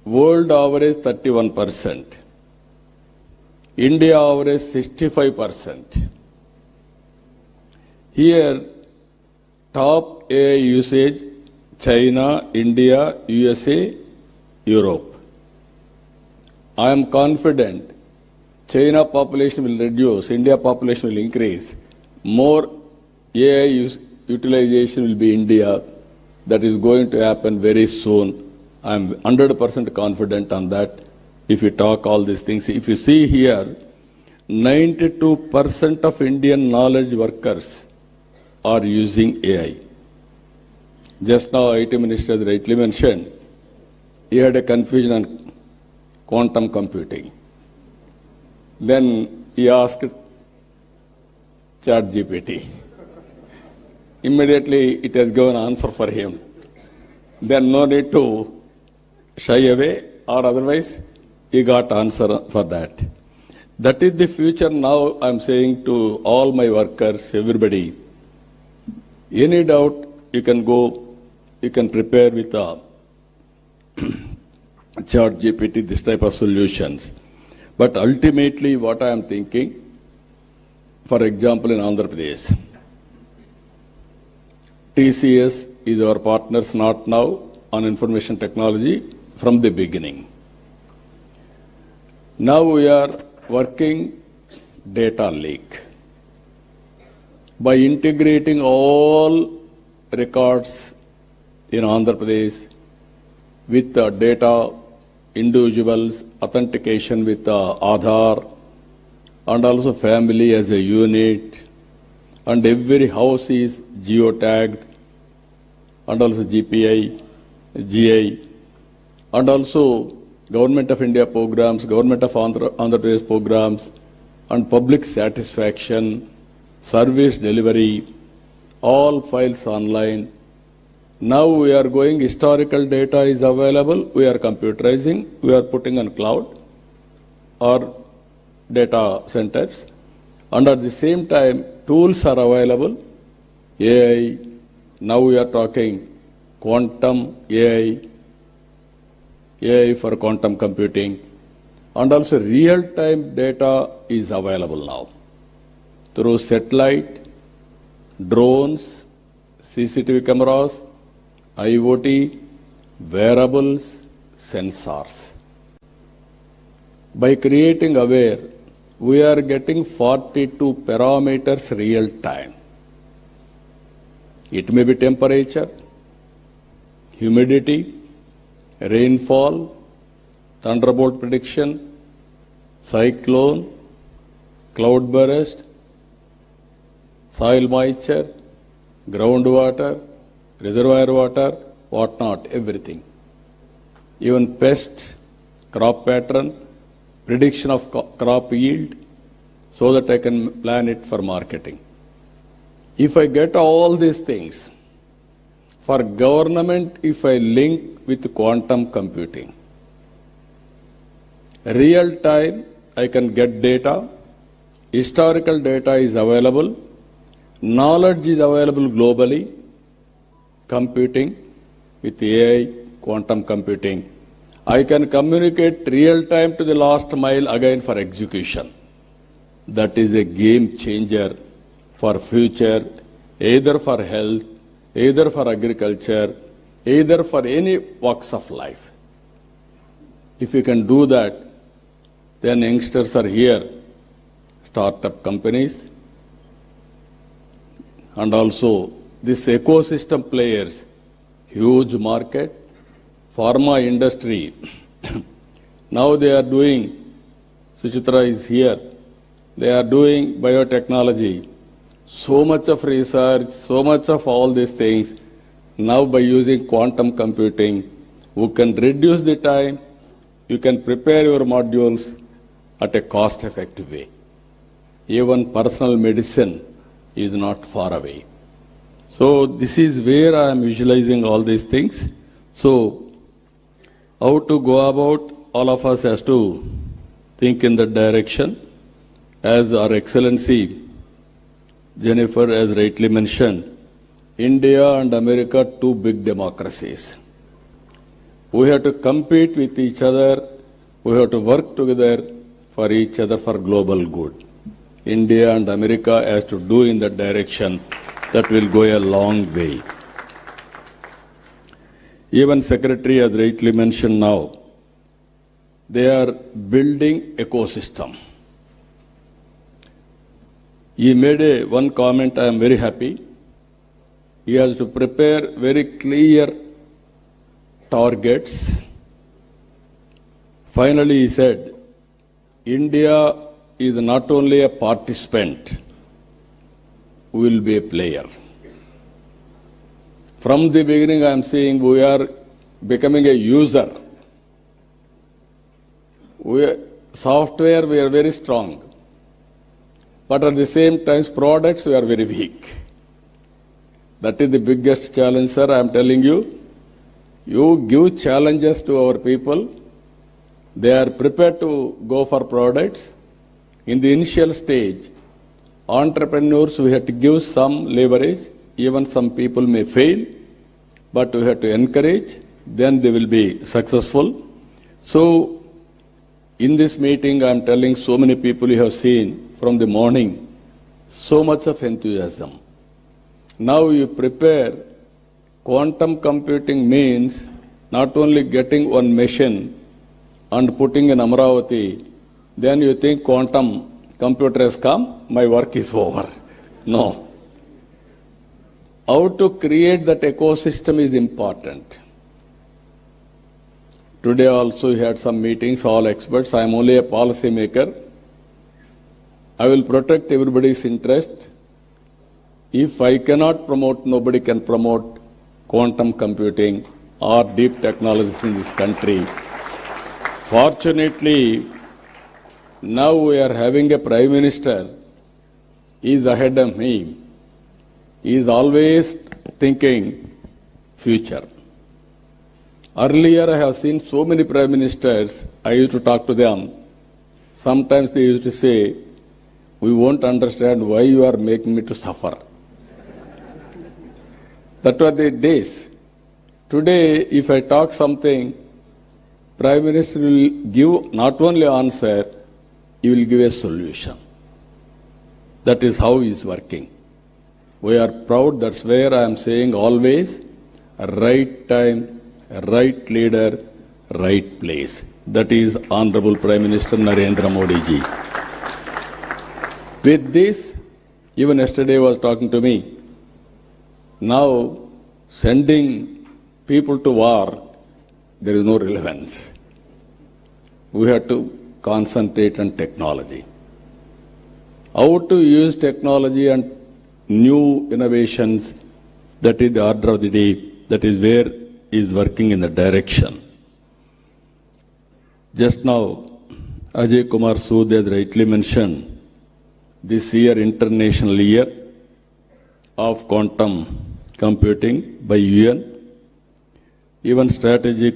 World average 31%. India average 65%. Here, top AI usage, China, India, USA, Europe. I am confident China population will reduce, India population will increase. More AI utilization will be India. That is going to happen very soon. I am 100% confident on that. If you talk all these things, if you see here, 92% of Indian knowledge workers are using AI. Just now, IT Minister has rightly mentioned, he had a confusion on quantum computing. Then he asked ChatGPT. Immediately, it has given answer for him. Then no need to shy away, or otherwise, he got answer for that. That is the future now. I'm saying to all my workers, everybody, any doubt, you can go, you can prepare with a ChatGPT, this type of solutions. But ultimately, what I am thinking, for example, in Andhra Pradesh, TCS is our partners not now on information technology from the beginning. Now we are working data lake. By integrating all records in Andhra Pradesh with the data, individuals, authentication with Aadhaar, and also family as a unit, and every house is geotagged, and also GPI, GI, and also Government of India programs, Government of Andhra Pradesh programs, and public satisfaction, service delivery, all files online. Now we are going, historical data is available, we are computerizing, we are putting on cloud or data centers, and at the same time, tools are available, AI, now we are talking quantum AI, AI for quantum computing, and also real-time data is available now through satellite, drones, CCTV cameras, IoT, wearables, sensors. By creating aware, we are getting 42 parameters real time. It may be temperature, humidity, rainfall, thunderbolt prediction, cyclone, cloud burst, soil moisture, groundwater, reservoir water, whatnot, everything. Even pest, crop pattern, prediction of crop yield, so that I can plan it for marketing. If I get all these things, for government, if I link with quantum computing, real time, I can get data, historical data is available, knowledge is available globally, computing with AI, quantum computing. I can communicate real time to the last mile again for execution. That is a game changer for future, either for health, either for agriculture, either for any walks of life. If you can do that, then youngsters are here, startup companies, and also this ecosystem players, huge market, pharma industry. Now they are doing, Suchitra is here, they are doing biotechnology, so much of research, so much of all these things. Now by using quantum computing, we can reduce the time, you can prepare your modules at a cost-effective way. Even personal medicine is not far away. So this is where I am visualizing all these things. So, how to go about, all of us has to think in that direction. As Our Excellency Jennifer has rightly mentioned, India and America, two big democracies. We have to compete with each other. We have to work together for each other for global good. India and America has to do in that direction. That will go a long way. Even Secretary has rightly mentioned now, they are building ecosystem. He made one comment, I am very happy. He has to prepare very clear targets. Finally, he said, India is not only a participant, we will be a player. From the beginning, I am saying we are becoming a user. Software, we are very strong. But at the same time, products, we are very weak. That is the biggest challenge, sir. I am telling you. You give challenges to our people. They are prepared to go for products. In the initial stage, entrepreneurs, we have to give some leverage. Even some people may fail, but we have to encourage. Then they will be successful. So, in this meeting, I am telling so many people you have seen from the morning, so much of enthusiasm. Now you prepare. Quantum computing means not only getting one machine and putting in Amravati, then you think quantum computer has come, my work is over. No. How to create that ecosystem is important. Today also we had some meetings, all experts. I am only a policy maker. I will protect everybody's interest. If I cannot promote, nobody can promote quantum computing or deep technologies in this country. Fortunately, now we are having a Prime Minister. He is ahead of me. He is always thinking future. Earlier, I have seen so many Prime Ministers, I used to talk to them. Sometimes they used to say, we won't understand why you are making me to suffer. That were the days. Today, if I talk something, Prime Minister will give not only answer, he will give a solution. That is how he is working. We are proud, that's where I am saying always, right time, right leader, right place. That is Honorable Prime Minister Narendra Modi ji. With this, even yesterday was talking to me, now sending people to war, there is no relevance. We have to concentrate on technology. How to use technology and new innovations, that is the order of the day, that is where he is working in the direction. Just now, Ajay Kumar Sood has rightly mentioned, this year, International Year of Quantum Computing by UN, even strategic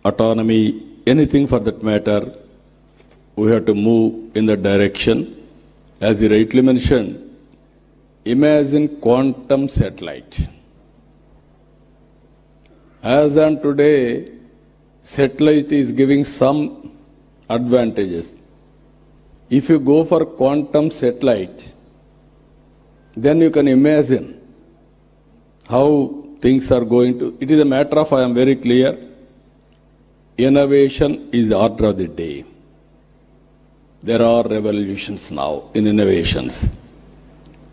autonomy, anything for that matter, we have to move in that direction. As he rightly mentioned, imagine quantum satellite. As on today, satellite is giving some advantages. If you go for quantum satellite, then you can imagine how things are going to. It is a matter of, I am very clear, innovation is the order of the day. There are revolutions now in innovations.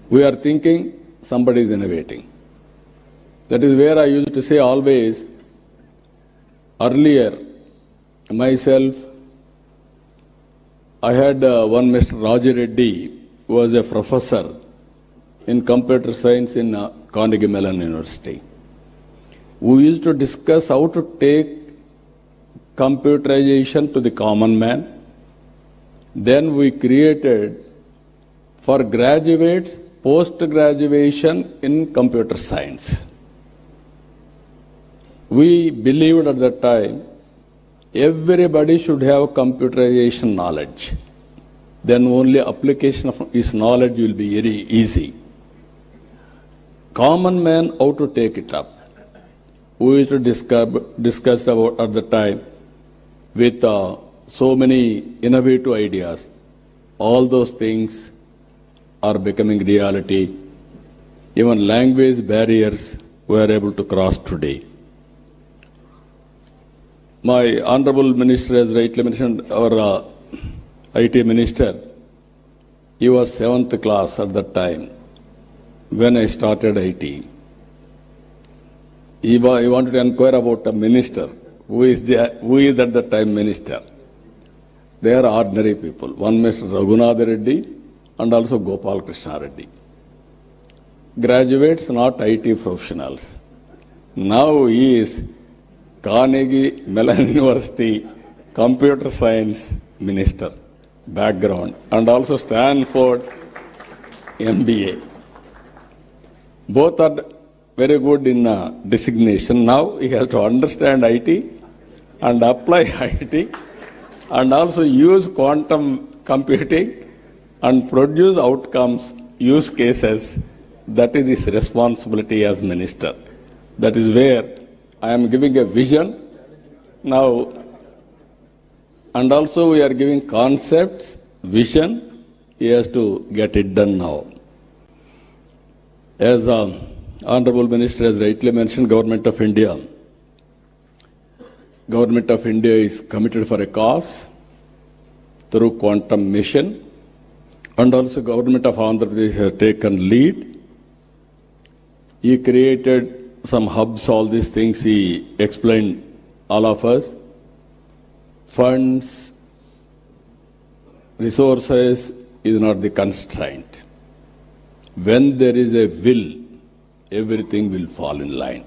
We are thinking somebody is innovating. That is where I used to say always, earlier, myself, I had one Mr. Raja Reddy, who was a professor in computer science in Carnegie Mellon University. We used to discuss how to take computerization to the common man. Then we created for graduates post-graduation in computer science. we believed at that time everybody should have computerization knowledge. Then only application of his knowledge will be very easy. Common man, how to take it up? We used to discuss about at the time with so many innovative ideas. All those things are becoming reality. Even language barriers we are able to cross today. My Honorable Minister has rightly mentioned, our IT Minister, he was 7th class at that time when I started IT. He wanted to inquire about a minister. Who is at that time minister? They are ordinary people. One Mr. Raghunath Reddy and also Gopal Krishna Reddy. Graduates, not IT professionals. Now he is Carnegie Mellon University Computer Science Minister background and also Stanford MBA. Both are very good in designation. Now he has to understand IT and apply IT and also use quantum computing and produce outcomes, use cases. That is his responsibility as minister. That is where I am giving a vision now, and also we are giving concepts, vision. He has to get it done now. As Honorable Minister has rightly mentioned, Government of India is committed for a cause through quantum mission, and also Government of Andhra Pradesh has taken lead. He created some hubs, all these things he explained all of us. Funds, resources is not the constraint. When there is a will, everything will fall in line.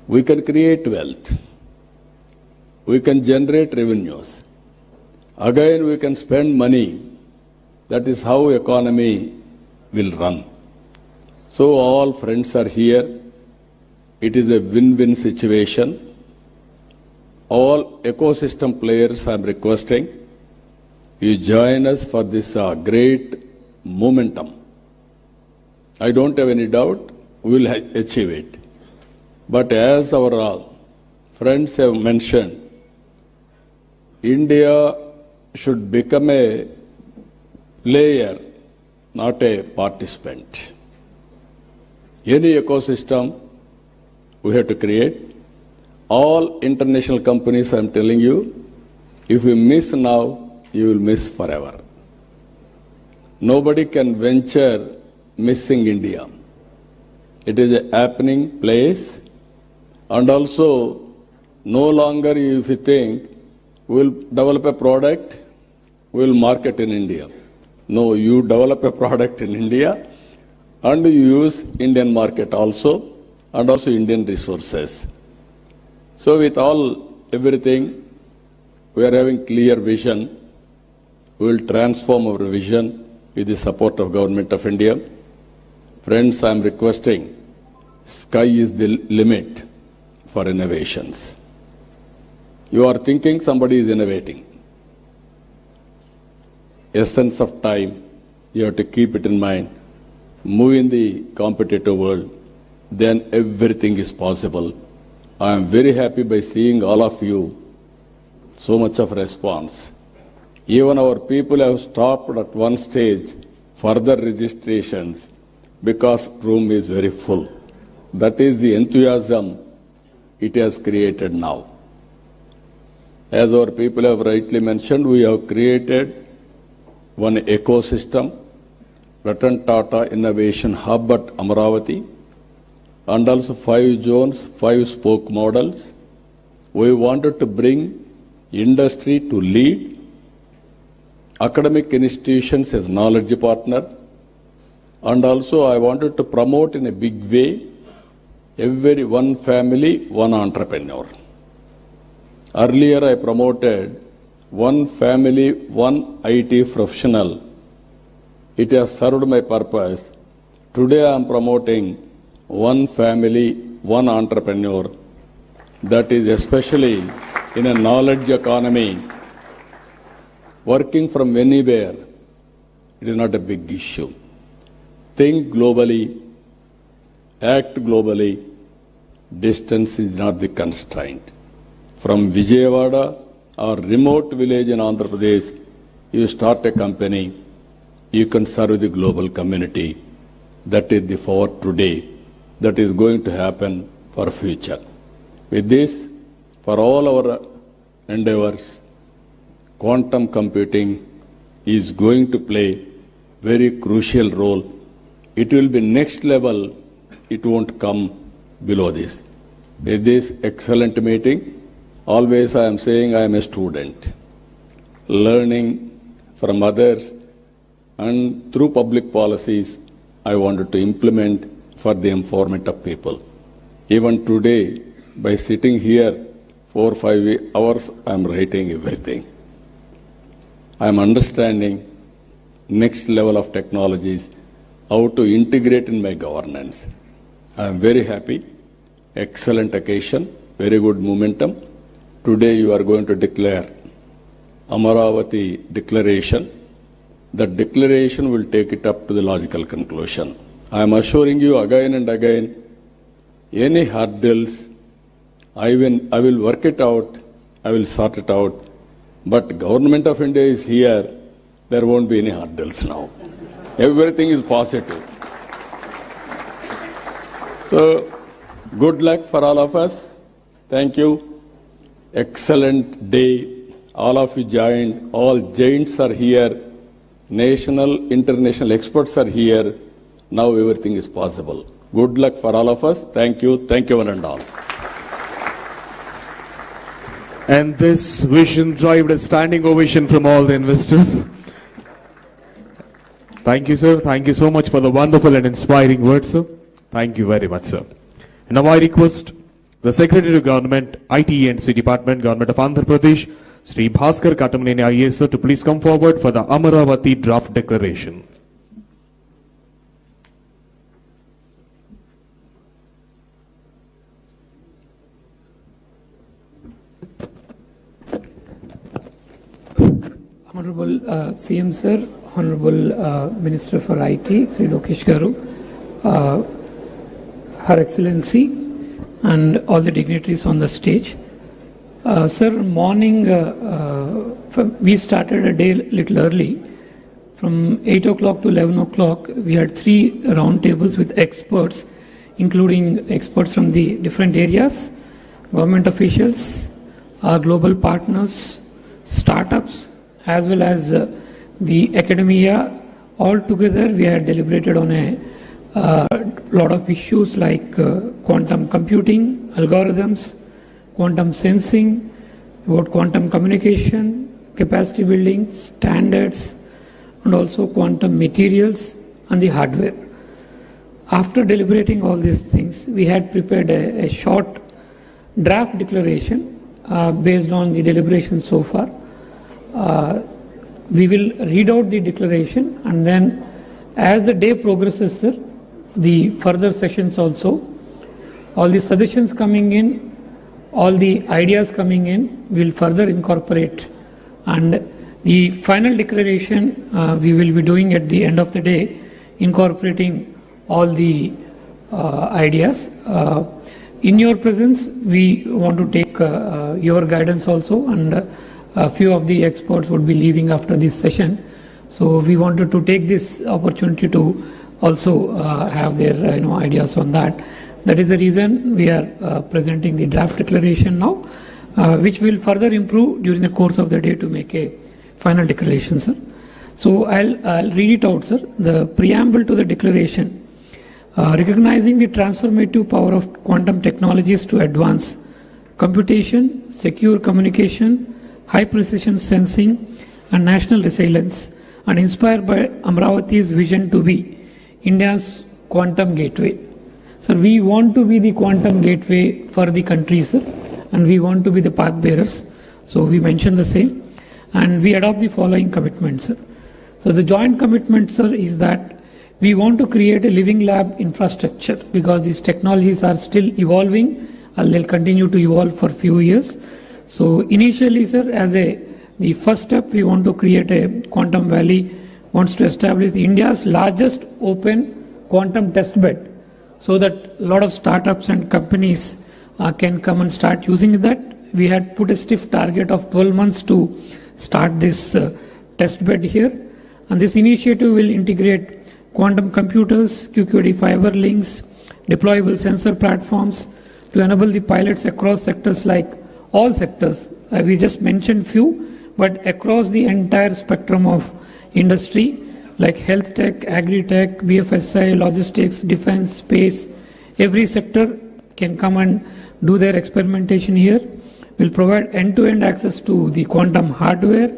We can create wealth. We can generate revenues. Again, we can spend money. That is how economy will run. So all friends are here. It is a win-win situation. All ecosystem players I am requesting, you join us for this great momentum. I don't have any doubt we will achieve it. But as our friends have mentioned, India should become a player, not a participant. Any ecosystem we have to create. All international companies, I am telling you, if you miss now, you will miss forever. Nobody can venture missing India. It is a happening place, and also no longer if you think we will develop a product, we will market in India. No, you develop a product in India and you use Indian market also and also Indian resources. So with everything, we are having clear vision. We will transform our vision with the support of Government of India. Friends, I am requesting, sky is the limit for innovations. You are thinking somebody is innovating. Essence of time, you have to keep it in mind. Move in the competitive world, then everything is possible. I am very happy by seeing all of you, so much of response. Even our people have stopped at one stage further registrations because room is very full. That is the enthusiasm it has created now. As our people have rightly mentioned, we have created one ecosystem, Ratan Tata Innovation Hub at Amaravati, and also 5 zones, 5 spoke models. We wanted to bring industry to lead, academic institutions as knowledge partner, and also I wanted to promote in a big way every one family, one entrepreneur. Earlier I promoted one family, one IT professional. It has served my purpose. Today I am promoting one family, one entrepreneur, that is especially in a knowledge economy, working from anywhere, it is not a big issue. Think globally, act globally, distance is not the constraint. From Vijayawada or remote village in Andhra Pradesh, you start a company, you can serve the global community. That is the for today. That is going to happen for future. With this, for all our endeavors, quantum computing is going to play very crucial role. It will be next level. It won't come below this. With this excellent meeting, always I am saying I am a student, learning from others, and through public policies, I wanted to implement for the empowerment of people. Even today, by sitting here 4 or 5 hours, I am writing everything. I am understanding next level of technologies, how to integrate in my governance. I am very happy. Excellent occasion, very good momentum. Today you are going to declare Amaravati declaration. That declaration will take it up to the logical conclusion. I am assuring you again and again, any hurdles, I will work it out, I will sort it out. But Government of India is here, there won't be any hurdles now. Everything is positive. So, good luck for all of us. Thank you. Excellent day. All of you joined. All giants are here. National, international experts are here. Now everything is possible. Good luck for all of us. Thank you. Thank you one and all. And this vision derived a standing ovation from all the investors. Thank you, sir. Thank you so much for the wonderful and inspiring words, sir. Thank you very much, sir. And now I request the Secretary to Government, IT and C Department, Government of Andhra Pradesh, Sri Bhaskar Katamaneni IAS, sir, to please come forward for the Amaravati draft declaration. Honorable CM Sir, Honorable Minister for IT, Sri Lokesh Garu, Her Excellency, and all the dignitaries on the stage. Sir, morning, we started a day a little early. From 8 o'clock to 11 o'clock, we had 3 roundtables with experts, including experts from the different areas, government officials, our global partners, startups, as well as the academia. All together, we had deliberated on a lot of issues like quantum computing, algorithms, quantum sensing, about quantum communication, capacity building, standards, and also quantum materials and the hardware. After deliberating all these things, we had prepared a short draft declaration based on the deliberation so far. We will read out the declaration, and then as the day progresses, sir, the further sessions also, all the suggestions coming in, all the ideas coming in, will further incorporate, and the final declaration we will be doing at the end of the day, incorporating all the ideas. In your presence, we want to take your guidance also, and a few of the experts would be leaving after this session. So we wanted to take this opportunity to also have their ideas on that. That is the reason we are presenting the draft declaration now, which will further improve during the course of the day to make a final declaration, sir. So I'll read it out, sir. The preamble to the declaration, recognizing the transformative power of quantum technologies to advance computation, secure communication, high precision sensing, and national resilience, and inspired by Amaravati's vision to be India's quantum gateway. Sir, we want to be the quantum gateway for the country, sir, and we want to be the path bearers. So we mentioned the same, and we adopt the following commitments, sir. So the joint commitment, sir, is that we want to create a living lab infrastructure because these technologies are still evolving and they'll continue to evolve for a few years. So initially, sir, the first step, we want to create a Quantum Valley, wants to establish India's largest open quantum test bed so that a lot of startups and companies can come and start using that. We had put a stiff target of 12 months to start this test bed here. And this initiative will integrate quantum computers, QQD fiber links, deployable sensor platforms to enable the pilots across sectors like all sectors. We just mentioned few, but across the entire spectrum of industry like health tech, agri-tech, BFSI, logistics, defense, space, every sector can come and do their experimentation here. We'll provide end-to-end access to the quantum hardware,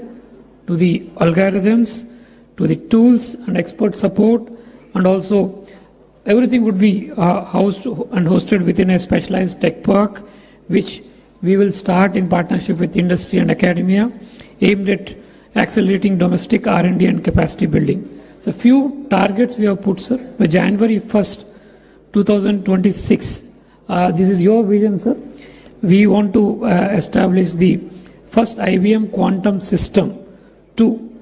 to the algorithms, to the tools and expert support, and also everything would be housed and hosted within a specialized tech park, which we will start in partnership with industry and academia, aimed at accelerating domestic R&D and capacity building. So few targets we have put, sir. By January 1st, 2026, this is your vision, sir. We want to establish the first IBM quantum system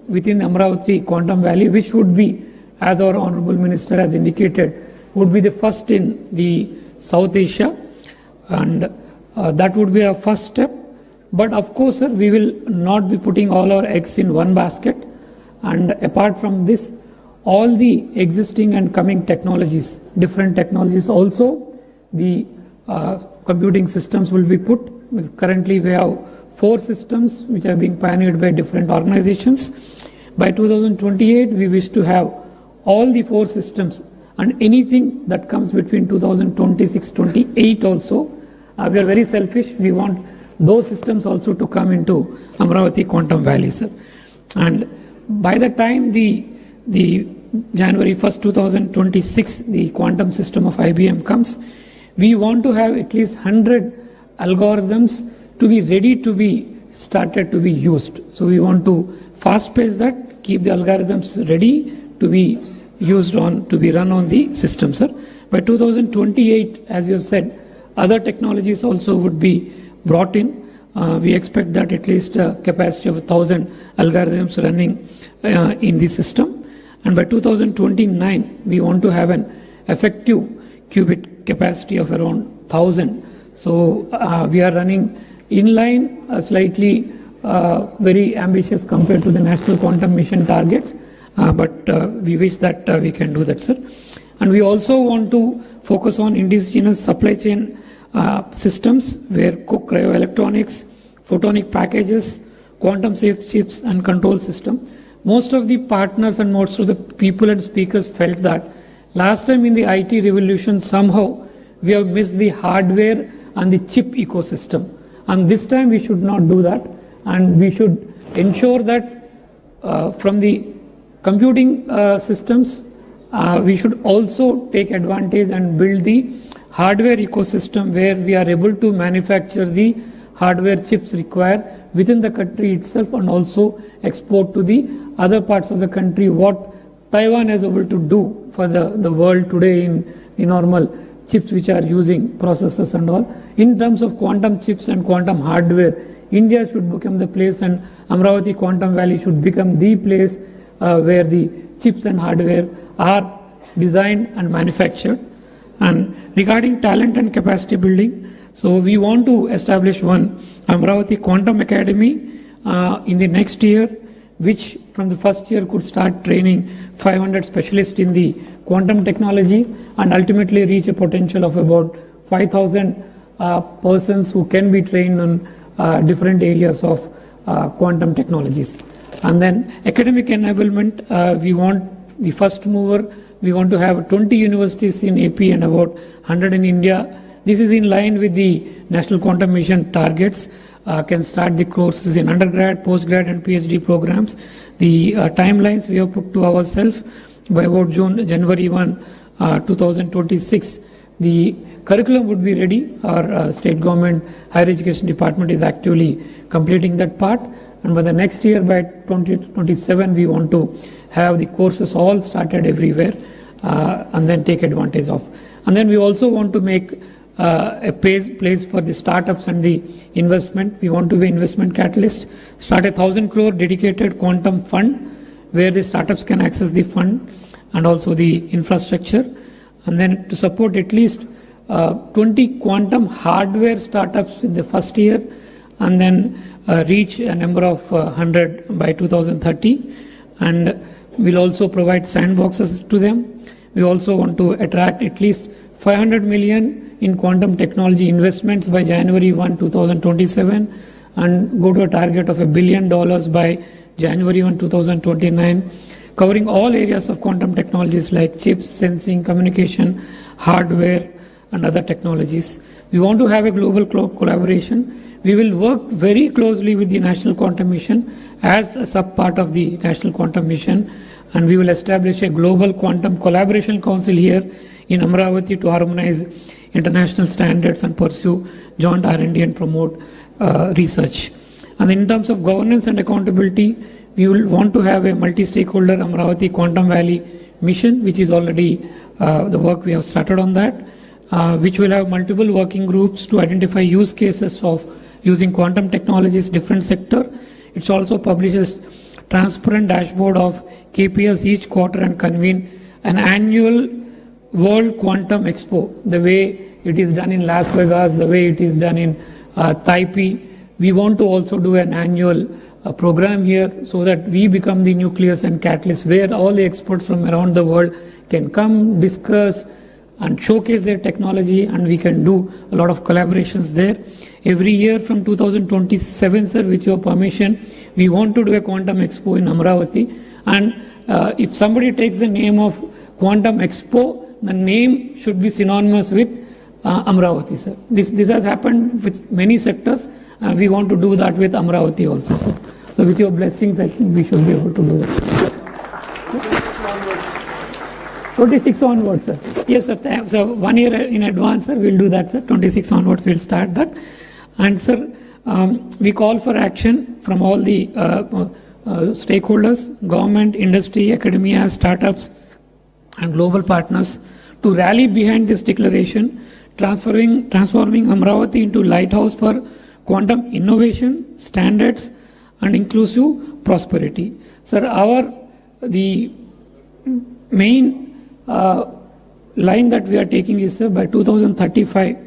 within the Amravati Quantum Valley, which would be, as our Honorable Minister has indicated, would be the first in the South Asia, and that would be our first step. But of course, sir, we will not be putting all our eggs in one basket. And apart from this, all the existing and coming technologies, different technologies also, the computing systems will be put. Currently, we have 4 systems which are being pioneered by different organizations. By 2028, we wish to have all the 4 systems, and anything that comes between 2026-28 also. We are very selfish. We want those systems also to come into Amravati Quantum Valley, sir. And by the time the January 1st, 2026, the quantum system of IBM comes, we want to have at least 100 algorithms to be ready to be started to be used. So we want to fast pace that, keep the algorithms ready to be used on, to be run on the system, sir. By 2028, as we have said, other technologies also would be brought in. We expect that at least a capacity of 1,000 algorithms running in the system. And by 2029, we want to have an effective qubit capacity of around 1,000. So we are running in line, slightly very ambitious compared to the National Quantum Mission targets, but we wish that we can do that, sir. And we also want to focus on indigenous supply chain systems where cryoelectronics, photonic packages, quantum safe chips and control system. Most of the partners and most of the people and speakers felt that last time in the IT revolution somehow we have missed the hardware and the chip ecosystem. And this time we should not do that, and we should ensure that from the computing systems we should also take advantage and build the hardware ecosystem where we are able to manufacture the hardware chips required within the country itself and also export to the other parts of the country, what Taiwan is able to do for the world today in the normal chips which are using processors and all. In terms of quantum chips and quantum hardware, India should become the place, and Amravati Quantum Valley should become the place where the chips and hardware are designed and manufactured. And regarding talent and capacity building, so we want to establish one Amravati Quantum Academy in the next year, which from the first year could start training 500 specialists in the quantum technology and ultimately reach a potential of about 5,000 persons who can be trained on different areas of quantum technologies. And then academic enablement, we want the first mover. We want to have 20 universities in AP and about 100 in India. This is in line with the National Quantum Mission targets. Can start the courses in undergrad, postgrad and PhD programs. The timelines we have put to ourselves by about January 1, 2026. The curriculum would be ready. Our state government higher education department is actively completing that part. And by the next year, by 2027, we want to have the courses all started everywhere. and then take advantage of. And then we also want to make a place for the startups and the investment. We want to be investment catalyst, start 1,000 crore dedicated quantum fund where the startups can access the fund and also the infrastructure, and then to support at least 20 quantum hardware startups in the first year, and then reach a number of 100 by 2030. And we'll also provide sandboxes to them. We also want to attract at least 500 million in quantum technology investments by January 1, 2027, and go to a target of $1 billion by January 1, 2029, covering all areas of quantum technologies like chips, sensing, communication, hardware, and other technologies. We want to have a global collaboration. We will work very closely with the National Quantum Mission as a sub-part of the National Quantum Mission, and we will establish a global quantum collaboration council here in Amravati to harmonize international standards and pursue joint R&D and promote research. And in terms of governance and accountability, we will want to have a multi-stakeholder Amravati Quantum Valley mission, which is already the work we have started on that, which will have multiple working groups to identify use cases of using quantum technologies, different sector. It also publishes transparent dashboard of KPIs each quarter and convene an annual World Quantum Expo, the way it is done in Las Vegas, the way it is done in Taipei. We want to also do an annual program here so that we become the nucleus and catalyst where all the experts from around the world can come, discuss, and showcase their technology, and we can do a lot of collaborations there. Every year from 2027, sir, with your permission, we want to do a Quantum Expo in Amravati. And if somebody takes the name of Quantum Expo, the name should be synonymous with Amravati, sir. This has happened with many sectors. We want to do that with Amravati also, sir. So with your blessings, I think we should be able to do that. 26 onwards, sir. Yes, sir. So 1 year in advance, sir, we'll do that, sir. 26 onwards, we'll start that. And, sir, we call for action from all the stakeholders, government, industry, academia, startups, and global partners to rally behind this declaration, transforming Amravati into lighthouse for quantum innovation, standards, and inclusive prosperity. Sir, the main line that we are taking is, sir, by 2035,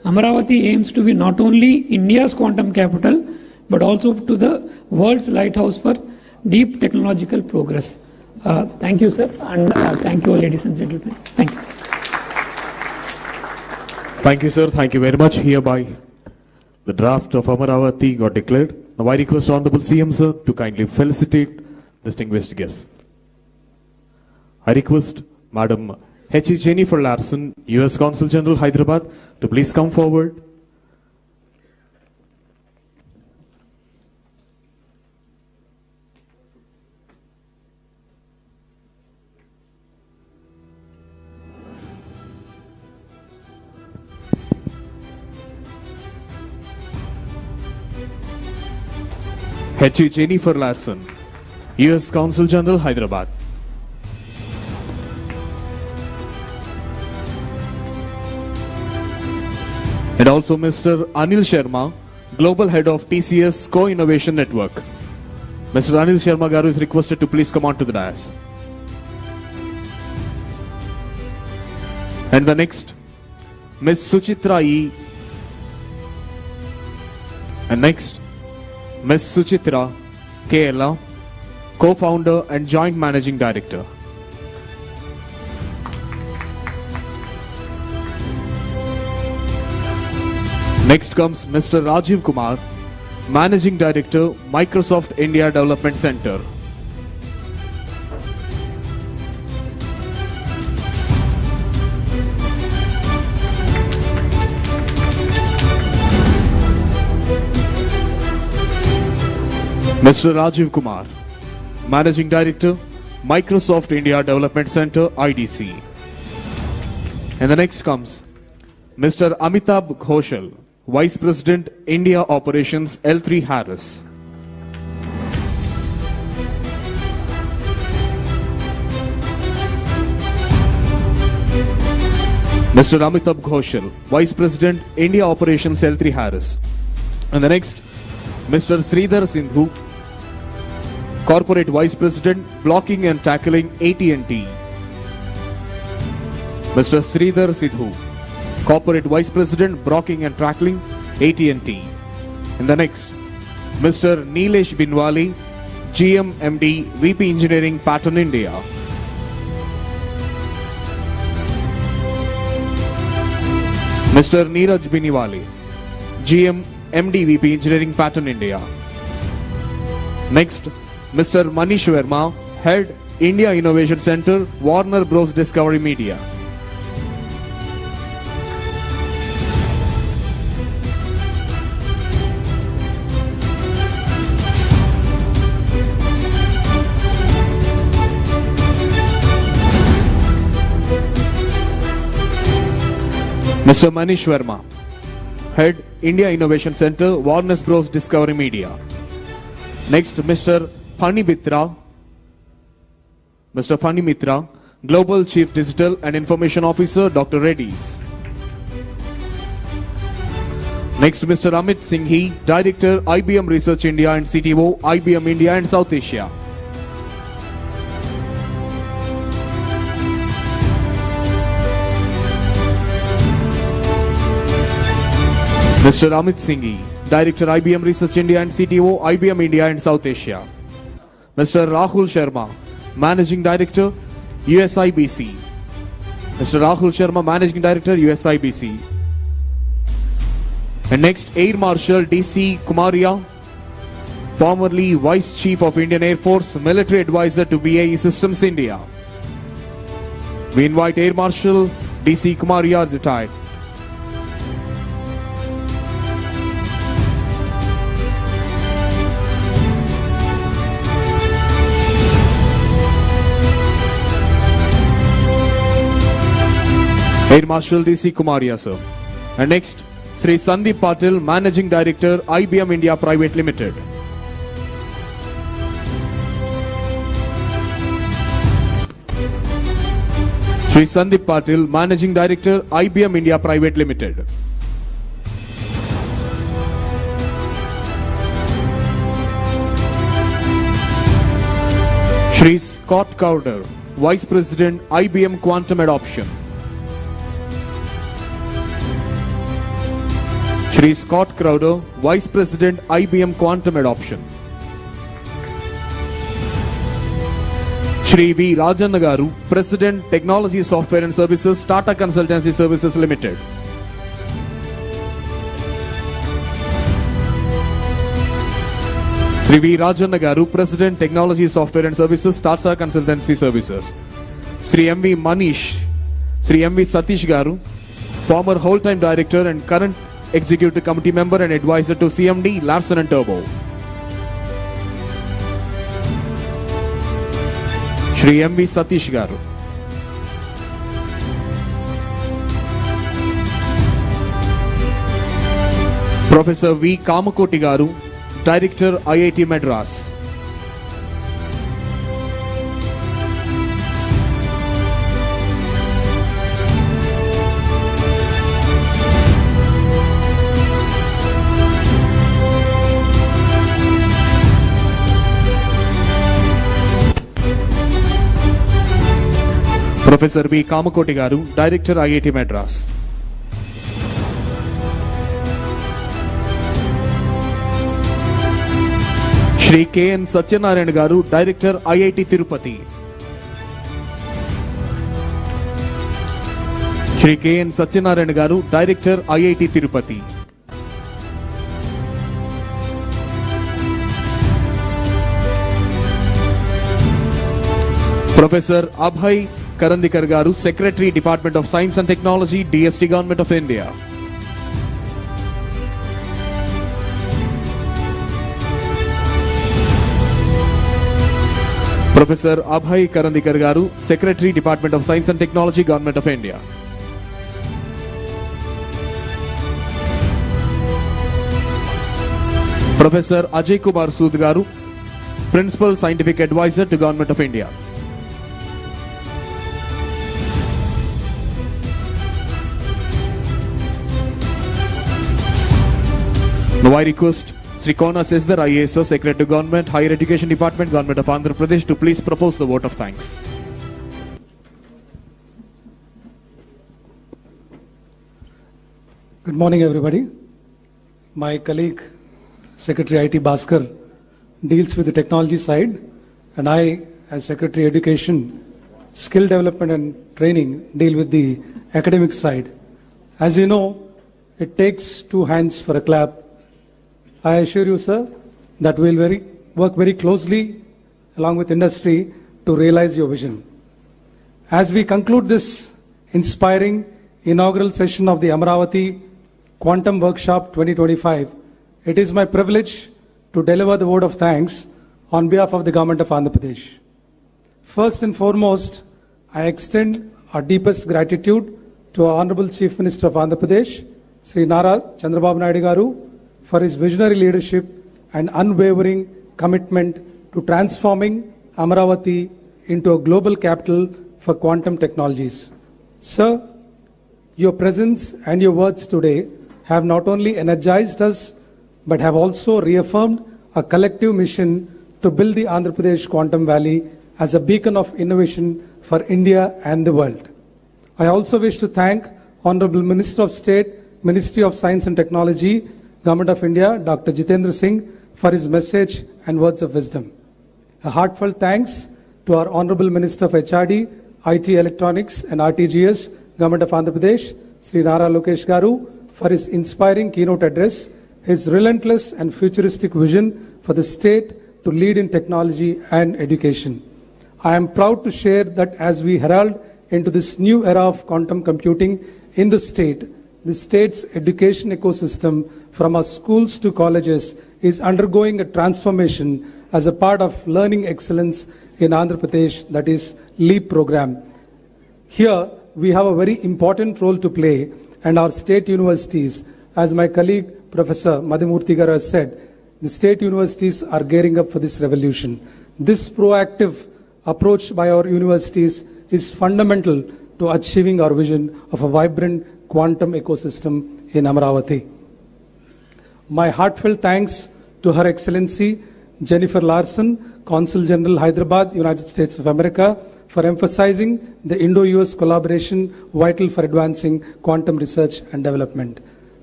Amravati aims to be not only India's quantum capital, but also to the world's lighthouse for deep technological progress. Thank you, sir, and thank you, ladies and gentlemen. Thank you. Thank you, sir. Thank you very much. Hereby, the draft of Amravati got declared. Now I request Honorable CM, sir, to kindly felicitate distinguished guests. I request Madam H.E. Jennifer Larson, U.S. Consul General, Hyderabad, to please come forward. H.E. Jennifer Larson, U.S. Consul General, Hyderabad. And also Mr. Anil Sharma, Global Head of TCS Co-Innovation Network. Mr. Anil Sharma Garu is requested to please come on to the dais. And the next, Ms. Suchitra E. And next, Ms. Suchitra K. Co-founder and Joint Managing Director. Next comes Mr. Rajiv Kumar, Managing Director, Microsoft India Development Center. Mr. Rajiv Kumar, Managing Director, Microsoft India Development Center, IDC. And the next comes Mr. Amitabh Ghoshal, Vice President, India Operations, L3 Harris. Mr. Amitabh Ghoshal, Vice President, India Operations L3 Harris. And the next, Mr. Sridhar Sindhu, Corporate Vice President, Blocking and Tackling, AT&T. Mr. Sridhar Sindhu, Corporate Vice President, Blocking and Tackling, AT&T. And the next, Mr. Nilesh Binwali, GM MD, VP Engineering, Pattern India. Mr. Neeraj Biniwali, GM MD, VP Engineering, Pattern India. Next, Mr. Manish Verma, Head, India Innovation Center, Warner Bros. Discovery Media. Mr. Manish Verma, Head, India Innovation Center, Warner Bros. Discovery Media. Next, Mr. Phani Mitra, Global Chief Digital and Information Officer, Dr. Reddy's. Next, Mr. Amit Singhi, Director, IBM Research India and CTO, IBM India and South Asia. Mr. Amit Singhi, Director, IBM Research India and CTO, IBM India and South Asia. Mr. Rahul Sharma, Managing Director, USIBC. Mr. Rahul Sharma, Managing Director, USIBC. And next, Air Marshal DC Kumaria, formerly Vice Chief of Indian Air Force, Military Advisor to BAE Systems India. We invite Air Marshal DC Kumaria, retired. Air Marshal DC Kumaria, sir. And next, Sri Sandeep Patil, Managing Director, IBM India Private Limited. Sri Sandeep Patil, Managing Director, IBM India Private Limited. Sri Scott Crowder, Vice President, IBM Quantum Adoption. Sri Scott Crowder, Vice President, IBM Quantum Adoption. Shri V. Rajan Garu, President, Technology Software and Services, Tata Consultancy Services Limited. Shri V. Rajan Garu, President, Technology Software and Services, Tata Consultancy Services. Shri M. V. Manish, Shri M. V. Satish Garu, former whole-time Director and current Executive Committee Member and Advisor to CMD, Larsen & Toubro. Shri M. V. Satish Garu. Professor V. Kamakoti Garu, Director, IIT Madras. Professor V. Kamakoti Garu, Director, IIT Madras. Shri K. N. Satyanarayan Garu, Director, IIT Tirupati. Shri K. N. Satyanarayan Garu, Director, IIT Tirupati. Professor Abhay Karandikar Garu, Secretary, Department of Science and Technology, DST, Government of India. Professor Abhay Karandikar Garu, Secretary, Department of Science and Technology, Government of India. Professor Ajay Kumar Sood Garu, Principal Scientific Advisor to Government of India. Now I request Sri Kona Sesdar, IAS, Secretary to Government, Higher Education Department, Government of Andhra Pradesh, to please propose the vote of thanks. Good morning, everybody. My colleague, Secretary IT Bhaskar, deals with the technology side, and I, as Secretary Education, Skill Development and Training, deal with the academic side. As you know, it takes two hands for a clap. I assure you, sir, that we'll work very closely along with industry to realize your vision. As we conclude this inspiring inaugural session of the Amravati Quantum Workshop 2025, it is my privilege to deliver the word of thanks on behalf of the Government of Andhra Pradesh. First and foremost, I extend our deepest gratitude to our Honorable Chief Minister of Andhra Pradesh, Sri Nara Chandrababu Naidu Garu, for his visionary leadership and unwavering commitment to transforming Amravati into a global capital for quantum technologies. Sir, your presence and your words today have not only energized us, but have also reaffirmed a collective mission to build the Andhra Pradesh Quantum Valley as a beacon of innovation for India and the world. I also wish to thank Honorable Minister of State, Ministry of Science and Technology, Government of India, Dr. Jitendra Singh, for his message and words of wisdom. A heartfelt thanks to our Honorable Minister of HRD, IT Electronics and RTGS, Government of Andhra Pradesh, Sri Nara Lokesh Garu, for his inspiring keynote address, his relentless and futuristic vision for the state to lead in technology and education. I am proud to share that as we herald into this new era of quantum computing in the state's education ecosystem from our schools to colleges is undergoing a transformation as a part of learning excellence in Andhra Pradesh, that is LEAP program. Here, we have a very important role to play, and our state universities, as my colleague Professor Madhumurthy Garu has said, the state universities are gearing up for this revolution. This proactive approach by our universities is fundamental to achieving our vision of a vibrant quantum ecosystem in Amravati. My heartfelt thanks to Her Excellency Jennifer Larson, Consul General Hyderabad, United States of America, for emphasizing the Indo-US collaboration vital for advancing quantum research and development.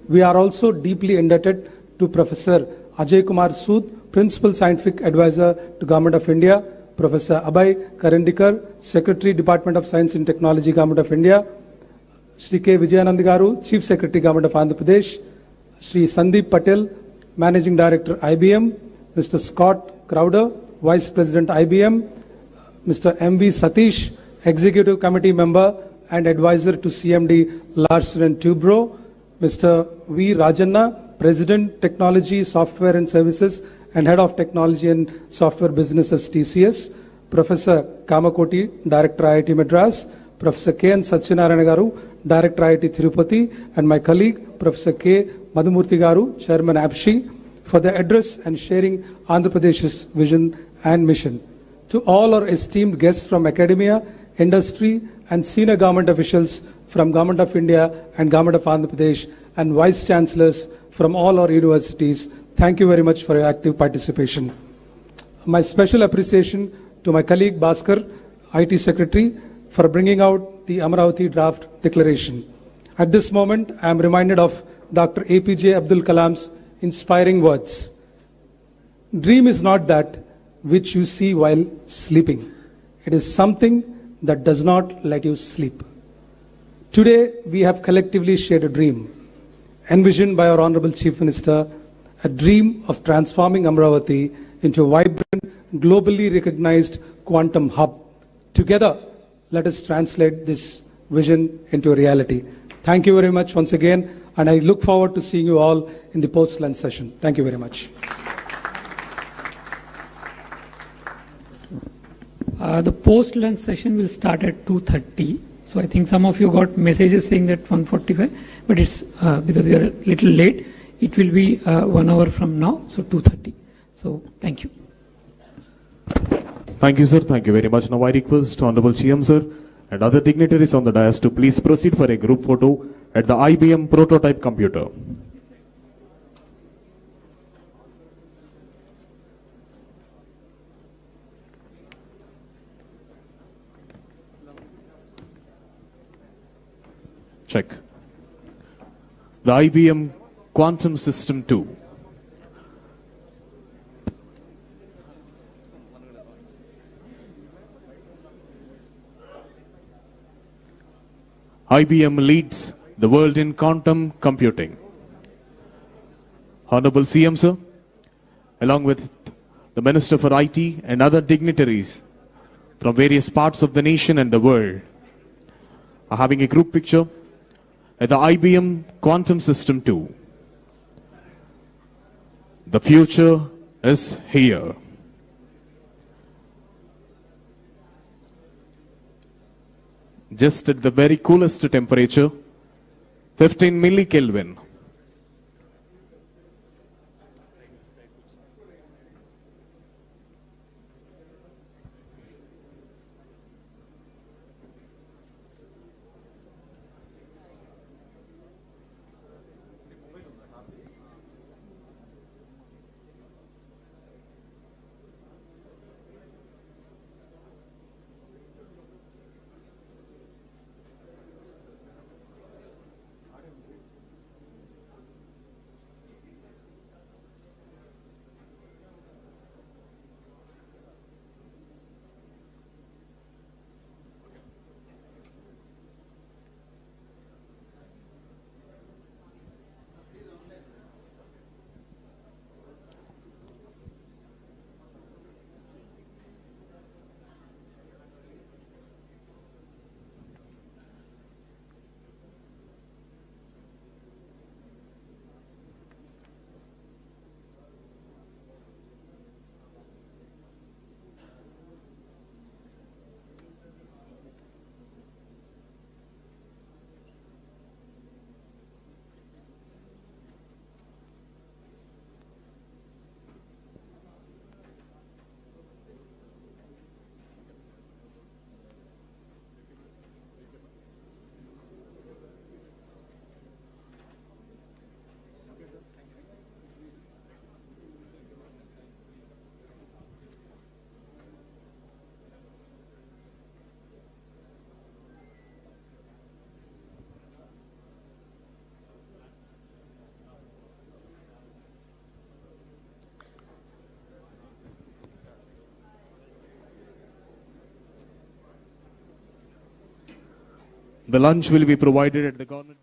We are also deeply indebted to Professor Ajay Kumar Sood, Principal Scientific Advisor to Government of India, Professor Abhay Karandikar, Secretary, Department of Science and Technology, Government of India, Shri K. Vijayanand Garu, Chief Secretary, Government of Andhra Pradesh, Shri Sandeep Patel, Managing Director, IBM, Mr. Scott Crowder, Vice President, IBM, Mr. M.V. Satish, Executive Committee Member and Advisor to CMD Larsen & Toubro, Mr. V. Rajanna, President, Technology, Software and Services and Head of Technology and Software Businesses, TCS, Professor Kamakoti, Director, IIT Madras, Professor K. N. Satyanarayana Garu, Director, IIT Tirupati, and my colleague, Professor K. Madhumurthy Garu, Chairman, APSHI, for the address and sharing Andhra Pradesh's vision and mission. To all our esteemed guests from academia, industry, and senior government officials from Government of India and Government of Andhra Pradesh, and Vice Chancellors from all our universities, thank you very much for your active participation. My special appreciation to my colleague Bhaskar, IT Secretary, for bringing out the Amravati Draft Declaration. At this moment, I am reminded of Dr. APJ Abdul Kalam's inspiring words. Dream is not that which you see while sleeping. It is something that does not let you sleep. Today, we have collectively shared a dream, envisioned by our Honorable Chief Minister, a dream of transforming Amravati into a vibrant, globally recognized quantum hub. Together, let us translate this vision into a reality. Thank you very much once again, and I look forward to seeing you all in the post-lunch session. Thank you very much. The post-lunch session will start at 2:30. So I think some of you got messages saying that 1:45, but it's because we are a little late. It will be 1 hour from now, so 2:30. So thank you. Thank you, sir. Thank you very much. Now I request Honorable CM, sir, and other dignitaries on the dais to please proceed for a group photo at the IBM prototype computer. check. The IBM Quantum System 2. IBM leads the world in quantum computing. Honorable CM, sir, along with the Minister for IT and other dignitaries from various parts of the nation and the world, are having a group picture at the IBM Quantum System 2. The future is here. Just at the very coolest temperature, 15 millikelvin. The lunch will be provided at the government.